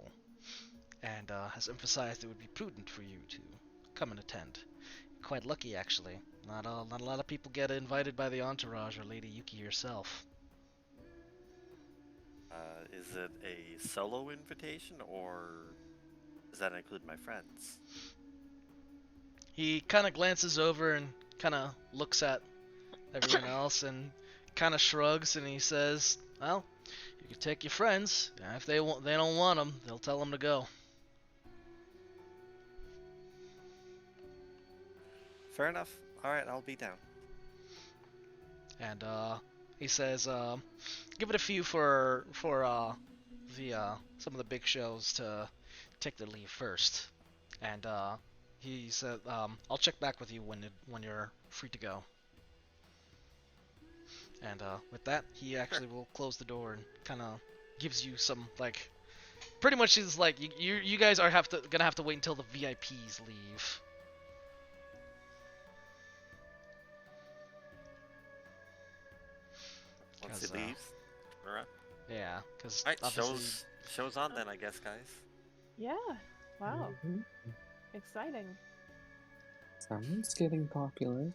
Speaker 1: and has emphasized it would be prudent for you to come and attend. Quite lucky, actually. Not a lot of people get invited by the entourage or Lady Yuki herself.
Speaker 2: Is it a solo invitation, or does that include my friends?
Speaker 1: He kind of glances over and kind of looks at everyone else and kind of shrugs and he says, "Well, you can take your friends. And if they don't want them, they'll tell them to go."
Speaker 2: Fair enough. All right, I'll be down.
Speaker 1: And he says, "Give it a few for the some of the big shows to take their leave first." And he said, "I'll check back with you when you're free to go." And with that, he actually will close the door and kind of gives you some like, pretty much he's like, you guys are gonna have to wait until the VIPs leave.
Speaker 2: Once
Speaker 1: 'Cause,
Speaker 2: he leaves, turn around.
Speaker 1: Yeah, because
Speaker 2: All right,
Speaker 1: obviously.
Speaker 2: shows on then, I guess, guys.
Speaker 4: Yeah. Wow.
Speaker 5: Mhm.
Speaker 4: Exciting.
Speaker 5: Someone's getting popular.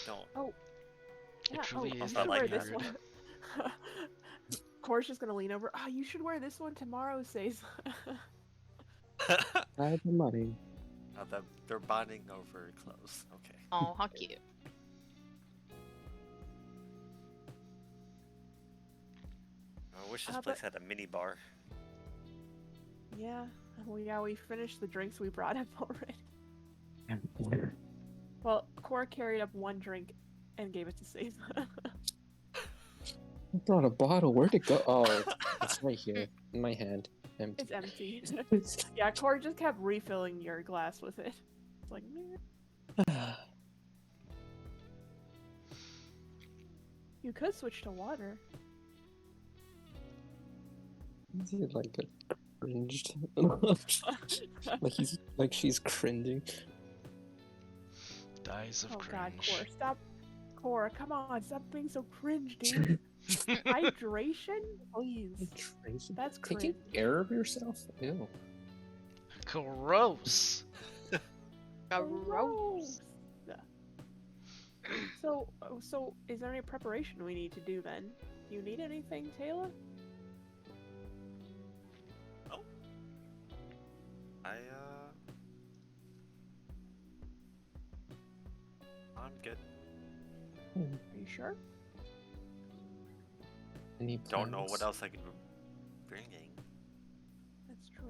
Speaker 2: Don't.
Speaker 1: It truly
Speaker 4: I
Speaker 1: is
Speaker 4: should
Speaker 2: not
Speaker 4: wear
Speaker 2: like
Speaker 4: this
Speaker 2: that.
Speaker 4: one. Core's just gonna lean over. Oh, you should wear this one tomorrow, says.
Speaker 5: I have the money.
Speaker 2: They're bonding over clothes. Okay.
Speaker 3: Oh, how cute.
Speaker 2: I wish this
Speaker 4: but-
Speaker 2: place had a mini bar.
Speaker 4: Yeah. Well, yeah, we finished the drinks we brought up already. Well, Core carried up one drink and gave it to Save.
Speaker 5: I brought a bottle. Where'd it go? Oh, it's right here in my hand. Empty.
Speaker 4: It's empty. Yeah, Core just kept refilling your glass with it. It's like, meh. You could switch to water.
Speaker 5: Is it like a cringed? like she's cringing.
Speaker 1: Dies of
Speaker 4: Oh God,
Speaker 1: cringe.
Speaker 4: Core, stop. Core, come on, stop being so cringe, dude. Hydration, please. That's
Speaker 5: Taking
Speaker 4: cringe.
Speaker 5: care of yourself? Ew.
Speaker 1: Gross.
Speaker 3: Gross.
Speaker 4: So is there any preparation we need to do then? Do you need anything, Taylor?
Speaker 2: I'm good.
Speaker 4: Are you sure?
Speaker 5: Any
Speaker 2: Don't know what
Speaker 5: plans?
Speaker 2: else I could be bringing.
Speaker 4: That's true.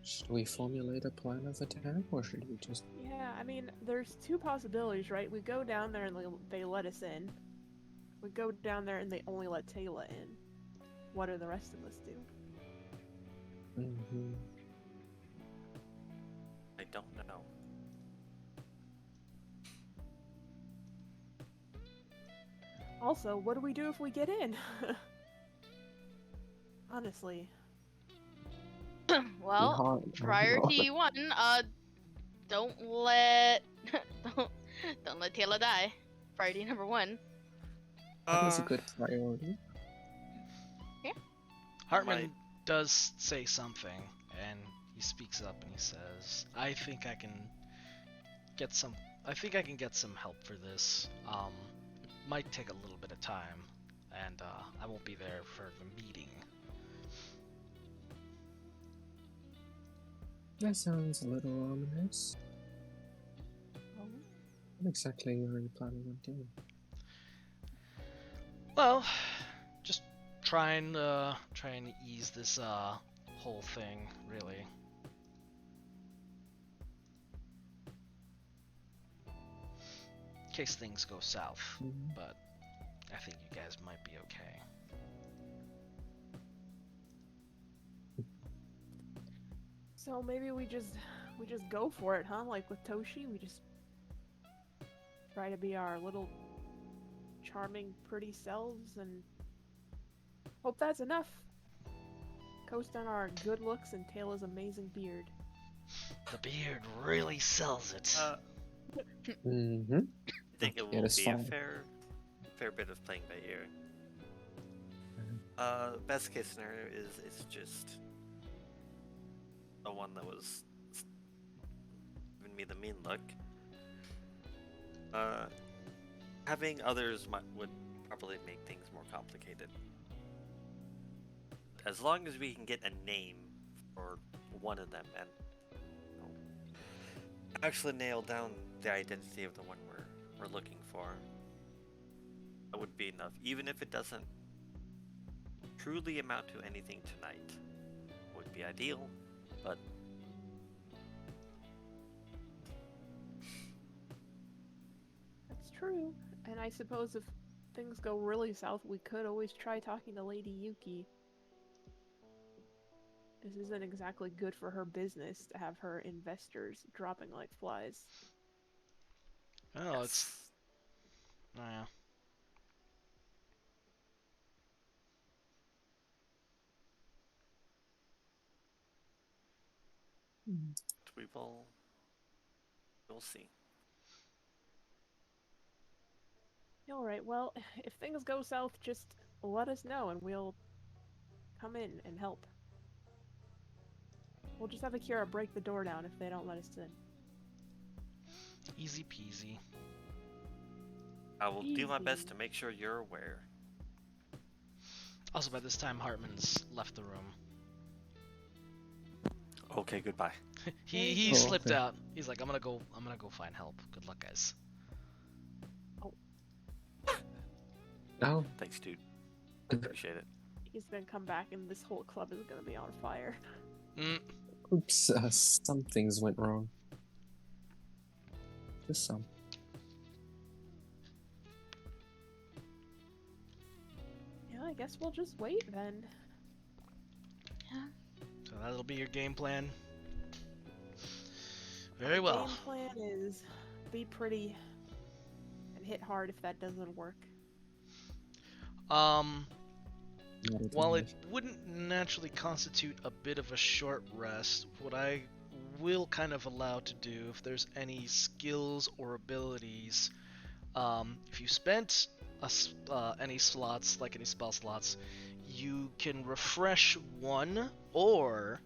Speaker 5: Should we formulate a plan of attack, or should we just?
Speaker 4: Yeah, I mean, there's two possibilities, right? We go down there and they let us in. We go down there and they only let Taylor in. What do the rest of us do?
Speaker 5: Mm-hmm.
Speaker 2: I don't know.
Speaker 4: Also, what do we do if we get in? Honestly.
Speaker 3: Well, priority one, don't let don't let Taylor die. Priority number one.
Speaker 5: That's a good priority.
Speaker 1: Hartman
Speaker 2: My-
Speaker 1: does say something, and he speaks up and he says, "I think I can get some. I think I can get some help for this. Might take a little bit of time, and I won't be there for the meeting."
Speaker 5: That sounds a little ominous. What exactly are you planning on doing?
Speaker 1: Well, just try and ease this whole thing, really. case things go south.
Speaker 5: Mhm.
Speaker 1: But I think you guys might be okay.
Speaker 4: So maybe we just go for it, huh? Like with Toshi, we just try to be our little charming, pretty selves and hope that's enough. Coast on our good looks and Taylor's amazing beard.
Speaker 1: The beard really sells it.
Speaker 5: Mm-hmm.
Speaker 2: I think it
Speaker 5: It
Speaker 2: will
Speaker 5: is
Speaker 2: be a
Speaker 5: fun.
Speaker 2: fair bit of playing by ear. Best case scenario is it's just the one that was giving me the mean look. Having others would probably make things more complicated. As long as we can get a name for one of them and actually nail down the identity of the one we're looking for, that would be enough. Even if it doesn't truly amount to anything tonight, would be ideal, but
Speaker 4: That's true. And I suppose if things go really south, we could always try talking to Lady Yuki. This isn't exactly good for her business to have her investors dropping like flies.
Speaker 1: Oh, it's. Oh, yeah.
Speaker 2: we'll see.
Speaker 4: Alright, well, if things go south, just let us know and we'll come in and help. We'll just have Akira break the door down if they don't let us in.
Speaker 1: Easy peasy.
Speaker 2: I will do my best
Speaker 4: Easy.
Speaker 2: to make sure you're aware.
Speaker 1: Also, by this time, Hartman's left the room.
Speaker 2: Okay, goodbye.
Speaker 1: he
Speaker 5: Oh,
Speaker 1: slipped
Speaker 5: okay.
Speaker 1: out. He's like, I'm gonna go find help. Good luck, guys.
Speaker 5: Oh,
Speaker 2: Thanks, dude. Appreciate it.
Speaker 4: He's gonna come back and this whole club is gonna be on fire.
Speaker 1: Mm.
Speaker 5: oops, some things went wrong. Just some.
Speaker 4: Yeah, I guess we'll just wait then.
Speaker 1: So that'll be your game plan. Very well.
Speaker 4: Game plan is be pretty and hit hard if that doesn't work.
Speaker 1: While it wouldn't naturally constitute a bit of a short rest, what I will kind of allow to do, if there's any skills or abilities, if you spent any slots, like any spell slots, you can refresh one, or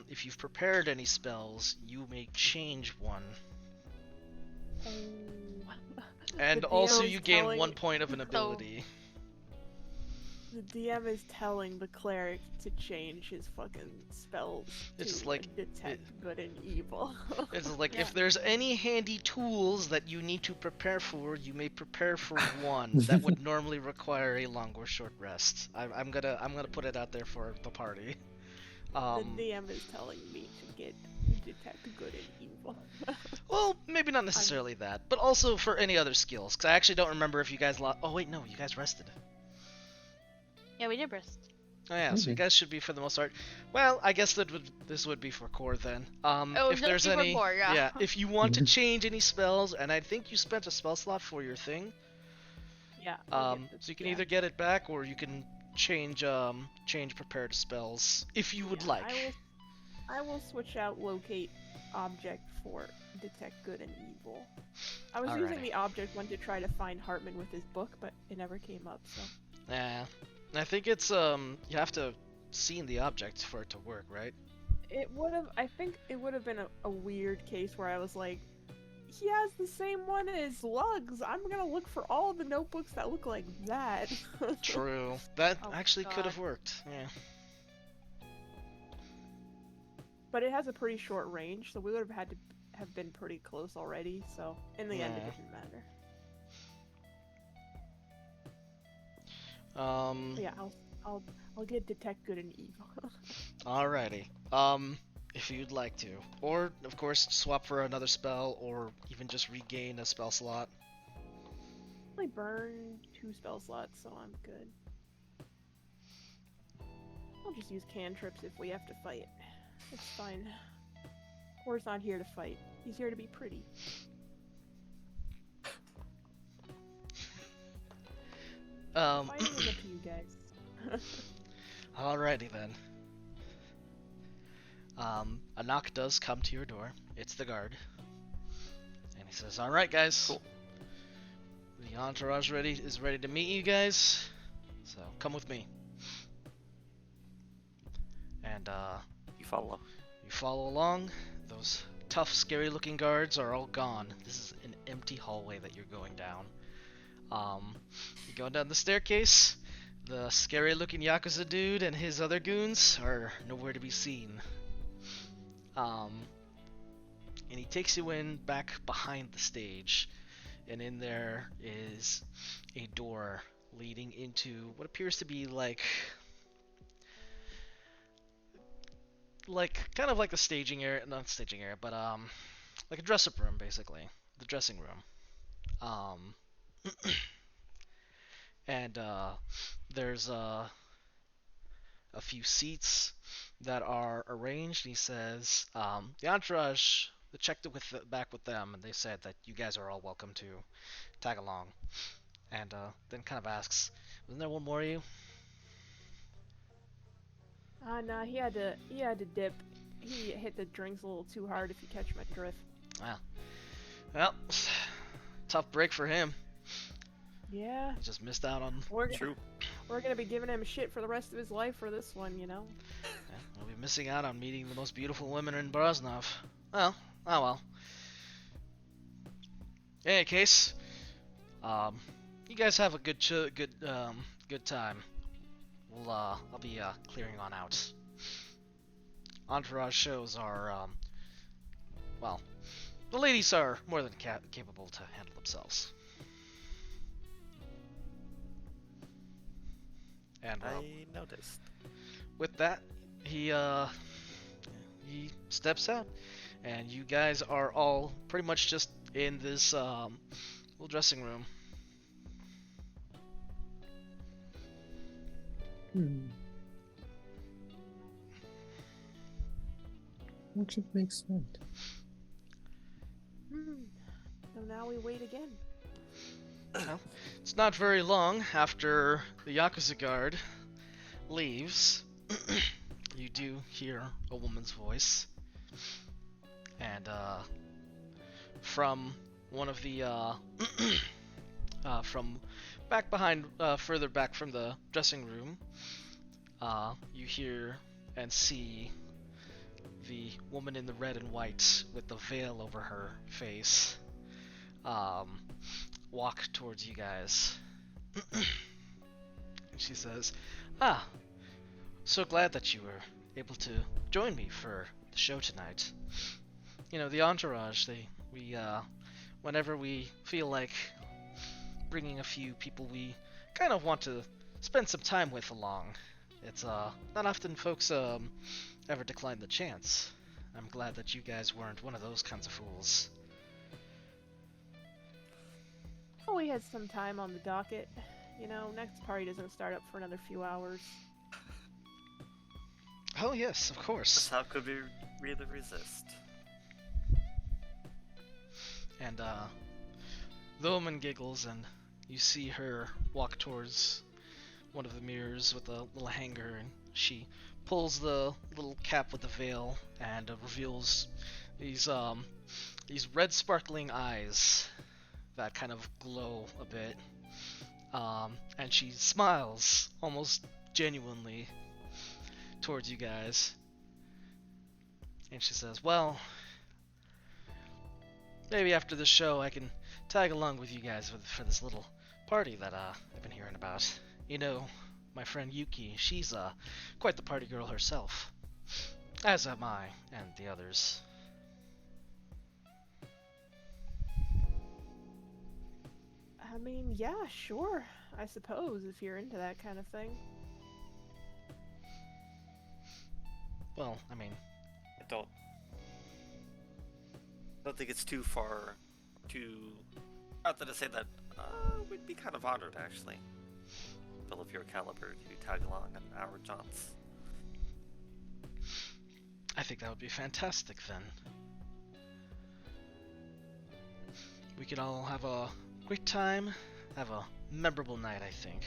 Speaker 1: if you've prepared any spells, you may change one.
Speaker 4: Oh.
Speaker 1: And
Speaker 4: The
Speaker 1: also
Speaker 4: DM
Speaker 1: you
Speaker 4: is
Speaker 1: gain
Speaker 4: telling-
Speaker 1: 1 point of an ability.
Speaker 4: The DM is telling the cleric to change his fucking spells
Speaker 1: It's
Speaker 4: to
Speaker 1: like-
Speaker 4: detect good and evil.
Speaker 1: It's like,
Speaker 3: Yeah.
Speaker 1: if there's any handy tools that you need to prepare for, you may prepare for one that would normally require a long or short rest. I'm gonna put it out there for the party.
Speaker 4: The DM is telling me to detect good and evil.
Speaker 1: Well, maybe not necessarily that, but also for any other skills, because I actually don't remember if you guys oh wait, no, you guys rested.
Speaker 3: Yeah, we did rest.
Speaker 1: Oh yeah, so you
Speaker 5: Mhm.
Speaker 1: guys should be for the most part. Well, I guess this would be for core then.
Speaker 3: Oh,
Speaker 1: If there's
Speaker 3: just for
Speaker 1: any,
Speaker 3: core, yeah.
Speaker 1: if you want to change any spells, and I think you spent a spell slot for your thing,
Speaker 4: Yeah. we'll get the-
Speaker 1: so you can
Speaker 4: yeah.
Speaker 1: either get it back or you can change prepared spells if you would
Speaker 4: Yeah,
Speaker 1: like.
Speaker 4: I will switch out locate object for detect good and evil. I was using
Speaker 1: Alrighty.
Speaker 4: the object one to try to find Hartman with his book, but it never came up. So
Speaker 1: Yeah, I think it's you have to see in the object for it to work, right?
Speaker 4: it would have. I think it would have been a weird case where I was like, he has the same one as Lugs. I'm gonna look for all the notebooks that look like that.
Speaker 1: True. That
Speaker 3: Oh,
Speaker 1: actually could have
Speaker 3: God.
Speaker 1: worked. Yeah.
Speaker 4: But it has a pretty short range, so we would have had to have been pretty close already. So in the end, it
Speaker 1: Yeah.
Speaker 4: didn't matter.
Speaker 1: Um.
Speaker 4: But yeah, I'll get detect good and evil.
Speaker 1: Alrighty. if you'd like to. Or, of course, swap for another spell, or even just regain a spell slot.
Speaker 4: I burn 2 spell slots, so I'm good. I'll just use cantrips if we have to fight. It's fine. Kor's not here to fight. He's here to be pretty. Fighting is up to you guys.
Speaker 1: Alrighty then. A knock does come to your door. It's the guard. And he says, "Alright, guys.
Speaker 2: Cool.
Speaker 1: The entourage is ready to meet you guys. So come with me." And
Speaker 2: You follow.
Speaker 1: you follow along. Those tough, scary-looking guards are all gone. This is an empty hallway that you're going down. You go down the staircase. The scary-looking Yakuza dude and his other goons are nowhere to be seen. And he takes you in back behind the stage, and in there is a door leading into what appears to be like kind of like a staging area, not staging area, but like a dress-up room, basically, the dressing room. And there's a few seats that are arranged, and he says, the entourage, they checked it back with them, and they said that you guys are all welcome to tag along. And then kind of asks, "Wasn't there one more of you?"
Speaker 4: Nah, he had to dip. He hit the drinks a little too hard, if you catch my drift.
Speaker 1: Well, tough break for him.
Speaker 4: Yeah.
Speaker 1: He just missed out on.
Speaker 2: True.
Speaker 4: We're gonna be giving him shit for the rest of his life for this one, you know?
Speaker 1: Yeah, we'll be missing out on meeting the most beautiful women in Broznov. Well, oh well. In any case, you guys have a good time. I'll be clearing on out. Entourage shows are, well, the ladies are more than capable to handle themselves. And
Speaker 2: I noticed.
Speaker 1: with that, he steps out, and you guys are all pretty much just in this little dressing room.
Speaker 5: Which it makes sense.
Speaker 4: So now we wait again.
Speaker 1: Well, it's not very long after the Yakuza guard leaves. You do hear a woman's voice, and from one of the from back behind, further back from the dressing room, you hear and see the woman in the red and white with the veil over her face walk towards you guys. She says, "Ah, so glad that you were able to join me for the show tonight. You know, the entourage, whenever we feel like bringing a few people we kind of want to spend some time with along, it's not often folks ever decline the chance. I'm glad that you guys weren't one of those kinds of fools."
Speaker 4: Oh, we had some time on the docket. You know, next party doesn't start up for another few hours.
Speaker 1: Oh yes, of course.
Speaker 2: How could we really resist?
Speaker 1: And the woman giggles, and you see her walk towards one of the mirrors with a little hanger, and she pulls the little cap with the veil and reveals these red sparkling eyes that kind of glow a bit. And she smiles almost genuinely towards you guys. And she says, "Well, maybe after the show I can tag along with you guys for this little party that I've been hearing about. You know, my friend Yuki, she's quite the party girl herself. As am I, and the others."
Speaker 4: I mean, yeah, sure. I suppose, if you're into that kind of thing.
Speaker 1: Well, I mean,
Speaker 2: don't think it's too far to. Out there to say that we'd be kind of honored, actually. Fill of your caliber to tag along on our jaunts.
Speaker 1: I think that would be fantastic then. We could all have a great time, have a memorable night, I think.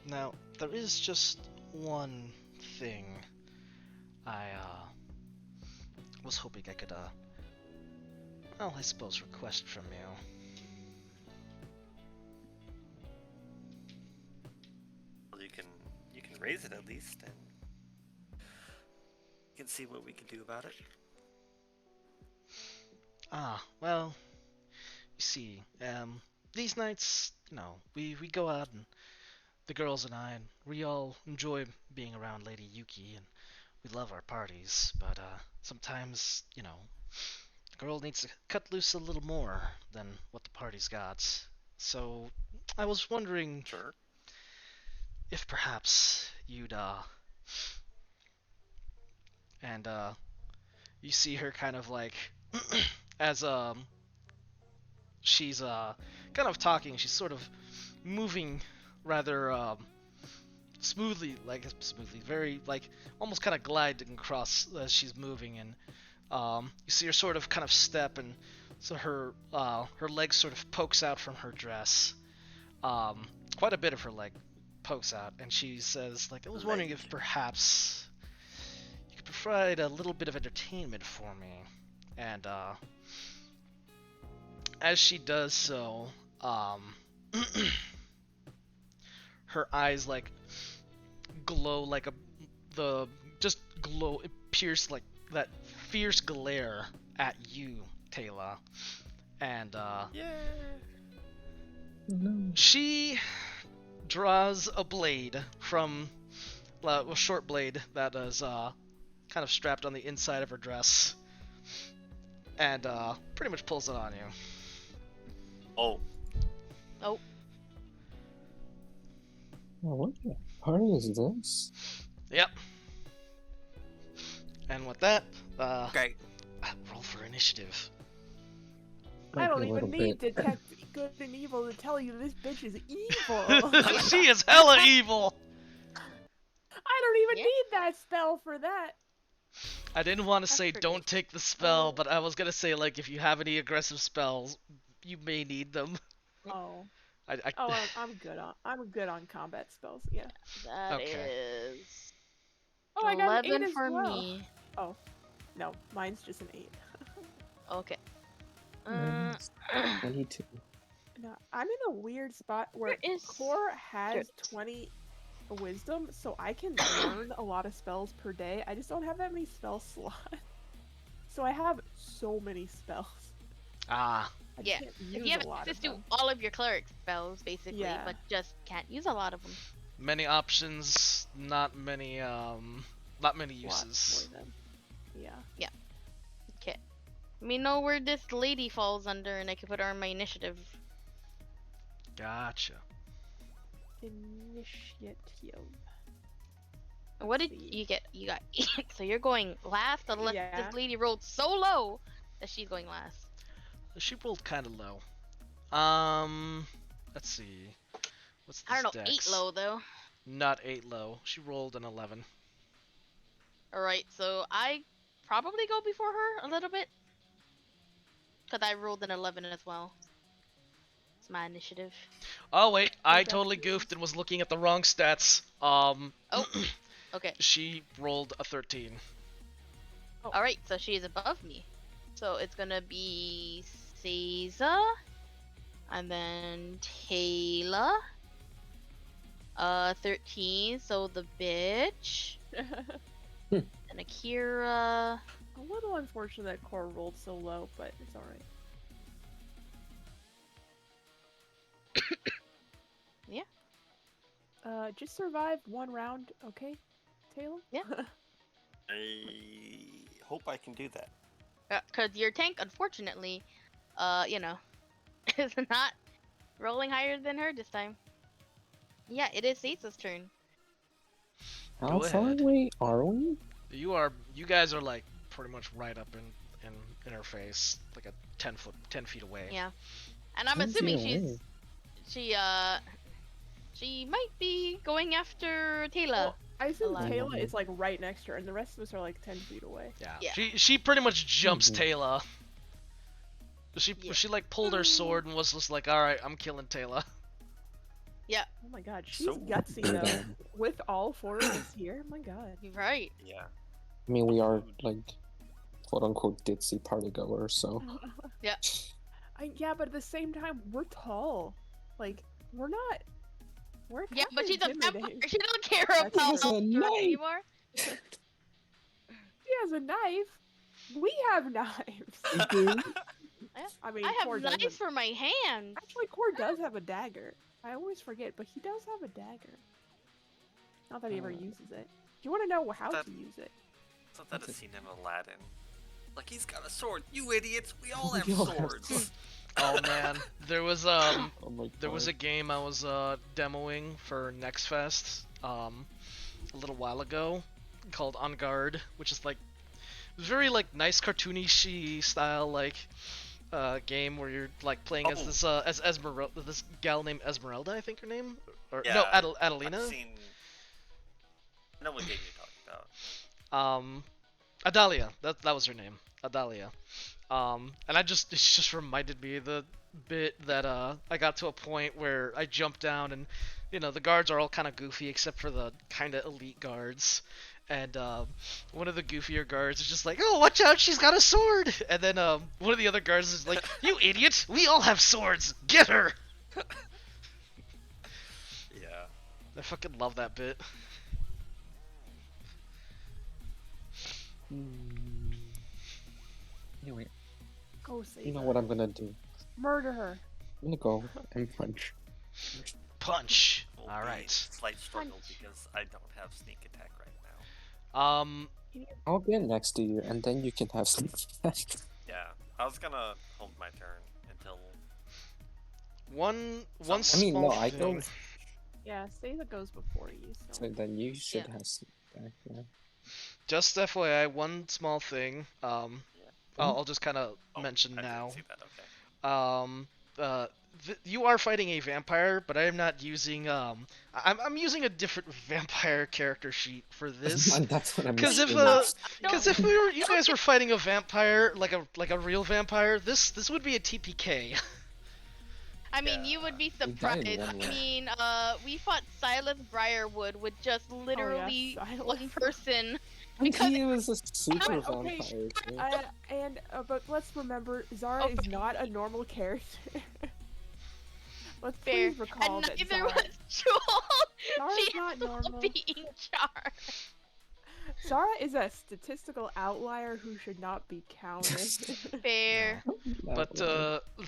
Speaker 1: Now, there is just one thing I was hoping I could well, I suppose request from you.
Speaker 2: Well, you can raise it at least, and you can see what we can do about it.
Speaker 1: Well, you see, these nights, we go out and the girls and I, and we all enjoy being around Lady Yuki, and we love our parties, but sometimes, the girl needs to cut loose a little more than what the party's got. So, I was wondering
Speaker 2: Sure.
Speaker 1: if perhaps you'd, and, you see her kind of like, as, she's, kind of talking, she's sort of moving rather, smoothly, very, like, almost kind of gliding across as she's moving, and, you see her sort of kind of step, and so her leg sort of pokes out from her dress. Quite a bit of her leg pokes out, and she says, like, I was wondering if perhaps you could provide a little bit of entertainment for me. And, as she does so, her eyes, like, glow like it pierce like that fierce glare at you, Taylor. And,
Speaker 2: Yeah.
Speaker 5: No.
Speaker 1: she draws a blade from a short blade that is kind of strapped on the inside of her dress, and pretty much pulls it on you.
Speaker 2: Oh.
Speaker 3: Oh,
Speaker 5: Oh, what the party is this?
Speaker 1: Yep. And with that,
Speaker 2: Okay.
Speaker 1: roll for initiative.
Speaker 4: I
Speaker 5: Might
Speaker 4: don't
Speaker 5: be a
Speaker 4: even
Speaker 5: little
Speaker 4: need
Speaker 5: bit.
Speaker 4: Detect Good and Evil to tell you this bitch is evil.
Speaker 1: She is hella evil.
Speaker 4: I don't even
Speaker 3: Yeah.
Speaker 4: need that spell for that.
Speaker 1: I didn't want to
Speaker 3: That's
Speaker 1: say
Speaker 3: pretty
Speaker 1: don't
Speaker 3: good.
Speaker 1: take the spell, but I was gonna say, like, if you have any aggressive spells, you may need them.
Speaker 4: Oh,
Speaker 1: I
Speaker 4: I'm good on combat spells. Yeah.
Speaker 3: that
Speaker 1: Okay.
Speaker 3: is
Speaker 4: Oh, I got an 8
Speaker 3: 11
Speaker 4: as
Speaker 3: for
Speaker 4: well.
Speaker 3: me.
Speaker 4: Oh, no, mine's just an 8.
Speaker 3: Okay.
Speaker 5: Mine's 22.
Speaker 4: No, I'm in a weird spot where
Speaker 3: Where is
Speaker 4: Core has
Speaker 3: Good.
Speaker 4: 20 wisdom, so I can learn a lot of spells per day. I just don't have that many spell slots. So I have so many spells.
Speaker 1: Ah,
Speaker 4: I just
Speaker 3: Yeah,
Speaker 4: can't
Speaker 3: if
Speaker 4: use
Speaker 3: you have
Speaker 4: a lot
Speaker 3: access
Speaker 4: of
Speaker 3: to
Speaker 4: them.
Speaker 3: all of your cleric spells, basically,
Speaker 4: Yeah.
Speaker 3: but just can't use a lot of them.
Speaker 1: many options, not many
Speaker 4: Slots
Speaker 1: uses.
Speaker 4: for them. Yeah.
Speaker 3: Okay. Let me know where this lady falls under, and I can put her on my initiative.
Speaker 1: Gotcha.
Speaker 4: Initiative.
Speaker 3: What did
Speaker 4: see.
Speaker 3: you get? You got 8, so you're going last, unless
Speaker 4: Yeah.
Speaker 3: this lady rolled so low that she's going last.
Speaker 1: She rolled kind of low. Let's see. What's this
Speaker 3: I don't know,
Speaker 1: dex?
Speaker 3: 8 low though.
Speaker 1: Not 8 low. She rolled an 11.
Speaker 3: Alright, so I probably go before her a little bit. Because I rolled an 11 as well. It's my initiative.
Speaker 1: Oh wait, I
Speaker 4: that's
Speaker 1: totally
Speaker 4: yours.
Speaker 1: goofed and was looking at the wrong stats.
Speaker 3: Oh. Okay.
Speaker 1: She rolled a 13.
Speaker 3: Alright, so she is above me. So it's gonna be Seiza. And then Taylor. 13, so the bitch. And Akira.
Speaker 4: A little unfortunate that Core rolled so low, but it's alright.
Speaker 3: Yeah.
Speaker 4: Just survive one round, okay, Taylor?
Speaker 3: Yeah.
Speaker 2: I hope I can do that.
Speaker 3: Because your tank, unfortunately, is not rolling higher than her this time. Yeah, it is Seisa's turn.
Speaker 5: How
Speaker 1: Go
Speaker 5: far
Speaker 1: ahead.
Speaker 5: away are we?
Speaker 1: You guys are like pretty much right up in her face, like a 10 feet away.
Speaker 3: Yeah. And I'm
Speaker 5: 10 feet
Speaker 3: assuming
Speaker 5: away.
Speaker 3: she might be going after Taylor.
Speaker 4: Well, I assume
Speaker 3: Alive.
Speaker 4: Taylor is like right next to her, and the rest of us are like 10 feet away.
Speaker 1: Yeah.
Speaker 3: Yeah.
Speaker 1: She pretty much jumps
Speaker 5: Mhm.
Speaker 1: Taylor. She
Speaker 3: Yeah.
Speaker 1: she like pulled her sword and was just like, all right, I'm killing Taylor.
Speaker 4: Oh my god, she's
Speaker 2: So
Speaker 4: gutsy
Speaker 5: Good,
Speaker 4: though.
Speaker 5: um,
Speaker 4: With all 4 of us here, my god.
Speaker 3: You're right.
Speaker 2: Yeah.
Speaker 5: I mean, we are like quote unquote ditzy party goers, so
Speaker 3: Yeah.
Speaker 4: Yeah, but at the same time, we're tall. Like, we're not. We're
Speaker 3: Yeah, but she's
Speaker 4: kinda
Speaker 3: a vampire.
Speaker 4: intimidating.
Speaker 3: She don't care
Speaker 4: That's
Speaker 3: about
Speaker 4: true.
Speaker 3: all
Speaker 5: It's a
Speaker 3: the
Speaker 5: knife.
Speaker 3: anymore.
Speaker 4: She has a knife. We have knives. I mean,
Speaker 3: I
Speaker 4: Core
Speaker 3: have knives
Speaker 4: doesn't.
Speaker 3: for my hands.
Speaker 4: Actually, Core does have a dagger. I always forget, but he does have a dagger. Not that he ever uses it. Do you want to know how
Speaker 2: That-
Speaker 4: to use it?
Speaker 2: I thought that had seen him Aladdin. Like, he's got a sword. You idiots! We all have
Speaker 5: We all have
Speaker 2: swords.
Speaker 1: Oh man, there was
Speaker 5: Oh my
Speaker 1: there was a
Speaker 5: God.
Speaker 1: game I was demoing for Next Fest a little while ago called On Guard, which is like very like nice cartoony style like game where you're like playing as
Speaker 2: Oh.
Speaker 1: this as Esmeralda, this gal named Esmeralda, I think her name, or no,
Speaker 2: Yeah,
Speaker 1: Adelina.
Speaker 2: I've seen. I know what game you're talking about.
Speaker 1: Adalia. That was her name, Adalia. And it just reminded me of the bit that I got to a point where I jumped down and the guards are all kind of goofy except for the kind of elite guards. And one of the goofier guards is just like, "Oh, watch out! She's got a sword!" And then one of the other guards is like, "You idiot! We all have swords! Get her!"
Speaker 2: Yeah.
Speaker 1: I fucking love that bit.
Speaker 5: Anyway,
Speaker 4: Go save
Speaker 5: you know
Speaker 4: her.
Speaker 5: what I'm gonna do?
Speaker 4: Murder her.
Speaker 5: I'm gonna go and punch.
Speaker 1: Punch.
Speaker 2: Will
Speaker 1: All
Speaker 2: be
Speaker 1: right.
Speaker 2: Slight struggle
Speaker 4: Punch.
Speaker 2: because I don't have sneak attack right now.
Speaker 5: I'll get next to you, and then you can have some.
Speaker 2: Yeah. I was gonna hold my turn until.
Speaker 1: one
Speaker 2: I
Speaker 5: I mean,
Speaker 1: small
Speaker 5: no, I
Speaker 1: thing.
Speaker 5: go.
Speaker 4: Yeah, Seiza goes before you.
Speaker 5: So then you should
Speaker 3: Yeah.
Speaker 5: have some back. Yeah.
Speaker 1: Just FYI, one small thing. I'll just kind of
Speaker 2: Oh,
Speaker 1: mention
Speaker 2: I didn't
Speaker 1: now.
Speaker 2: see that. Okay.
Speaker 1: You are fighting a vampire, but I am not using I'm using a different vampire character sheet for this.
Speaker 5: And that's what I'm.
Speaker 1: Because if
Speaker 5: assuming.
Speaker 1: you guys were fighting a vampire like a real vampire, this would be a TPK.
Speaker 3: I mean, you would be
Speaker 5: died
Speaker 3: surprised.
Speaker 5: one way.
Speaker 3: I mean, we fought Silas Briarwood with just literally
Speaker 4: Silas.
Speaker 3: one person.
Speaker 5: And
Speaker 3: because
Speaker 5: he was a super
Speaker 4: Okay,
Speaker 5: vampire. Too.
Speaker 4: But let's remember, Zara
Speaker 3: Oh,
Speaker 4: is not a normal character. Let's
Speaker 3: Fair.
Speaker 4: please recall
Speaker 3: And
Speaker 4: that
Speaker 3: neither
Speaker 4: Zara,
Speaker 3: was Jewel.
Speaker 4: Zara's
Speaker 3: She
Speaker 4: not
Speaker 3: has to
Speaker 4: normal.
Speaker 3: be in charge.
Speaker 4: Zara is a statistical outlier who should not be counted.
Speaker 3: Fair.
Speaker 1: But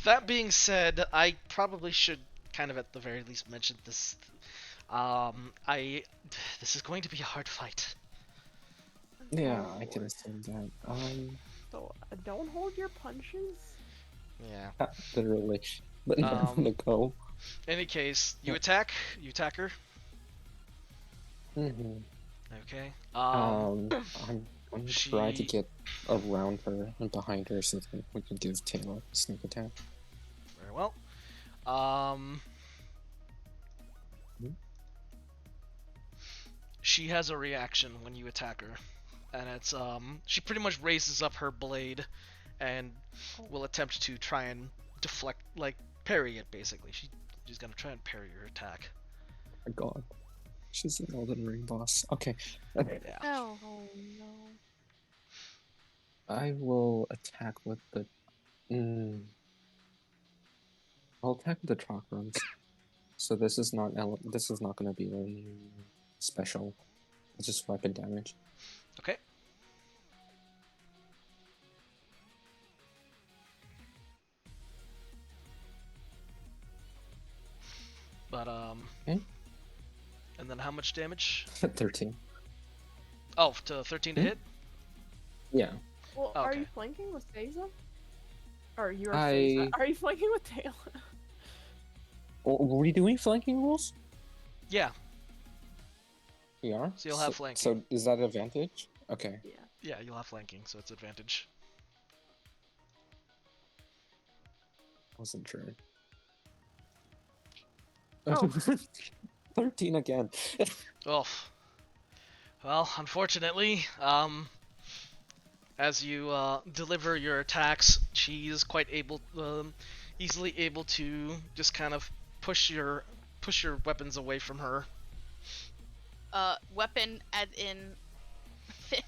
Speaker 1: that being said, I probably should kind of at the very least mention this. This is going to be a hard fight.
Speaker 5: Yeah, I can assume that.
Speaker 4: So don't hold your punches.
Speaker 1: Yeah.
Speaker 5: Literally. But now I'm gonna go.
Speaker 1: Any case, you
Speaker 5: Yeah.
Speaker 1: attack her.
Speaker 5: Mm-hmm.
Speaker 1: Okay.
Speaker 5: I'm gonna try to
Speaker 1: she-
Speaker 5: get around her and behind her so that we can give Taylor a sneak attack.
Speaker 1: Very well. She has a reaction when you attack her, and it's she pretty much raises up her blade, and will attempt to try and deflect, like parry it. Basically, she's gonna try and parry your attack.
Speaker 5: Oh my god. She's an Elden Ring boss. Okay.
Speaker 1: Yeah.
Speaker 3: Oh.
Speaker 4: no.
Speaker 5: I will attack with the. I'll attack with the chakrams. So this is not gonna be a special. It's just weapon damage.
Speaker 1: Okay. But
Speaker 5: Okay.
Speaker 1: And then how much damage?
Speaker 5: 13.
Speaker 1: Oh, to 13 to
Speaker 5: Hmm?
Speaker 1: hit.
Speaker 4: Well, are
Speaker 1: Okay.
Speaker 4: you flanking with Seiza? Or you're
Speaker 5: I-
Speaker 4: Seiza? Are you flanking with Taylor?
Speaker 5: Were we doing flanking rules?
Speaker 1: Yeah,
Speaker 5: We are.
Speaker 1: So you'll have flanking.
Speaker 5: So is that advantage? Okay.
Speaker 4: Yeah.
Speaker 1: yeah, you'll have flanking, so it's advantage.
Speaker 5: Wasn't sure.
Speaker 4: Oh.
Speaker 5: 13 again.
Speaker 1: Oh, well, unfortunately, as you deliver your attacks, she is quite easily able to just kind of push your weapons away from her.
Speaker 3: Weapon as in fist.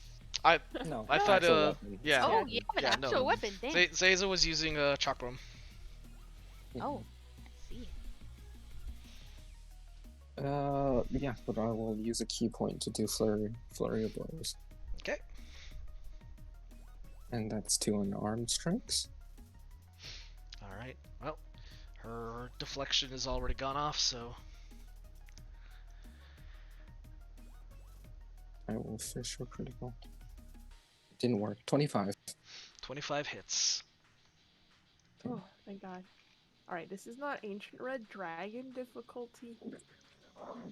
Speaker 5: No.
Speaker 1: I thought,
Speaker 5: actual weapon.
Speaker 1: yeah.
Speaker 3: Oh, you have an
Speaker 1: Yeah,
Speaker 3: actual
Speaker 1: no.
Speaker 3: weapon, damn.
Speaker 1: Zayza was using a chakram.
Speaker 3: Oh, I see.
Speaker 5: Yeah, but I will use a key point to do flurry of blows.
Speaker 1: Okay.
Speaker 5: And that's 2 unarmed strikes.
Speaker 1: All right. Well, her deflection is already gone off, so
Speaker 5: I will fish for critical. Didn't work. 25.
Speaker 1: 25 hits.
Speaker 4: Oh, thank God. All right, this is not Ancient Red Dragon difficulty.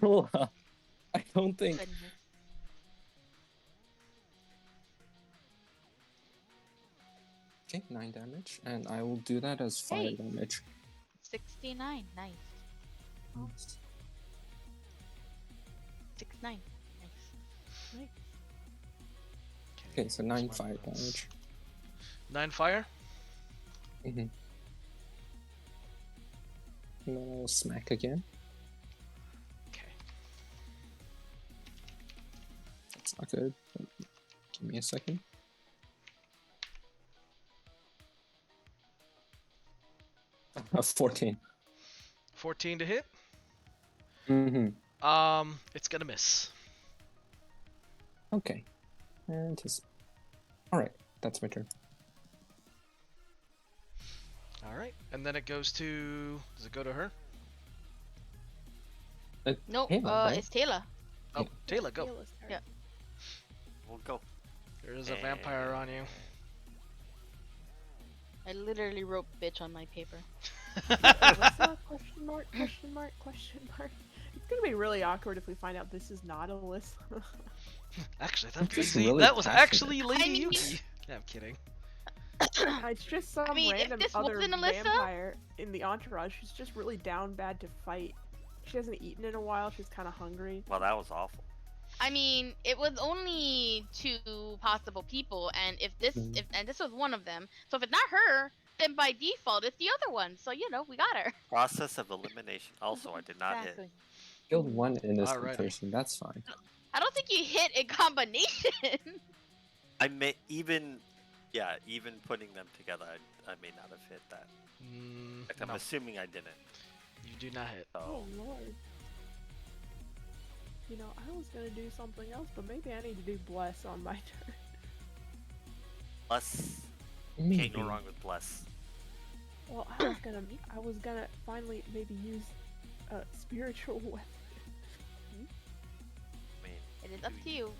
Speaker 5: I don't think.
Speaker 3: Goodness.
Speaker 5: Okay, 9 damage, and I will do that as fire
Speaker 3: Hey.
Speaker 5: damage.
Speaker 3: 69, nice. 69, nice.
Speaker 5: Okay, so 9
Speaker 1: Smart
Speaker 5: fire
Speaker 1: moves.
Speaker 5: damage.
Speaker 1: 9 fire.
Speaker 5: Mm-hmm. And then I'll smack again.
Speaker 1: Okay.
Speaker 5: That's not good. Give me a second. A 14.
Speaker 1: 14 to hit.
Speaker 5: Mm-hmm.
Speaker 1: It's gonna miss.
Speaker 5: Okay. And just. Alright, that's my turn.
Speaker 1: All right, and then it goes to. Does it go to her?
Speaker 3: No,
Speaker 5: Taylor, right?
Speaker 3: it's Taylor.
Speaker 1: Oh, Taylor, go.
Speaker 4: Taylor's turn.
Speaker 3: Yeah.
Speaker 2: We'll go.
Speaker 1: There is a vampire on you.
Speaker 3: I literally wrote bitch on my paper.
Speaker 4: Alyssa? Question mark? Question mark? Question mark? It's gonna be really awkward if we find out this is not Alyssa.
Speaker 1: Actually, that
Speaker 5: Just
Speaker 1: was,
Speaker 5: really
Speaker 1: that was
Speaker 5: passionate.
Speaker 1: actually Lady
Speaker 3: I mean-
Speaker 1: Yuki. No, I'm kidding.
Speaker 4: It's just some
Speaker 3: mean, if
Speaker 4: random
Speaker 3: this
Speaker 4: other
Speaker 3: wasn't Alyssa-
Speaker 4: vampire in the entourage who's just really down bad to fight. She hasn't eaten in a while. She's kind of hungry.
Speaker 2: Well, that was awful.
Speaker 3: I mean, it was only 2 possible people, and if this,
Speaker 5: Mhm.
Speaker 3: and this was one of them. So if it's not her, then by default it's the other one. So you know, we got her.
Speaker 2: Process of elimination. Also, I did not hit.
Speaker 5: Killed one innocent
Speaker 1: Alrighty.
Speaker 5: person, that's fine.
Speaker 3: I don't think you hit in combination.
Speaker 2: I may even, yeah, even putting them together, I may not have hit that. In fact, I'm
Speaker 1: No,
Speaker 2: assuming I didn't.
Speaker 1: you do not hit.
Speaker 2: So,
Speaker 4: Oh lord. You know, I was gonna do something else, but maybe I need to do bless on my turn.
Speaker 2: bless.
Speaker 5: Maybe.
Speaker 2: Can't go wrong with bless.
Speaker 4: Well, I was gonna finally maybe use a spiritual weapon.
Speaker 2: I mean,
Speaker 3: It is up to you.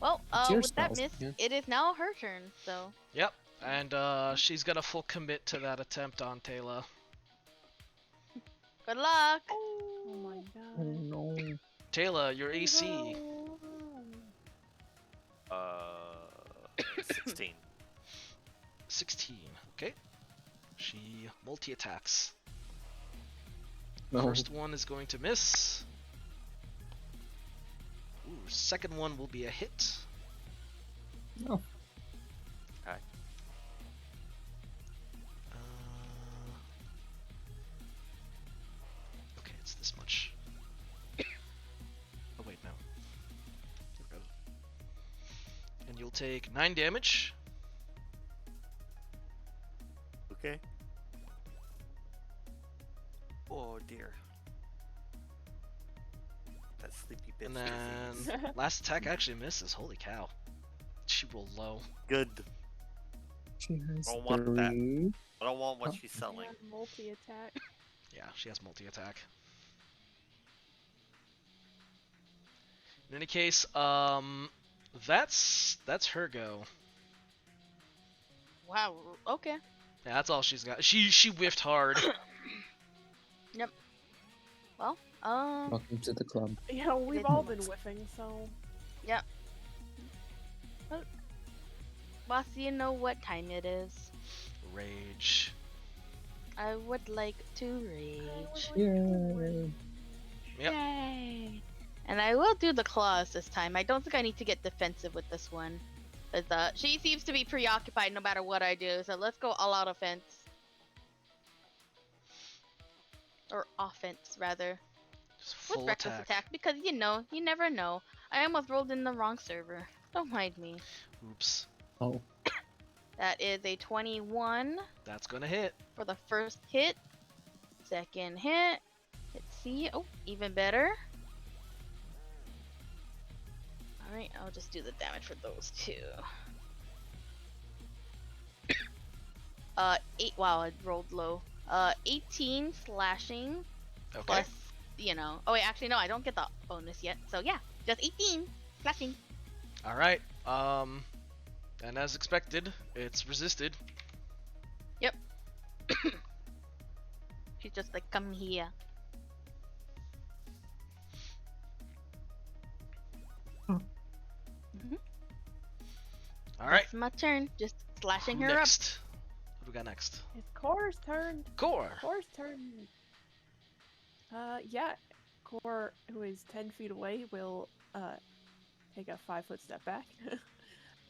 Speaker 3: Well,
Speaker 5: It's your
Speaker 3: with that
Speaker 5: spell,
Speaker 3: miss,
Speaker 5: yeah.
Speaker 3: it is now her turn. So
Speaker 1: Yep, and she's gonna full commit to that attempt on Taylor.
Speaker 3: good luck.
Speaker 4: Oh my
Speaker 5: Oh
Speaker 4: god.
Speaker 5: no.
Speaker 1: Taylor, your AC.
Speaker 2: uh, 16.
Speaker 1: 16. Okay. She multi-attacks.
Speaker 5: No.
Speaker 1: First one is going to miss. Ooh, second one will be a hit.
Speaker 5: No.
Speaker 2: Okay.
Speaker 1: Okay, it's this much. Oh wait, no. There we go. And you'll take 9 damage.
Speaker 2: Okay. Oh dear. That sleepy bitch.
Speaker 1: And
Speaker 2: disease.
Speaker 1: then last attack actually misses. Holy cow. She rolled low.
Speaker 2: Good.
Speaker 5: She has
Speaker 2: Don't want that.
Speaker 5: 3.
Speaker 2: I don't want what
Speaker 5: Huh?
Speaker 2: she's selling.
Speaker 4: Multi attack.
Speaker 1: Yeah, she has multi-attack. In any case, that's her go.
Speaker 3: Wow. Okay.
Speaker 1: Yeah, that's all she's got. She whiffed hard.
Speaker 3: Yep. Well,
Speaker 5: Welcome to the club.
Speaker 4: Yeah, we've all been whiffing, so.
Speaker 3: boss, you know what time it is.
Speaker 1: Rage.
Speaker 3: I would like to rage.
Speaker 5: Yay!
Speaker 1: Yep.
Speaker 3: Yay! And I will do the claws this time. I don't think I need to get defensive with this one. Because she seems to be preoccupied no matter what I do. So let's go all out offense. Or offense, rather.
Speaker 1: Just
Speaker 3: With
Speaker 1: full
Speaker 3: reckless attack. Because, you know, you never know. I almost rolled in the wrong server. Don't mind me.
Speaker 1: Oops.
Speaker 5: Oh,
Speaker 3: That is a 21
Speaker 1: That's gonna hit.
Speaker 3: for the first hit. Second hit. Let's see. Oh, even better. Alright, I'll just do the damage for those two. 8. Wow, I rolled low. 18 slashing.
Speaker 1: Okay.
Speaker 3: Plus, you know. Oh, wait, actually, no, I don't get the bonus yet. So, yeah, just 18 slashing.
Speaker 1: Alright. And as expected, it's resisted.
Speaker 3: She's just like, come here.
Speaker 1: Alright.
Speaker 3: It's my turn. Just slashing her
Speaker 1: Next. What do we got next?
Speaker 4: It's Core's turn.
Speaker 1: Core.
Speaker 4: Core's turn. Yeah. Core, who is 10 feet away, will, take a 5-foot step back.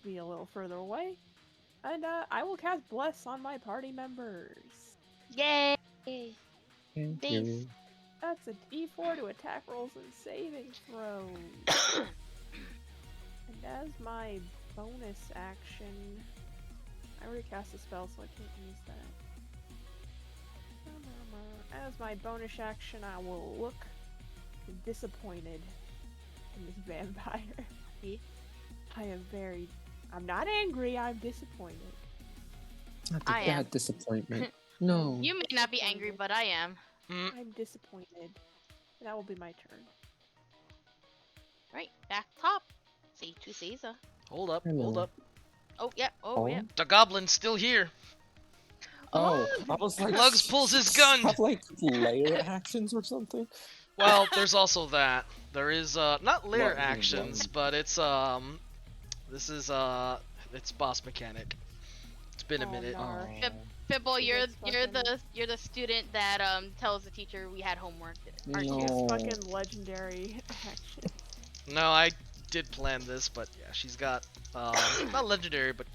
Speaker 4: Be a little further away. And, I will cast Bless on my party members.
Speaker 3: up. Yay!
Speaker 5: thank
Speaker 3: Thanks.
Speaker 5: you.
Speaker 4: That's a D4 to attack rolls and saving throws. And as my bonus action, I already cast a spell, so I can't use that. As my bonus action, I will look disappointed in this vampire. I'm not angry, I'm disappointed.
Speaker 5: Not the
Speaker 3: I am.
Speaker 5: bad disappointment. No.
Speaker 3: You may not be angry, but I am.
Speaker 1: Mm.
Speaker 4: I'm disappointed. That will be my turn.
Speaker 3: Right, back top. Say to Caesar.
Speaker 1: Hold up.
Speaker 5: Hello.
Speaker 1: Hold up.
Speaker 3: Oh, yeah. Oh, yeah.
Speaker 1: The goblin's still here.
Speaker 5: Oh, I was like,
Speaker 1: Lugs pulls his gun.
Speaker 5: Have like layer actions or something.
Speaker 1: Well, there's also that. There is not layer
Speaker 5: What?
Speaker 1: actions, but it's this is it's boss mechanic. It's been a
Speaker 4: Oh,
Speaker 1: minute.
Speaker 4: no.
Speaker 3: Yep. Fibble,
Speaker 4: She
Speaker 3: you're
Speaker 4: gets
Speaker 3: you're the student that tells the teacher we had homework. Aren't you?
Speaker 4: It's
Speaker 5: No.
Speaker 4: fucking legendary action.
Speaker 1: No, I did plan this, but yeah, she's got not legendary, but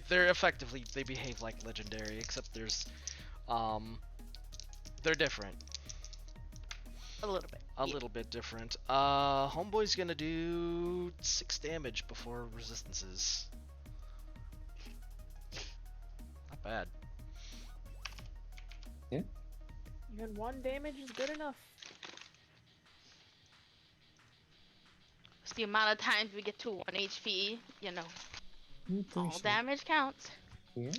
Speaker 1: they're effectively they behave like legendary, except there's they're different.
Speaker 3: A little bit.
Speaker 1: A
Speaker 3: Yeah.
Speaker 1: little bit different. Homeboy's gonna do 6 damage before resistances. Not bad.
Speaker 4: Even 1 damage is good enough.
Speaker 3: It's the amount of times we get to 1 HP. You know,
Speaker 5: You
Speaker 3: all
Speaker 5: appreciate-
Speaker 3: damage counts.
Speaker 5: Yeah.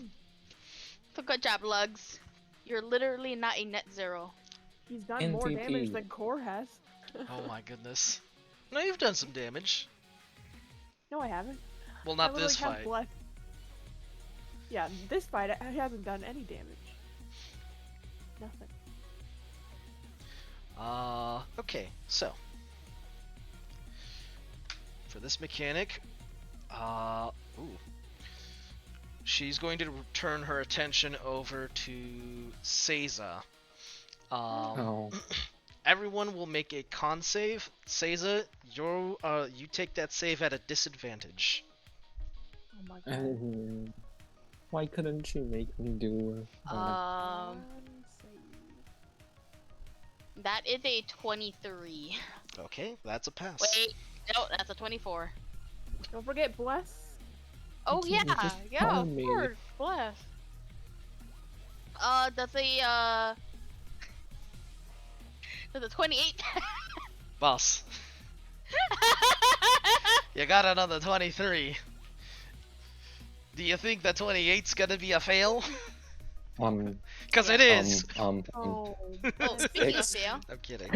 Speaker 3: So good job, Lugs. You're literally not a net zero.
Speaker 4: He's done more damage
Speaker 5: MVP.
Speaker 4: than Core has.
Speaker 1: Oh my goodness. No, you've done some damage.
Speaker 4: No, I haven't.
Speaker 1: Well,
Speaker 4: I
Speaker 1: not
Speaker 4: literally
Speaker 1: this
Speaker 4: have
Speaker 1: fight.
Speaker 4: Bless. Yeah, this fight I haven't done any damage. Nothing.
Speaker 1: Okay, so for this mechanic, she's going to turn her attention over to Seiza.
Speaker 5: Oh.
Speaker 1: Everyone will make a con save. Seiza, you take that save at a disadvantage.
Speaker 4: Oh my god.
Speaker 5: Why couldn't you make me do
Speaker 4: Con save.
Speaker 3: That is a 23.
Speaker 1: Okay, that's a pass.
Speaker 3: Wait, no, that's a 24.
Speaker 4: Don't forget Bless.
Speaker 3: Oh
Speaker 5: Can't you
Speaker 3: yeah,
Speaker 5: just
Speaker 3: yeah,
Speaker 5: tell
Speaker 3: of
Speaker 5: me?
Speaker 3: course, bless. That's a that's a 28.
Speaker 1: Boss, you got another 23. Do you think the 28's gonna be a fail? Because it is.
Speaker 4: Oh.
Speaker 3: Oh, speaking of
Speaker 5: Six.
Speaker 3: fail,
Speaker 1: I'm kidding.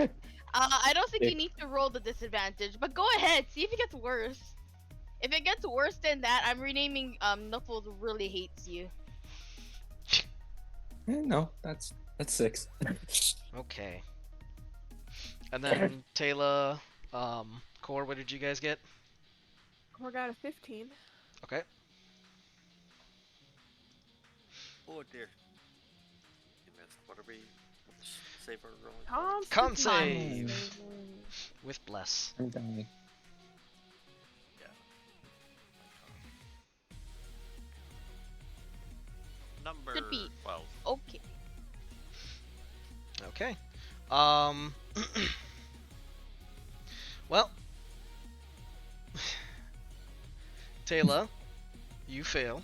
Speaker 3: I don't think you
Speaker 5: Six.
Speaker 3: need to roll the disadvantage, but go ahead, see if it gets worse. If it gets worse than that, I'm renaming Knuckles really hates you.
Speaker 5: No, that's 6.
Speaker 1: Okay. And then Taylor, Core, what did you guys get?
Speaker 4: Core got a 15.
Speaker 1: Okay.
Speaker 2: Oh dear. You missed. What are we? Save our rolling.
Speaker 1: Con
Speaker 4: Constitution.
Speaker 1: save with bless.
Speaker 5: I'm dying.
Speaker 2: Yeah. Number
Speaker 3: Should be.
Speaker 2: 12.
Speaker 3: Okay.
Speaker 1: Okay. Well, Taylor, you fail.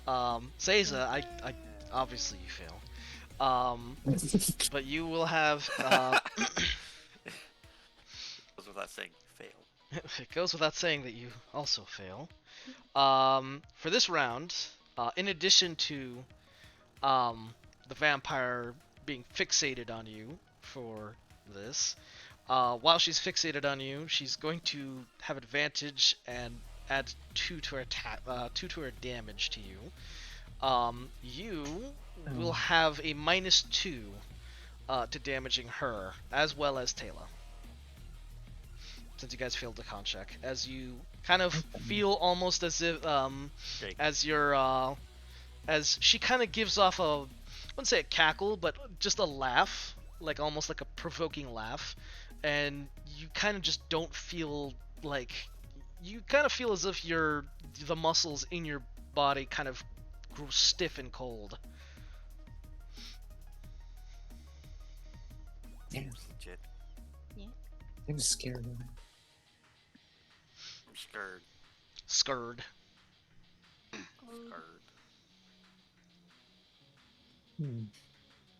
Speaker 1: Seiza, I obviously you fail. But you will have.
Speaker 2: Goes without saying, fail.
Speaker 1: It goes without saying that you also fail. For this round, in addition to the vampire being fixated on you for this, while she's fixated on you, she's going to have advantage and add 2 to her attack, 2 to her damage to you. You will have a -2 to damaging her, as well as Taylor. Since you guys failed the con check, as you kind of feel almost as if,
Speaker 2: Jake.
Speaker 1: as your, as she kind of gives off a, I wouldn't say a cackle, but just a laugh, like almost like a provoking laugh, and you kind of just don't feel like, you kind of feel as if the muscles in your body kind of grow stiff and cold.
Speaker 5: Damn,
Speaker 2: Legit.
Speaker 5: I'm scared.
Speaker 2: I'm scared.
Speaker 1: Scared.
Speaker 2: Scared.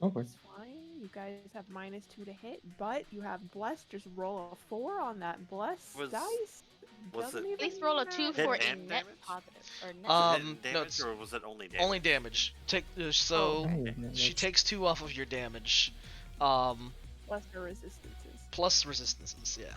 Speaker 5: Okay.
Speaker 4: It's fine. You guys have -2 to hit, but you have bless. Just roll a 4 on that bless
Speaker 2: Was-
Speaker 4: dice.
Speaker 2: was
Speaker 4: Doesn't
Speaker 2: it-
Speaker 3: At least
Speaker 4: even
Speaker 3: roll a 2
Speaker 4: matter.
Speaker 3: for
Speaker 2: Hit
Speaker 3: a
Speaker 2: and
Speaker 3: net
Speaker 2: damage?
Speaker 3: positive. Or net
Speaker 2: Was it
Speaker 1: No,
Speaker 2: damage
Speaker 1: it's
Speaker 2: or was it only damage?
Speaker 1: Only damage. So she takes 2 off of your damage,
Speaker 4: Plus the resistances.
Speaker 1: plus resistances. Yeah.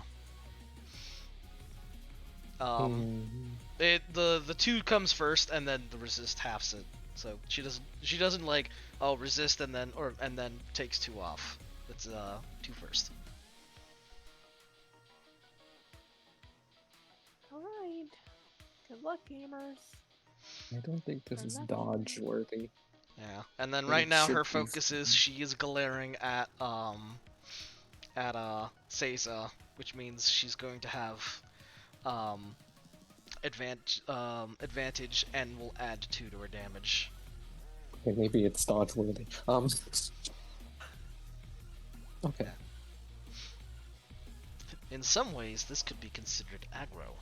Speaker 5: Hmm.
Speaker 1: The 2 comes first, and then the resist halves it. So she doesn't like, oh, resist and then takes 2 off. It's 2 first.
Speaker 4: Alright. Good luck, gamers.
Speaker 5: I don't think this is
Speaker 4: Alright.
Speaker 5: dodge worthy.
Speaker 1: Yeah. And then
Speaker 5: But
Speaker 1: right
Speaker 5: it
Speaker 1: now
Speaker 5: should
Speaker 1: her
Speaker 5: be
Speaker 1: focus is
Speaker 5: fine.
Speaker 1: she is glaring at Seiza, which means she's going to have advantage and will add 2 to her damage.
Speaker 5: Okay, maybe it's dodge worthy. Okay.
Speaker 1: In some ways, this could be considered aggro.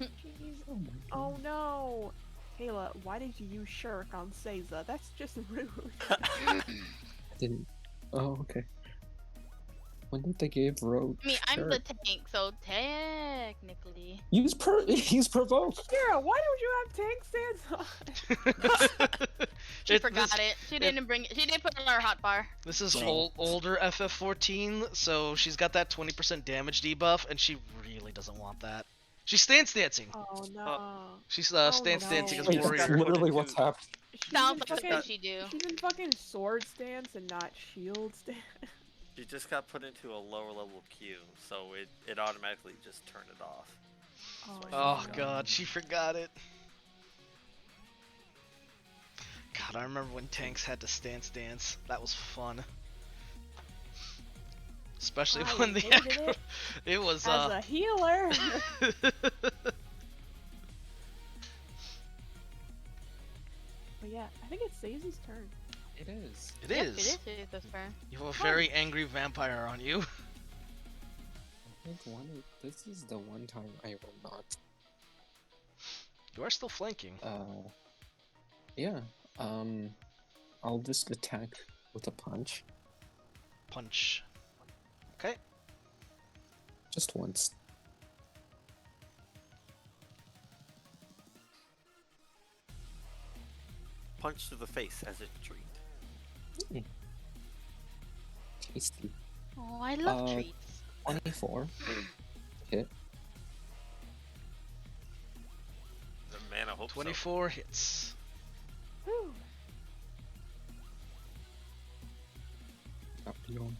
Speaker 4: Jeez.
Speaker 5: Oh my
Speaker 4: Oh no! Kayla, why did you use Shirk on Seiza? That's just rude.
Speaker 5: Didn't. Oh, okay. When did they give Rogue?
Speaker 3: I mean, I'm the tank, so technically.
Speaker 5: He's provoked.
Speaker 4: Kira, why don't you have tank stance on?
Speaker 3: She
Speaker 1: It-
Speaker 3: forgot
Speaker 1: this-
Speaker 3: it. She didn't bring it. She didn't put it on her hotbar.
Speaker 1: This is
Speaker 5: No.
Speaker 1: older FF14, so she's got that 20% damage debuff, and she really doesn't want that. She's stance dancing.
Speaker 4: Oh no.
Speaker 1: She's
Speaker 4: Oh,
Speaker 1: stance
Speaker 4: no.
Speaker 1: dancing as
Speaker 5: Wait,
Speaker 1: warrior.
Speaker 5: that's literally what's happening.
Speaker 4: She's
Speaker 3: Sounds
Speaker 4: in
Speaker 3: like a
Speaker 4: fucking-
Speaker 3: thing she do.
Speaker 4: She's in fucking sword stance and not shield stance.
Speaker 2: You just got put into a lower level queue, so it automatically just turned it off.
Speaker 1: Oh god, she forgot it. God, I remember when tanks had to stance dance. That was fun. Especially
Speaker 4: I
Speaker 1: when the
Speaker 4: hated
Speaker 1: aggro...
Speaker 4: it.
Speaker 1: It was
Speaker 4: As a healer. But yeah, I think it's Seiza's turn.
Speaker 5: It is.
Speaker 1: It
Speaker 3: Yep,
Speaker 1: is.
Speaker 3: it is this turn.
Speaker 1: You have a very angry vampire on you.
Speaker 5: I think this is the one time I will not.
Speaker 1: You are still flanking.
Speaker 5: Yeah. I'll just attack with a punch.
Speaker 1: Punch. Okay.
Speaker 5: Just once.
Speaker 2: Punch to the face as a treat.
Speaker 5: Tasty.
Speaker 3: Oh, I love
Speaker 5: Uh,
Speaker 3: treats.
Speaker 5: 24. Hit.
Speaker 2: Man, I hope
Speaker 1: 24 hits.
Speaker 4: Whew.
Speaker 5: Up beyond.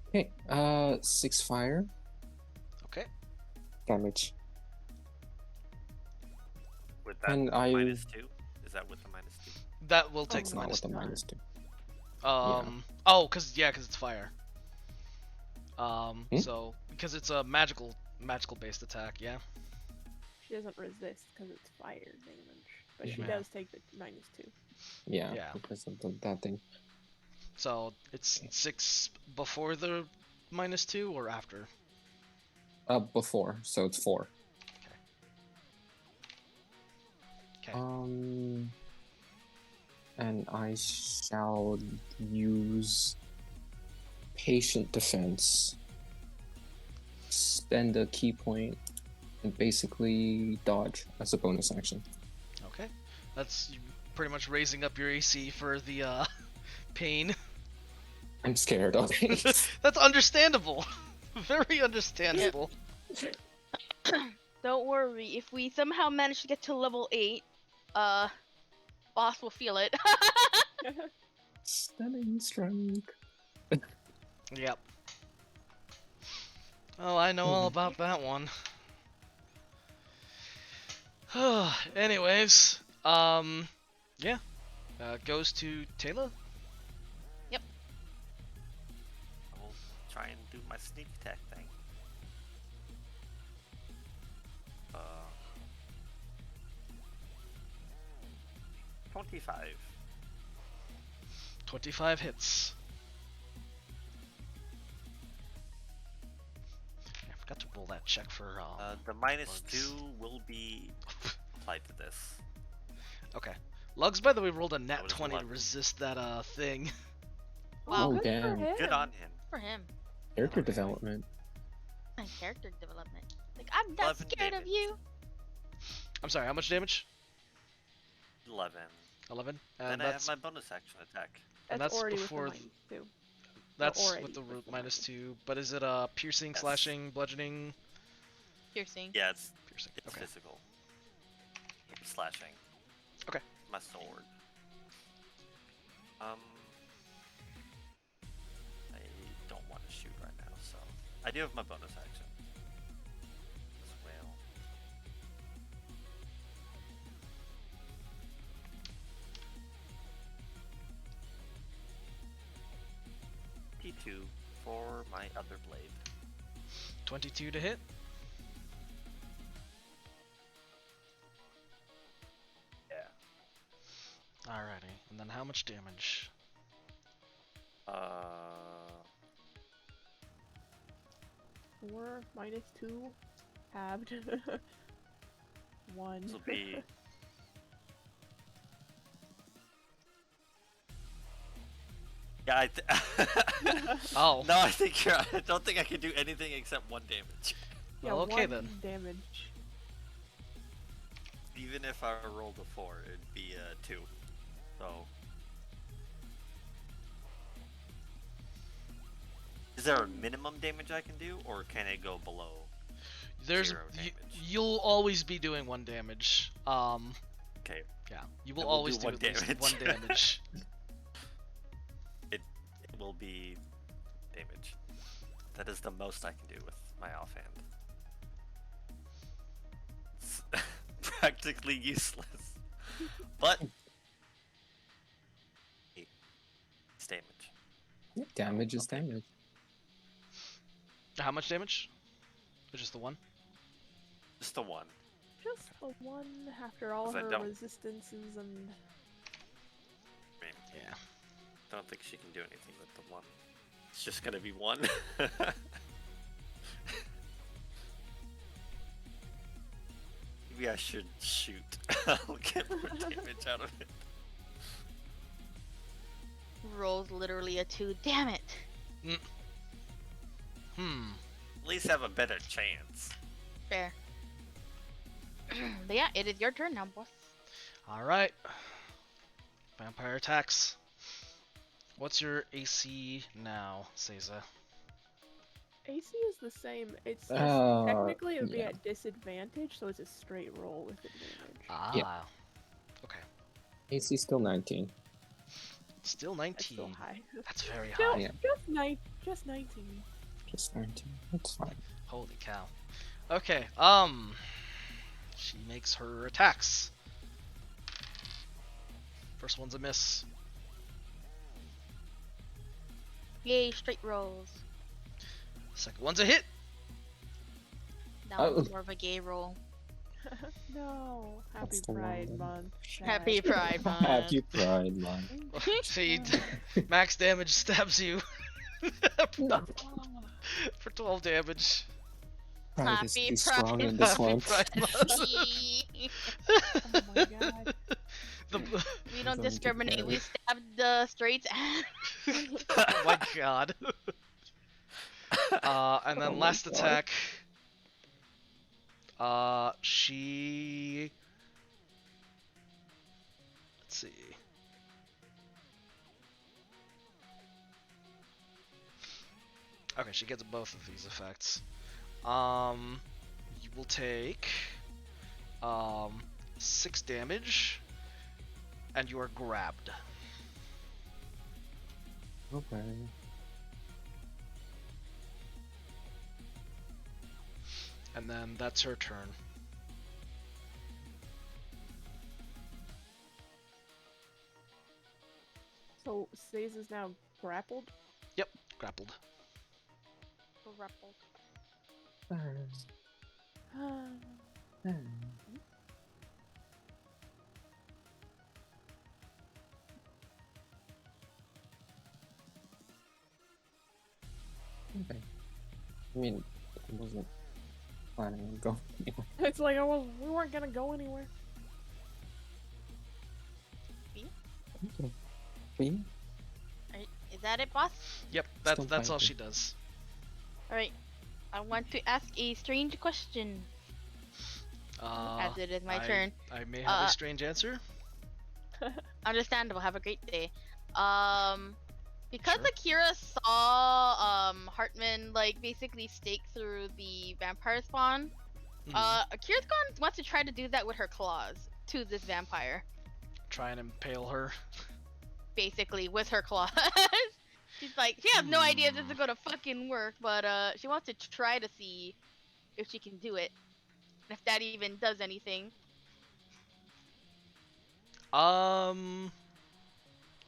Speaker 5: Okay, 6 fire
Speaker 1: Okay.
Speaker 5: damage.
Speaker 2: With that
Speaker 5: And I-
Speaker 2: -2? Is that with the -2?
Speaker 1: That will take
Speaker 5: It's
Speaker 1: the
Speaker 5: not
Speaker 1: minus.
Speaker 5: with the -2.
Speaker 1: Oh, cause it's fire.
Speaker 5: Hmm?
Speaker 1: So because it's a magical based attack, yeah.
Speaker 4: She doesn't resist because it's fire damage, but she
Speaker 1: Yeah.
Speaker 4: does take the -2.
Speaker 5: Yeah,
Speaker 1: Yeah.
Speaker 5: because of that thing.
Speaker 1: So it's 6 before the -2 or after?
Speaker 5: Before, so it's 4.
Speaker 1: Okay.
Speaker 5: And I shall use patient defense, spend a key point, and basically dodge as a bonus action.
Speaker 1: Okay. That's pretty much raising up your AC for the pain.
Speaker 5: I'm scared. Okay.
Speaker 1: That's understandable. Very understandable.
Speaker 3: Don't worry, if we somehow manage to get to level 8, boss will feel it.
Speaker 5: Stunning strike.
Speaker 1: Yep. Oh, I know all about that one. Anyways, yeah. Goes to Taylor.
Speaker 2: I will try and do my sneak attack thing. 25.
Speaker 1: 25 hits. I forgot to roll that check for
Speaker 2: The -2 will be applied to this.
Speaker 1: Okay. Lugs, by the way, rolled a nat
Speaker 2: That was
Speaker 1: 20 to
Speaker 2: 11.
Speaker 1: resist that thing.
Speaker 3: Wow.
Speaker 5: Oh,
Speaker 4: good
Speaker 5: damn.
Speaker 4: For him.
Speaker 2: Good on him.
Speaker 3: For him.
Speaker 5: Character development.
Speaker 3: My character development. Like, I'm not
Speaker 2: 11
Speaker 3: scared of
Speaker 2: damage.
Speaker 3: you.
Speaker 1: I'm sorry, how much damage?
Speaker 2: 11.
Speaker 1: 11?
Speaker 2: Then
Speaker 1: And
Speaker 2: I have
Speaker 1: that's
Speaker 2: my bonus action attack.
Speaker 1: And
Speaker 4: That's
Speaker 1: that's
Speaker 4: already
Speaker 1: before
Speaker 4: with
Speaker 1: th-
Speaker 4: the -2.
Speaker 1: that's
Speaker 4: already
Speaker 1: with the
Speaker 4: with the
Speaker 1: -2, but is it piercing,
Speaker 2: Yes.
Speaker 1: slashing, bludgeoning?
Speaker 3: Piercing.
Speaker 2: Yeah, it's
Speaker 1: Piercing.
Speaker 2: it's
Speaker 1: Okay.
Speaker 2: physical. Slashing.
Speaker 1: Okay.
Speaker 2: My sword. I don't want to shoot right now, so I do have my bonus action as well. T2 for my other blade.
Speaker 1: 22 to hit.
Speaker 2: Yeah.
Speaker 1: Alrighty. And then how much damage?
Speaker 4: 4 -2 halved. 1.
Speaker 2: This will be. Yeah,
Speaker 1: Oh.
Speaker 2: No, I think you're. I don't think I can do anything except 1 damage.
Speaker 4: Yeah,
Speaker 1: Well, okay
Speaker 4: 1
Speaker 1: then.
Speaker 4: damage.
Speaker 2: Even if I rolled a 4, it'd be a 2. So. Is there a minimum damage I can do, or can it go below?
Speaker 1: There's
Speaker 2: 0 damage.
Speaker 1: you'll always be doing 1 damage.
Speaker 2: Okay.
Speaker 1: Yeah, you will
Speaker 2: Then we'll
Speaker 1: always
Speaker 2: do
Speaker 1: do
Speaker 2: 1
Speaker 1: at least
Speaker 2: damage.
Speaker 1: 1 damage.
Speaker 2: It will be damage. That is the most I can do with my offhand. It's practically useless. But it's damage.
Speaker 5: Yeah, damage is damage.
Speaker 1: How much damage? Or just the 1?
Speaker 2: Just the 1.
Speaker 4: Just the 1 after all
Speaker 2: 'Cause I
Speaker 4: her
Speaker 2: don't-
Speaker 4: resistances and.
Speaker 2: I mean,
Speaker 1: Yeah.
Speaker 2: I don't think she can do anything with the 1. It's just gonna be 1. Maybe I should shoot. I'll get more damage out of it.
Speaker 3: Rolls literally a 2. Damn it.
Speaker 2: At least have a better chance.
Speaker 3: Fair. But yeah, it is your turn now, boss.
Speaker 1: Alright. Vampire attacks. What's your AC now, Seiza?
Speaker 4: AC is the same. It's just,
Speaker 5: Uh,
Speaker 4: technically it would be
Speaker 5: yeah.
Speaker 4: at disadvantage, so it's a straight roll with advantage.
Speaker 1: Ah.
Speaker 5: Yeah.
Speaker 1: Okay.
Speaker 5: AC still 19.
Speaker 1: Still
Speaker 4: That's still
Speaker 1: 19.
Speaker 4: high.
Speaker 1: That's very
Speaker 4: Still,
Speaker 1: high.
Speaker 5: Yeah.
Speaker 4: just Just 19.
Speaker 5: Just 19. That's fine.
Speaker 1: Holy cow. Okay, she makes her attacks. First one's a miss.
Speaker 3: Yay, straight rolls.
Speaker 1: Second one's a hit.
Speaker 3: That
Speaker 5: Oh.
Speaker 3: was more of a gay roll.
Speaker 4: No. Happy
Speaker 5: That's the
Speaker 4: Pride
Speaker 5: wrong one.
Speaker 4: Month.
Speaker 3: Happy Pride Month.
Speaker 5: Happy Pride Month.
Speaker 1: She max damage stabs you for 12 damage.
Speaker 5: Pride is
Speaker 3: Happy
Speaker 5: too strong
Speaker 3: Pride
Speaker 5: in this
Speaker 1: Happy
Speaker 5: one.
Speaker 1: Pride Month.
Speaker 4: Oh my god.
Speaker 3: We don't
Speaker 5: Don't
Speaker 3: discriminate.
Speaker 5: together.
Speaker 3: We stab the straights and
Speaker 1: Oh my god. And then
Speaker 5: Oh my
Speaker 1: last
Speaker 5: God.
Speaker 1: attack. She. Let's see. Okay, she gets both of these effects. You will take 6 damage, and you are grabbed.
Speaker 5: Okay.
Speaker 1: And then that's her turn.
Speaker 4: So Saze is now grappled?
Speaker 1: Yep, grappled.
Speaker 3: grappled.
Speaker 5: Okay. I mean, I wasn't planning on going anywhere.
Speaker 4: It's like we weren't gonna go anywhere.
Speaker 5: Okay. Me?
Speaker 3: Is that it, boss?
Speaker 1: Yep,
Speaker 5: Still
Speaker 1: that's all
Speaker 5: fighting.
Speaker 1: she does.
Speaker 3: Alright. I want to ask a strange question. As it is my turn.
Speaker 1: I may have a strange answer.
Speaker 3: Understandable. Have a great day. Because
Speaker 1: Sure.
Speaker 3: Akira saw Hartman like basically stake through the vampire spawn,
Speaker 1: Mhm.
Speaker 3: Akira's wants to try to do that with her claws to this vampire.
Speaker 1: Try and impale her.
Speaker 3: Basically with her claws. She's like, she has no idea if this is gonna fucking work, but she wants to try to see if she can do it. And if that even does anything.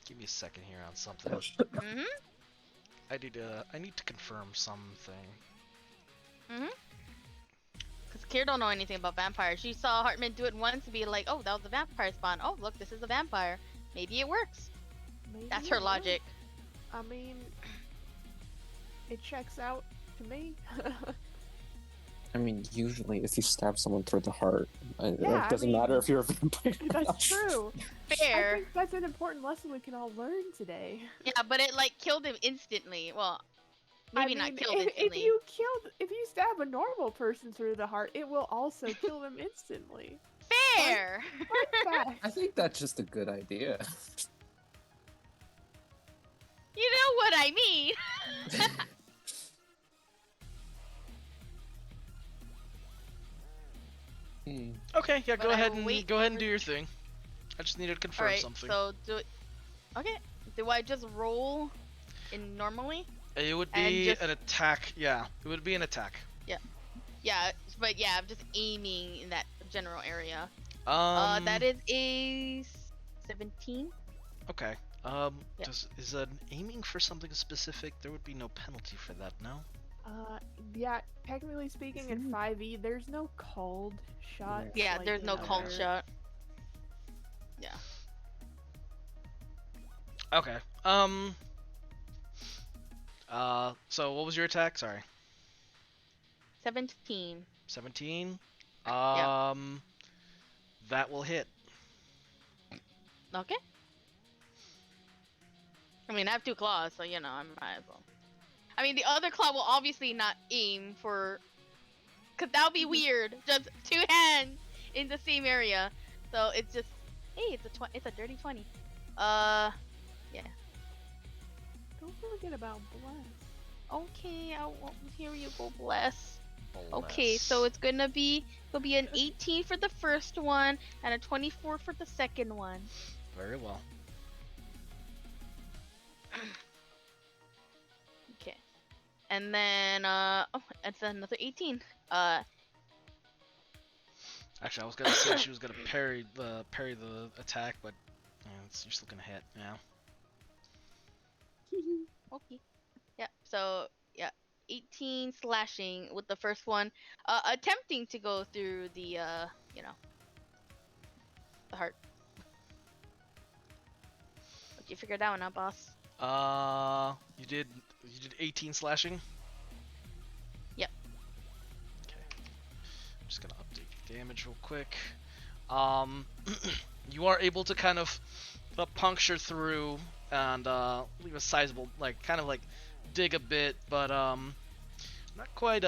Speaker 1: Give me a second here on something.
Speaker 3: Mm-hmm.
Speaker 1: I need to confirm something.
Speaker 3: Because Akira don't know anything about vampires. She saw Hartman do it once and be like, oh, that was a vampire spawn. Oh, look, this is a vampire. Maybe it works.
Speaker 4: Maybe
Speaker 3: That's
Speaker 4: it
Speaker 3: her
Speaker 4: will.
Speaker 3: logic.
Speaker 4: I mean, it checks out to me.
Speaker 5: I mean, usually if you stab someone through the heart,
Speaker 4: Yeah,
Speaker 5: it
Speaker 4: I
Speaker 5: doesn't
Speaker 4: mean,
Speaker 5: matter if you're a vampire.
Speaker 4: That's true. I
Speaker 3: Fair.
Speaker 4: think that's an important lesson we can all learn today.
Speaker 3: Yeah, but it like killed him instantly. Well, maybe not killed
Speaker 4: if
Speaker 3: instantly.
Speaker 4: if you stab a normal person through the heart, it will also kill them instantly.
Speaker 3: Fair.
Speaker 4: Fun fact.
Speaker 5: I think that's just a good idea.
Speaker 3: You know what I mean.
Speaker 1: Okay, yeah,
Speaker 3: But
Speaker 1: go
Speaker 3: I
Speaker 1: ahead
Speaker 3: will
Speaker 1: and
Speaker 3: wait
Speaker 1: go ahead and
Speaker 3: for-
Speaker 1: do your thing. I just needed to confirm
Speaker 3: Alright,
Speaker 1: something.
Speaker 3: so okay. Do I just roll in normally?
Speaker 1: It would
Speaker 3: and
Speaker 1: be
Speaker 3: just-
Speaker 1: an attack. Yeah, it would be an attack.
Speaker 3: Yeah, but yeah, I'm just aiming in that general area.
Speaker 1: Um.
Speaker 3: That is a 17.
Speaker 1: Okay.
Speaker 3: Yeah.
Speaker 1: Is an aiming for something specific? There would be no penalty for that, no?
Speaker 4: Yeah, technically speaking, in 5e, there's no called shot.
Speaker 3: Yeah,
Speaker 4: like
Speaker 3: there's
Speaker 4: in
Speaker 3: no called
Speaker 4: other-
Speaker 3: shot. Yeah.
Speaker 1: Okay. So what was your attack? Sorry.
Speaker 3: 17.
Speaker 1: 17.
Speaker 3: Yeah.
Speaker 1: That will hit.
Speaker 3: Okay. I mean, I have 2 claws, so you know, I might as well. I mean, the other claw will obviously not aim for, cause that would be weird. Just 2 hands in the same area. So it's just, hey, it's a dirty 20. Yeah.
Speaker 4: Don't forget about bless.
Speaker 3: Okay, I won't hear you go bless. Okay, so it's gonna be an 18 for the first one and a 24 for the second one.
Speaker 1: Very well.
Speaker 3: Okay. And then oh, it's another 18.
Speaker 1: Actually, I was gonna say she was gonna parry the attack, but you're still gonna hit. Yeah.
Speaker 3: Okay. Yeah. So yeah, 18 slashing with the first one, attempting to go through the you know, the heart. What'd you figure that one out, boss?
Speaker 1: You did 18 slashing.
Speaker 3: Yep.
Speaker 1: Okay. I'm just gonna update the damage real quick. You are able to kind of puncture through and leave a sizable, like, kind of like dig a bit, but not quite.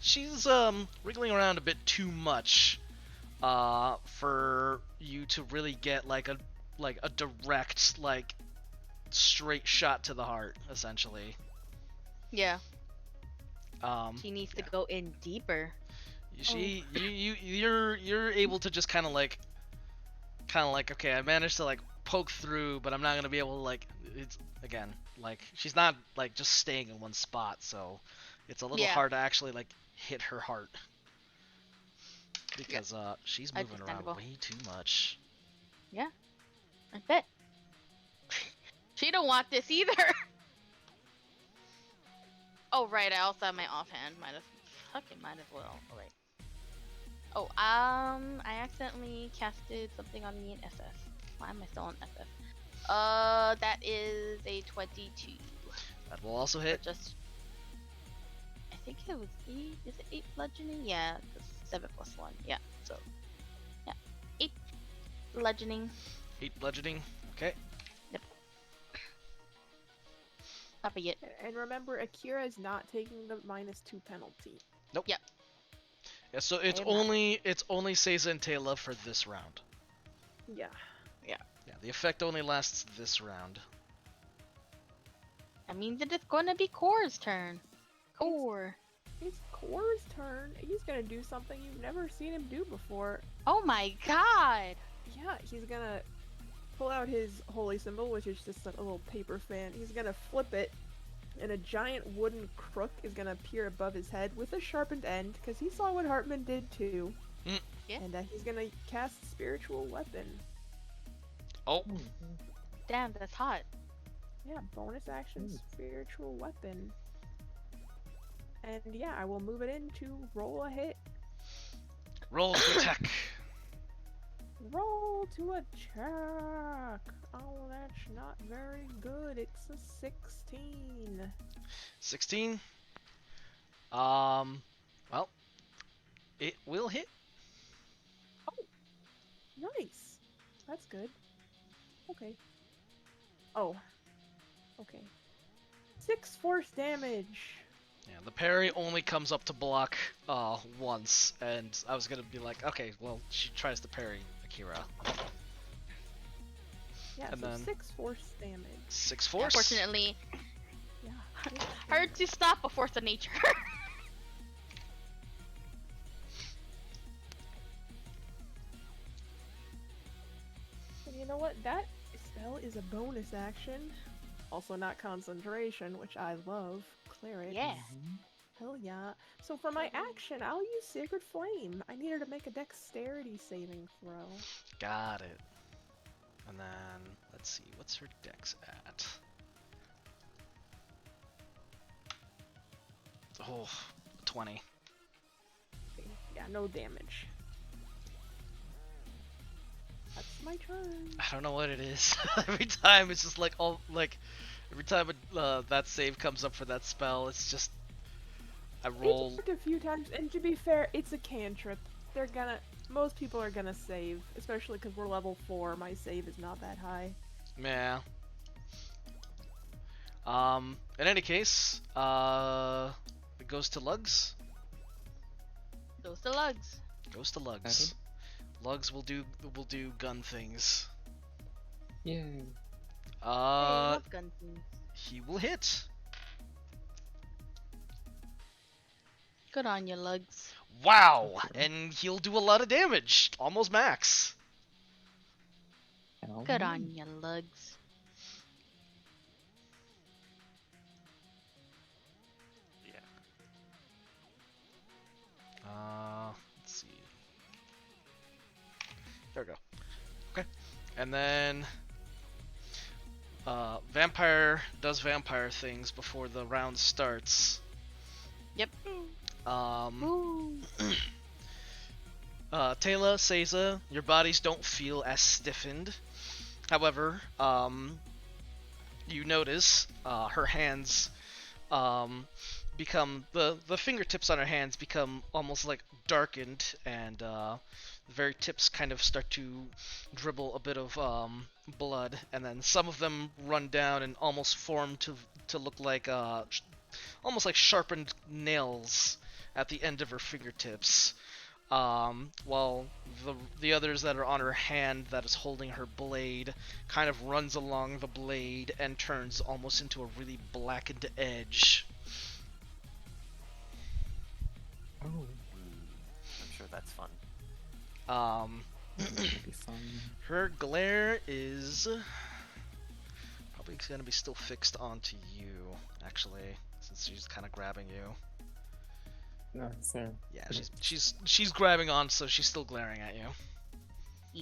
Speaker 1: She's wriggling around a bit too much for you to really get like a direct, like, straight shot to the heart, essentially.
Speaker 3: Yeah.
Speaker 1: She
Speaker 3: needs to go in deeper.
Speaker 1: You're able to just kind of like okay, I managed to like poke through, but I'm not gonna be able to, like, it's again, like, she's not like just staying in one spot, so it's a little hard to actually like hit her heart because she's moving around way too much.
Speaker 3: Yeah, I bet. She don't want this either. Oh right, I also have my offhand. Might as well. All right. Oh, I accidentally casted something on me in SS. Why am I still on SS? That is a 22.
Speaker 1: That will also hit.
Speaker 3: Just, I think it was 8. Is it 8 bludgeoning? Yeah, 7 plus 1. Yeah, so, yeah, 8 bludgeoning.
Speaker 1: 8 bludgeoning. Okay.
Speaker 3: Yep. Copy it.
Speaker 4: And remember, Akira is not taking the -2 penalty.
Speaker 1: Nope.
Speaker 3: Yep.
Speaker 1: Yeah, so it's only Seiza and Taylor for this round.
Speaker 4: Yeah.
Speaker 3: Yeah.
Speaker 1: Yeah, the effect only lasts this round.
Speaker 3: That means that it's gonna be Core's turn. Core.
Speaker 4: It's Core's turn. He's gonna do something you've never seen him do before.
Speaker 3: Oh my god!
Speaker 4: Yeah, he's gonna pull out his holy symbol, which is just a little paper fan. He's gonna flip it, and a giant wooden crook is gonna appear above his head with a sharpened end, because he saw what Hartman did too.
Speaker 3: Yeah.
Speaker 4: And he's gonna cast Spiritual Weapon.
Speaker 1: Oh.
Speaker 3: Damn, that's hot.
Speaker 4: Yeah, bonus action Spiritual Weapon. And yeah, I will move it in to roll a hit.
Speaker 1: Roll to attack.
Speaker 4: Roll to attack. Oh, that's not very good. It's a 16.
Speaker 1: 16. Well, it will hit.
Speaker 4: Oh, nice. That's good. Okay. Oh. Okay. 6 force damage.
Speaker 1: Yeah, the parry only comes up to block once, and I was gonna be like, okay, well, she tries to parry Akira.
Speaker 4: Yeah,
Speaker 1: and
Speaker 4: so
Speaker 1: then
Speaker 4: 6 force damage.
Speaker 1: 6 force.
Speaker 3: Unfortunately,
Speaker 4: Yeah.
Speaker 3: hard to stop a force of nature.
Speaker 4: And you know what? That spell is a bonus action. Also not concentration, which I love. Cleric.
Speaker 3: Yeah.
Speaker 4: Hell yeah. So for my action, I'll use Sacred Flame. I need her to make a dexterity saving throw.
Speaker 1: Got it. And then, let's see, what's her dex at? Oh, 20.
Speaker 4: Yeah, no damage. That's my turn.
Speaker 1: I don't know what it is. Every time it's just like, every time that save comes up for that spell, it's just, I roll.
Speaker 4: It's worked a few times, and to be fair, it's a cantrip. Most people are gonna save, especially because we're level 4. My save is not that high.
Speaker 1: Yeah. In any case, it goes to Lugs.
Speaker 3: Goes to Lugs.
Speaker 1: Goes to Lugs. Lugs will do gun things.
Speaker 5: Yay.
Speaker 3: Hey, love gun things.
Speaker 1: He will hit.
Speaker 3: Good on you, Lugs.
Speaker 1: Wow, and he'll do a lot of damage, almost max.
Speaker 3: Good on you, Lugs.
Speaker 1: There we go. Okay. And then vampire does vampire things before the round starts.
Speaker 3: Yep.
Speaker 1: Taylor, Seiza, your bodies don't feel as stiffened. However, you notice her hands become the fingertips on her hands become almost like darkened, and the very tips kind of start to dribble a bit of blood, and then some of them run down and almost form to look like almost like sharpened nails at the end of her fingertips. While the others that are on her hand that is holding her blade kind of runs along the blade and turns almost into a really blackened edge.
Speaker 5: Oh,
Speaker 2: I'm sure that's fun.
Speaker 5: that'll be fun.
Speaker 1: Her glare is probably gonna be still fixed onto you, actually, since she's kind of grabbing you.
Speaker 5: No, fair.
Speaker 1: Yeah, she's grabbing on, so she's still glaring at you.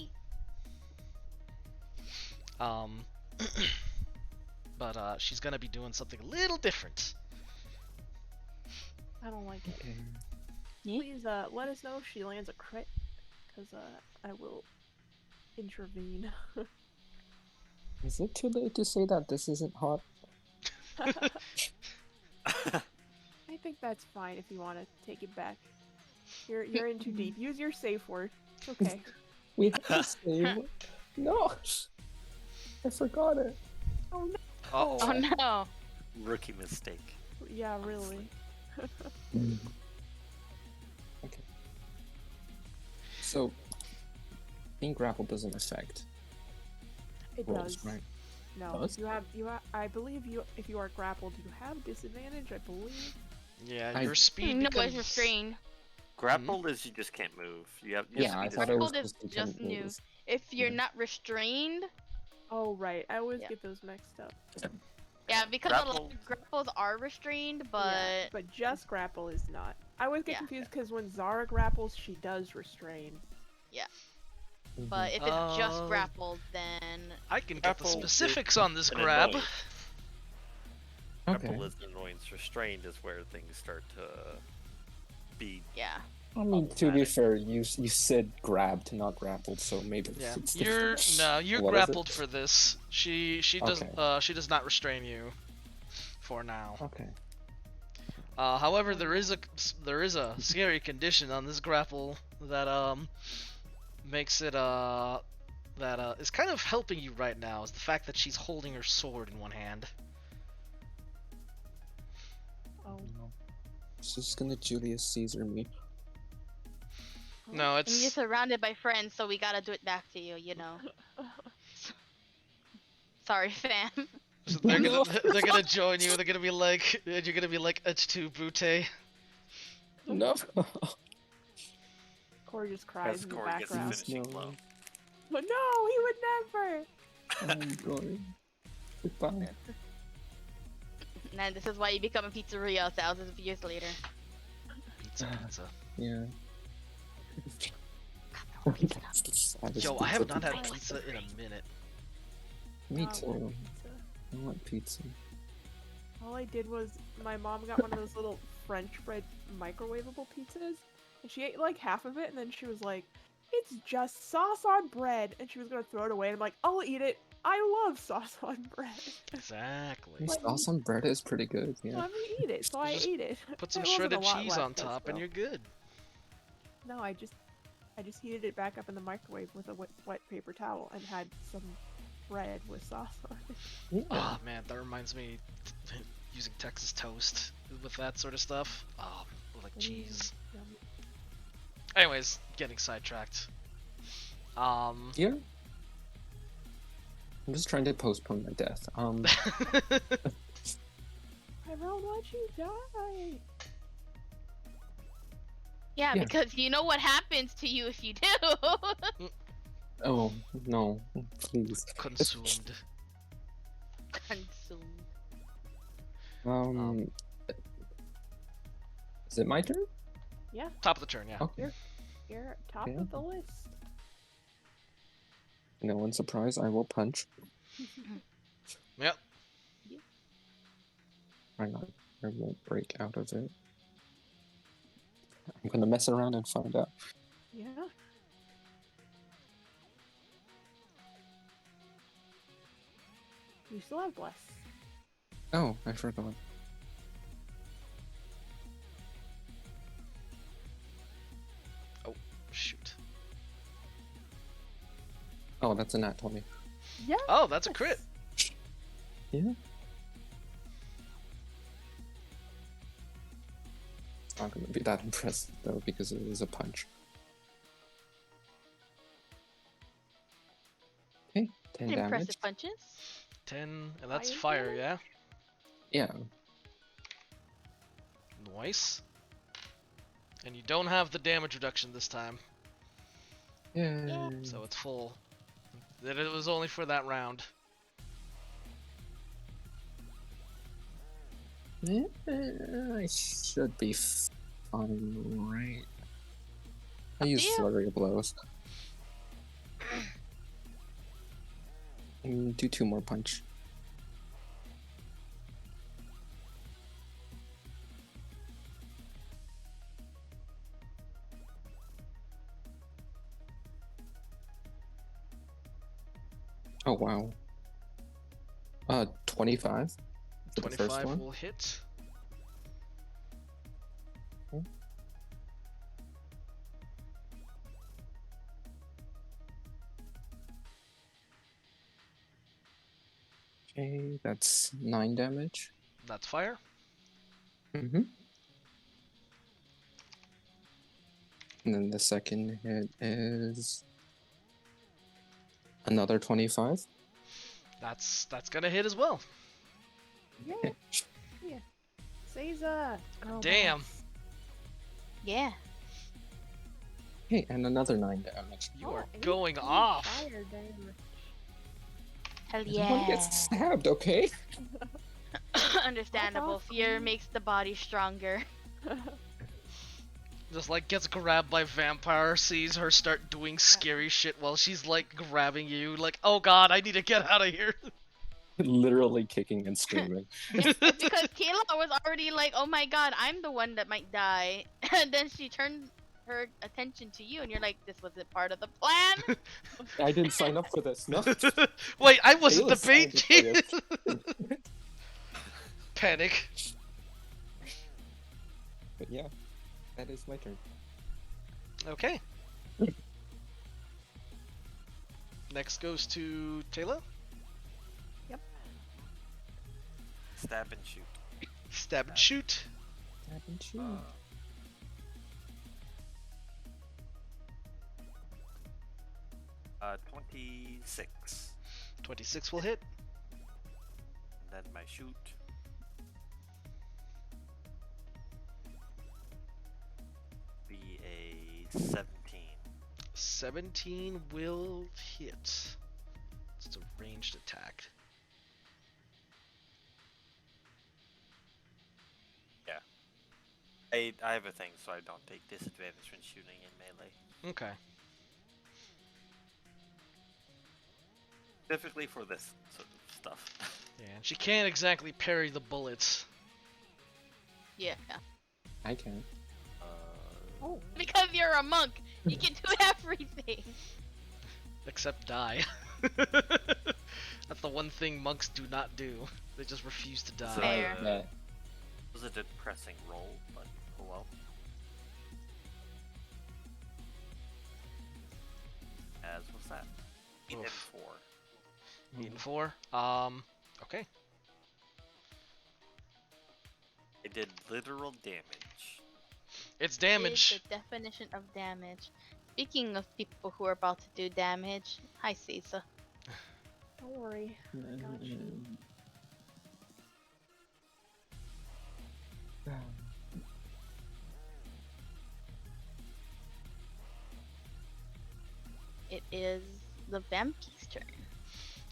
Speaker 1: But she's gonna be doing something a little different.
Speaker 4: I don't like it.
Speaker 5: Okay.
Speaker 4: Please let us know if she lands a crit, because I will intervene.
Speaker 5: Is it too late to say that this isn't hot?
Speaker 4: I think that's fine if you want to take it back. You're in too deep. Use your safe word. It's okay.
Speaker 5: We have to save. No, I forgot it.
Speaker 4: Oh no.
Speaker 1: Oh,
Speaker 3: Oh no.
Speaker 2: Rookie mistake.
Speaker 4: Yeah, really.
Speaker 5: Okay. So, being grappled doesn't affect
Speaker 4: It
Speaker 5: rolls,
Speaker 4: does.
Speaker 5: right?
Speaker 4: No,
Speaker 5: Does?
Speaker 4: you have. I believe you. If you are grappled, you have disadvantage. I believe.
Speaker 1: yeah,
Speaker 5: I-
Speaker 1: your speed
Speaker 3: No,
Speaker 1: becomes
Speaker 3: it's restrained.
Speaker 2: Grappled is you just can't move. You have
Speaker 5: Yeah, I
Speaker 2: speed
Speaker 5: thought
Speaker 2: is-
Speaker 5: it was
Speaker 3: Grappled is
Speaker 5: just
Speaker 3: just new.
Speaker 5: move.
Speaker 3: If you're
Speaker 5: Yeah.
Speaker 3: not restrained,
Speaker 4: Oh right, I always
Speaker 3: Yeah.
Speaker 4: get those mixed up.
Speaker 3: yeah, because a lot
Speaker 2: Grapple-
Speaker 3: of grapples are restrained, but
Speaker 4: Yeah, but just grapple is not. I always get
Speaker 3: Yeah.
Speaker 4: confused because when Zara grapples, she does restrain.
Speaker 3: but if it's just
Speaker 1: Uh,
Speaker 3: grappled, then
Speaker 1: I can get the
Speaker 2: Grapple is
Speaker 1: specifics on this
Speaker 2: an
Speaker 1: grab.
Speaker 2: annoyance.
Speaker 5: Okay.
Speaker 2: Grapple is an annoyance. Restrained is where things start to be.
Speaker 3: yeah.
Speaker 5: I mean, to be
Speaker 2: Problematic.
Speaker 5: fair, you said grabbed, not grappled, so maybe
Speaker 1: Yeah,
Speaker 5: it's
Speaker 1: you're
Speaker 5: different.
Speaker 1: you're
Speaker 5: What is it?
Speaker 1: grappled for this. She does
Speaker 5: Okay.
Speaker 1: she does not restrain you for now.
Speaker 5: Okay.
Speaker 1: However, there is a scary condition on this grapple that makes it that is kind of helping you right now, is the fact that she's holding her sword in one hand.
Speaker 4: Oh.
Speaker 5: No. She's just gonna Julius Caesar me.
Speaker 1: No,
Speaker 3: And you're
Speaker 1: it's
Speaker 3: surrounded by friends, so we gotta do it back to you, you know. Sorry, fam.
Speaker 1: they're gonna join you. They're gonna be like, and you're gonna be like H2 Butte.
Speaker 5: No.
Speaker 4: Corey just cries
Speaker 2: As
Speaker 4: in the
Speaker 2: Corey gets the
Speaker 4: background.
Speaker 2: finishing
Speaker 5: No.
Speaker 2: blow.
Speaker 4: But no, he would never.
Speaker 5: I'm going. Goodbye.
Speaker 3: And this is why you become a pizzeria thousands of years later.
Speaker 1: Pizza, pizza.
Speaker 5: Yeah.
Speaker 3: Pizza.
Speaker 5: That's the saddest
Speaker 1: Yo, I have
Speaker 5: pizza
Speaker 1: not had
Speaker 5: pizza.
Speaker 1: pizza in a minute.
Speaker 5: Me
Speaker 4: I
Speaker 5: too.
Speaker 4: want pizza.
Speaker 5: I want pizza.
Speaker 4: All I did was my mom got one of those little French bread microwavable pizzas, and she ate like half of it, and then she was like, "It's just sauce on bread," and she was gonna throw it away. And I'm like, "I'll eat it. I love sauce on bread."
Speaker 1: Exactly.
Speaker 4: Like-
Speaker 5: Sauce on bread is pretty good,
Speaker 4: So
Speaker 5: yeah.
Speaker 4: I'm gonna eat it, so I
Speaker 1: Just
Speaker 4: ate it.
Speaker 1: Put some
Speaker 4: It wasn't
Speaker 1: shredded
Speaker 4: a lot
Speaker 1: cheese
Speaker 4: left,
Speaker 1: on
Speaker 4: but
Speaker 1: top, and
Speaker 4: still.
Speaker 1: you're good.
Speaker 4: No, I just heated it back up in the microwave with a wet paper towel and had some bread with sauce on it.
Speaker 5: Yeah.
Speaker 1: Oh man, that reminds me using Texas toast with that sort of stuff. Oh, with like cheese.
Speaker 4: Yum.
Speaker 1: Anyways, getting sidetracked.
Speaker 5: Yeah. I'm just trying to postpone my death.
Speaker 4: I won't let you die.
Speaker 3: Yeah,
Speaker 5: Yeah.
Speaker 3: because you know what happens to you if you do.
Speaker 5: Oh, no. Please.
Speaker 1: Consumed.
Speaker 3: Consumed.
Speaker 5: Is it my turn?
Speaker 4: Yeah,
Speaker 1: Top of the turn, yeah.
Speaker 5: Okay.
Speaker 4: you're top
Speaker 5: Yeah.
Speaker 4: of the list.
Speaker 5: no one's surprised, I will punch.
Speaker 1: Yep.
Speaker 5: I won't break out of it. I'm gonna mess around and find out.
Speaker 4: Yeah. You still have bless.
Speaker 5: Oh, I forgot.
Speaker 1: Shoot.
Speaker 5: Oh, that's a nat 20.
Speaker 4: Yeah.
Speaker 1: Oh, that's a crit.
Speaker 5: Yeah. It's not gonna be that impressive though, because it is a punch. Okay, 10 damage.
Speaker 3: Impressive punches.
Speaker 1: 10, and that's
Speaker 4: Fire
Speaker 1: fire, yeah?
Speaker 5: Yeah.
Speaker 1: Nice. And you don't have the damage reduction this time,
Speaker 5: Yeah.
Speaker 1: so it's full. That it was only for that round.
Speaker 5: I should be fine, right? I use
Speaker 3: you.
Speaker 5: flurry of blows. Do 2 more punch. Oh wow. 25 for the first
Speaker 1: 25
Speaker 5: one.
Speaker 1: will hit.
Speaker 5: Okay, that's 9 damage.
Speaker 1: That's fire.
Speaker 5: Mm-hmm. And then the second hit is another 25.
Speaker 1: That's gonna hit as well.
Speaker 4: Yeah. Yeah. Caesar. Oh,
Speaker 1: Damn.
Speaker 4: bless.
Speaker 3: Yeah.
Speaker 5: Okay, and another 9 damage.
Speaker 1: You are
Speaker 4: Oh,
Speaker 1: going
Speaker 4: 18
Speaker 1: off.
Speaker 4: fire damage.
Speaker 3: Hell
Speaker 5: I don't want to
Speaker 3: yeah.
Speaker 5: get stabbed, okay?
Speaker 3: Understandable.
Speaker 4: That's
Speaker 3: Fear
Speaker 4: awesome.
Speaker 3: makes the body stronger.
Speaker 1: Just like gets grabbed by vampire, sees her start doing scary shit while she's like grabbing you, like, oh god, I need to get out of here.
Speaker 5: Literally kicking and screaming.
Speaker 3: It's because Kayla was already like, oh my god, I'm the one that might die. And then she turned her attention to you, and you're like, this wasn't part of the plan.
Speaker 5: I didn't sign up for this, no?
Speaker 1: Wait, I wasn't the
Speaker 5: Kayla
Speaker 1: bait.
Speaker 5: signed up for this.
Speaker 1: Panic.
Speaker 5: But yeah, that is my turn.
Speaker 1: Okay. Next goes to Taylor.
Speaker 2: Stab and shoot.
Speaker 1: Stab and shoot.
Speaker 5: Haven't you?
Speaker 2: 26.
Speaker 1: 26 will hit.
Speaker 2: Then my shoot. Be a 17.
Speaker 1: 17 will hit. It's a ranged attack.
Speaker 2: I have a thing, so I don't take disadvantage when shooting in melee.
Speaker 1: Okay.
Speaker 2: Specifically for this sort of stuff.
Speaker 1: Yeah, and she can't exactly parry the bullets.
Speaker 3: Yeah.
Speaker 5: I can.
Speaker 4: Oh.
Speaker 3: Because you're a monk, you can do everything.
Speaker 1: Except die. That's the one thing monks do not do. They just refuse to die.
Speaker 3: Fair.
Speaker 5: Yeah.
Speaker 2: It was a depressing roll, but oh well. As was that? 8 and
Speaker 1: Oof.
Speaker 2: 4.
Speaker 1: 8 and 4. Okay.
Speaker 2: It did literal damage.
Speaker 1: It's
Speaker 3: Is
Speaker 1: damage.
Speaker 3: the definition of damage. Speaking of people who are about to do damage, hi Caesar.
Speaker 4: Don't worry. I got you.
Speaker 3: It is the Vampy's turn.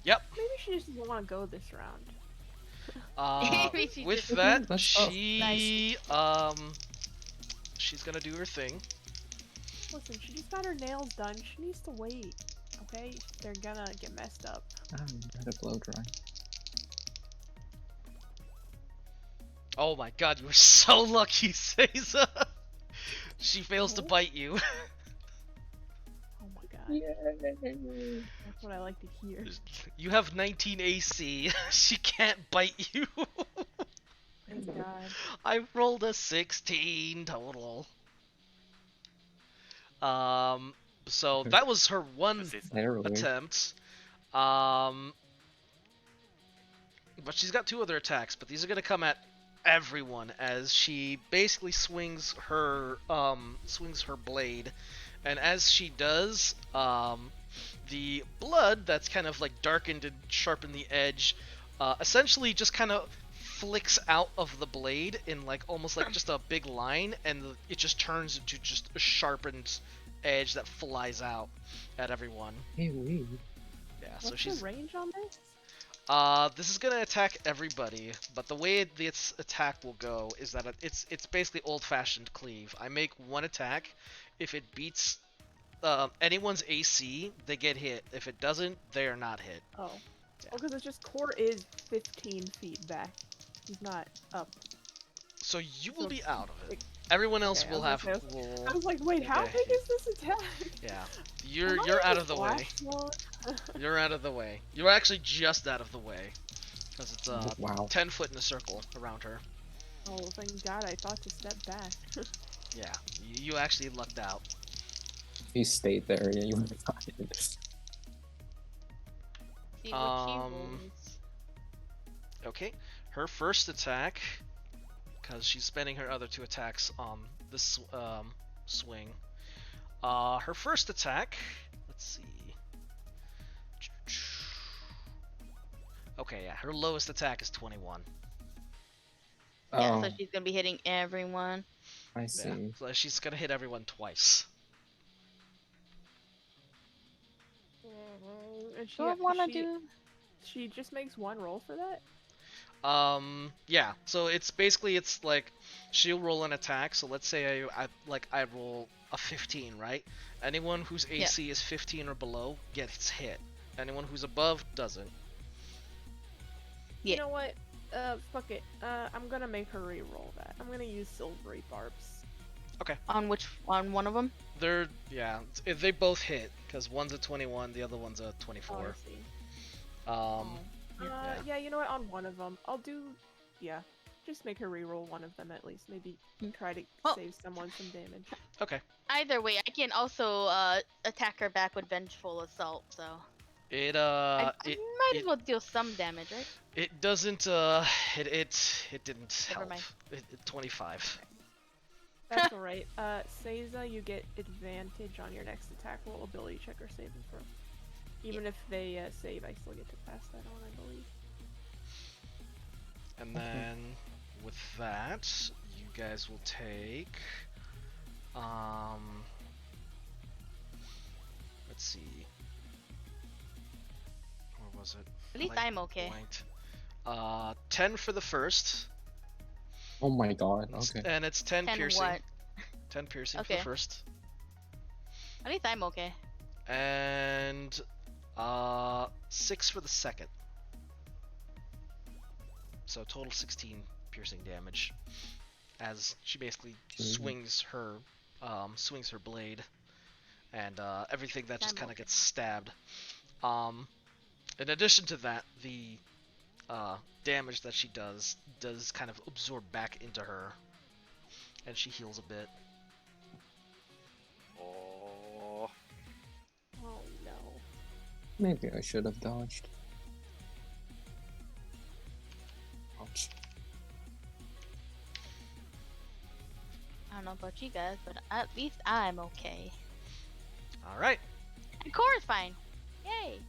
Speaker 1: Yep.
Speaker 4: Maybe she just doesn't want to go this round.
Speaker 3: Maybe she
Speaker 1: With
Speaker 3: just-
Speaker 1: that,
Speaker 5: That's tough.
Speaker 1: she's gonna do her thing.
Speaker 4: Listen, she just got her nails done. She needs to wait. Okay, they're gonna get messed up.
Speaker 5: I'm at a blow dry.
Speaker 1: Oh my god, you were so lucky, Seiza! She fails to
Speaker 4: Oh.
Speaker 1: bite you.
Speaker 4: Oh my god.
Speaker 5: Yay!
Speaker 4: That's what I like to hear.
Speaker 1: You have 19 AC. She can't bite you.
Speaker 4: Thank god.
Speaker 1: I rolled a 16 total. So that was her one
Speaker 5: Barely.
Speaker 1: attempt. But she's got 2 other attacks, but these are gonna come at everyone as she basically swings her blade, and as she does, the blood that's kind of like darkened and sharpened the edge, essentially just kind of flicks out of the blade in like almost like just a big line, and it just turns into just a sharpened edge that flies out at everyone.
Speaker 5: Hey, wee.
Speaker 1: Yeah,
Speaker 4: What's
Speaker 1: so she's
Speaker 4: the range on this?
Speaker 1: this is gonna attack everybody, but the way its attack will go is that it's basically old-fashioned cleave. I make one attack. If it beats anyone's AC, they get hit. If it doesn't, they are not hit.
Speaker 4: Oh.
Speaker 1: Yeah.
Speaker 4: Oh, because it's just Core is 15 feet back. He's not up.
Speaker 1: So you will
Speaker 4: So
Speaker 1: be out of it.
Speaker 4: like-
Speaker 1: Everyone else
Speaker 4: Okay,
Speaker 1: will
Speaker 4: I
Speaker 1: have.
Speaker 4: was gonna
Speaker 1: Will,
Speaker 4: I was like, wait, how
Speaker 1: Okay.
Speaker 4: big is this attack?
Speaker 1: yeah,
Speaker 4: Am I
Speaker 1: you're
Speaker 4: in
Speaker 1: out
Speaker 4: the
Speaker 1: of the way.
Speaker 4: flash mode?
Speaker 1: You're out of the way. You're actually just out of the way, because it's
Speaker 5: Wow.
Speaker 1: 10 foot in a circle around her.
Speaker 4: Oh, thank god, I thought to step back.
Speaker 1: Yeah, you actually lucked out.
Speaker 5: If you stayed there, yeah, you would have fine.
Speaker 3: See what she
Speaker 1: Um,
Speaker 3: rolls.
Speaker 1: Okay, her first attack, because she's spending her other 2 attacks on this swing. Her first attack, let's see. Okay, yeah, her lowest attack is 21.
Speaker 3: Yeah,
Speaker 5: Oh,
Speaker 3: so she's gonna be hitting everyone.
Speaker 5: I
Speaker 1: Yeah,
Speaker 5: see.
Speaker 1: so she's gonna hit everyone twice.
Speaker 4: And she,
Speaker 3: Do I wanna
Speaker 4: she,
Speaker 3: do?
Speaker 4: she just makes one roll for that?
Speaker 1: Yeah, so it's basically, it's like, she'll roll an attack, so let's say I roll a 15, right? Anyone whose AC is 15 or below gets hit. Anyone who's above doesn't.
Speaker 3: Yeah.
Speaker 4: You know what? Fuck it. I'm gonna make her re-roll that. I'm gonna use silvery barbs.
Speaker 3: On one of them?
Speaker 1: They're, yeah, they both hit, because one's a 21, the other one's a
Speaker 4: Oh,
Speaker 1: 24.
Speaker 4: I see.
Speaker 1: Yeah.
Speaker 4: Yeah, you know what? On one of them, I'll do. Yeah, just make her re-roll one of them at least. Maybe try to
Speaker 3: Oh.
Speaker 4: save someone some damage.
Speaker 1: Okay.
Speaker 3: Either way, I can also attack her back with vengeful assault. So
Speaker 1: It
Speaker 3: I
Speaker 1: it
Speaker 3: might as well deal some damage, right?
Speaker 1: it doesn't it didn't
Speaker 3: Never
Speaker 1: help.
Speaker 3: mind.
Speaker 1: 25.
Speaker 4: That's alright. Seiza, you get advantage on your next attack roll, ability check, or saving throw. Even if they save, I still get to pass that on, I believe.
Speaker 1: And then with that, you guys will take let's see. Where was it?
Speaker 3: At least
Speaker 1: Like,
Speaker 3: I'm okay.
Speaker 1: blanked. 10 for the first.
Speaker 5: Oh my god,
Speaker 1: It's-
Speaker 5: okay.
Speaker 1: And it's 10
Speaker 3: 10
Speaker 1: piercing.
Speaker 3: what?
Speaker 1: 10 piercing for
Speaker 3: Okay.
Speaker 1: the first.
Speaker 3: At least I'm okay.
Speaker 1: And 6 for the second. So total 16 piercing damage as she basically swings her blade, and everything that just
Speaker 3: I'm
Speaker 1: kind of
Speaker 3: okay.
Speaker 1: gets stabbed. In addition to that, the damage that she does kind of absorb back into her, and she heals a bit.
Speaker 2: Oh,
Speaker 4: Oh no.
Speaker 5: Maybe I should have dodged. Ouch.
Speaker 3: I don't know about you guys, but at least I'm okay.
Speaker 1: All right,
Speaker 3: And Cora's fine. Yay!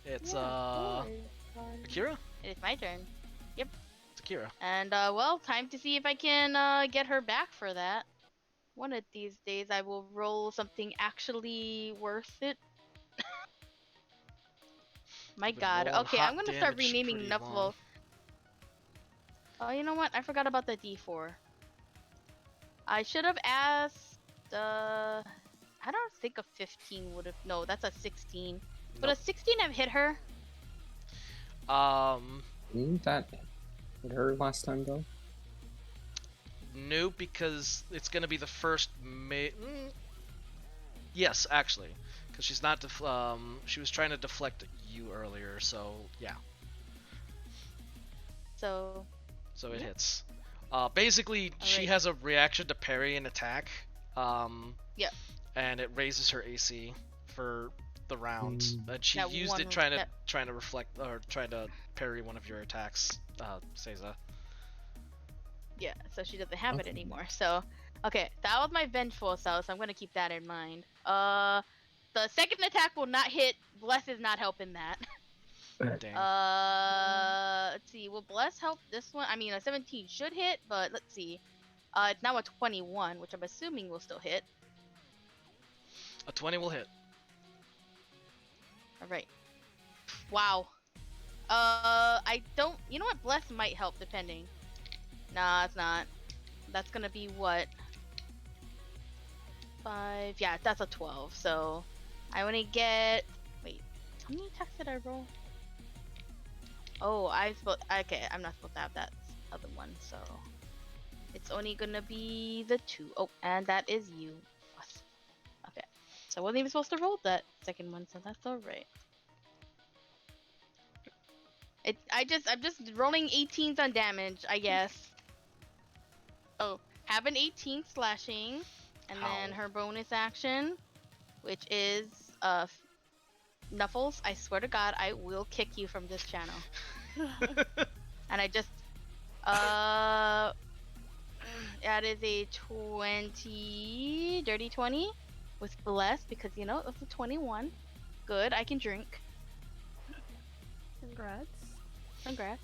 Speaker 1: it's
Speaker 4: Yeah, boy, fine.
Speaker 1: Akira.
Speaker 3: It is my turn.
Speaker 1: It's Akira.
Speaker 3: And well, time to see if I can get her back for that. One of these days, I will roll something actually worth it. My
Speaker 1: Been
Speaker 3: God.
Speaker 1: rolling
Speaker 3: Okay,
Speaker 1: hot
Speaker 3: I'm gonna start
Speaker 1: damage
Speaker 3: renaming
Speaker 1: pretty
Speaker 3: enough
Speaker 1: long.
Speaker 3: of. Oh, you know what? I forgot about the D4. I should have asked. I don't think a 15 would have. No, that's a 16. Would a 16 have hit her?
Speaker 5: Didn't that hit her last time though?
Speaker 1: No, because it's gonna be the first yes, actually, because she's not she was trying to deflect you earlier, so yeah.
Speaker 3: So
Speaker 1: So it
Speaker 3: Yeah.
Speaker 1: hits. Basically, she
Speaker 3: Alright.
Speaker 1: has a reaction to parry and attack.
Speaker 3: Yep.
Speaker 1: And it raises her AC for the round. And she
Speaker 3: That
Speaker 1: used
Speaker 3: one
Speaker 1: it trying
Speaker 3: yep.
Speaker 1: to reflect or trying to parry one of your attacks, Seiza.
Speaker 3: Yeah, so she doesn't have it
Speaker 5: Okay.
Speaker 3: anymore. So, okay, that was my vengeful assault, so I'm gonna keep that in mind. The second attack will not hit. Bless is not helping that.
Speaker 1: Dang.
Speaker 3: Let's see. Will Bless help this one? I mean, a 17 should hit, but let's see. It's now a 21, which I'm assuming will still hit.
Speaker 1: A 20 will hit.
Speaker 3: All right. Wow. I don't. You know what? Bless might help, depending. Nah, it's not. That's gonna be what? 5. Yeah, that's a 12. So I only get. Wait, how many attacks did I roll? Oh, Okay, I'm not supposed to have that other one, so it's only gonna be the 2. Oh, and that is you. What? Okay, so I wasn't even supposed to roll that second one, so that's all right. I'm just rolling 18s on damage, I guess. Oh, have an 18 slashing, and then
Speaker 1: Ow.
Speaker 3: her bonus action, which is Knuffles. I swear to God, I will kick you from this channel. And I just that is a 20, dirty 20, with Bless because you know it's a 21. Good, I can drink.
Speaker 4: Congrats.
Speaker 3: Congrats.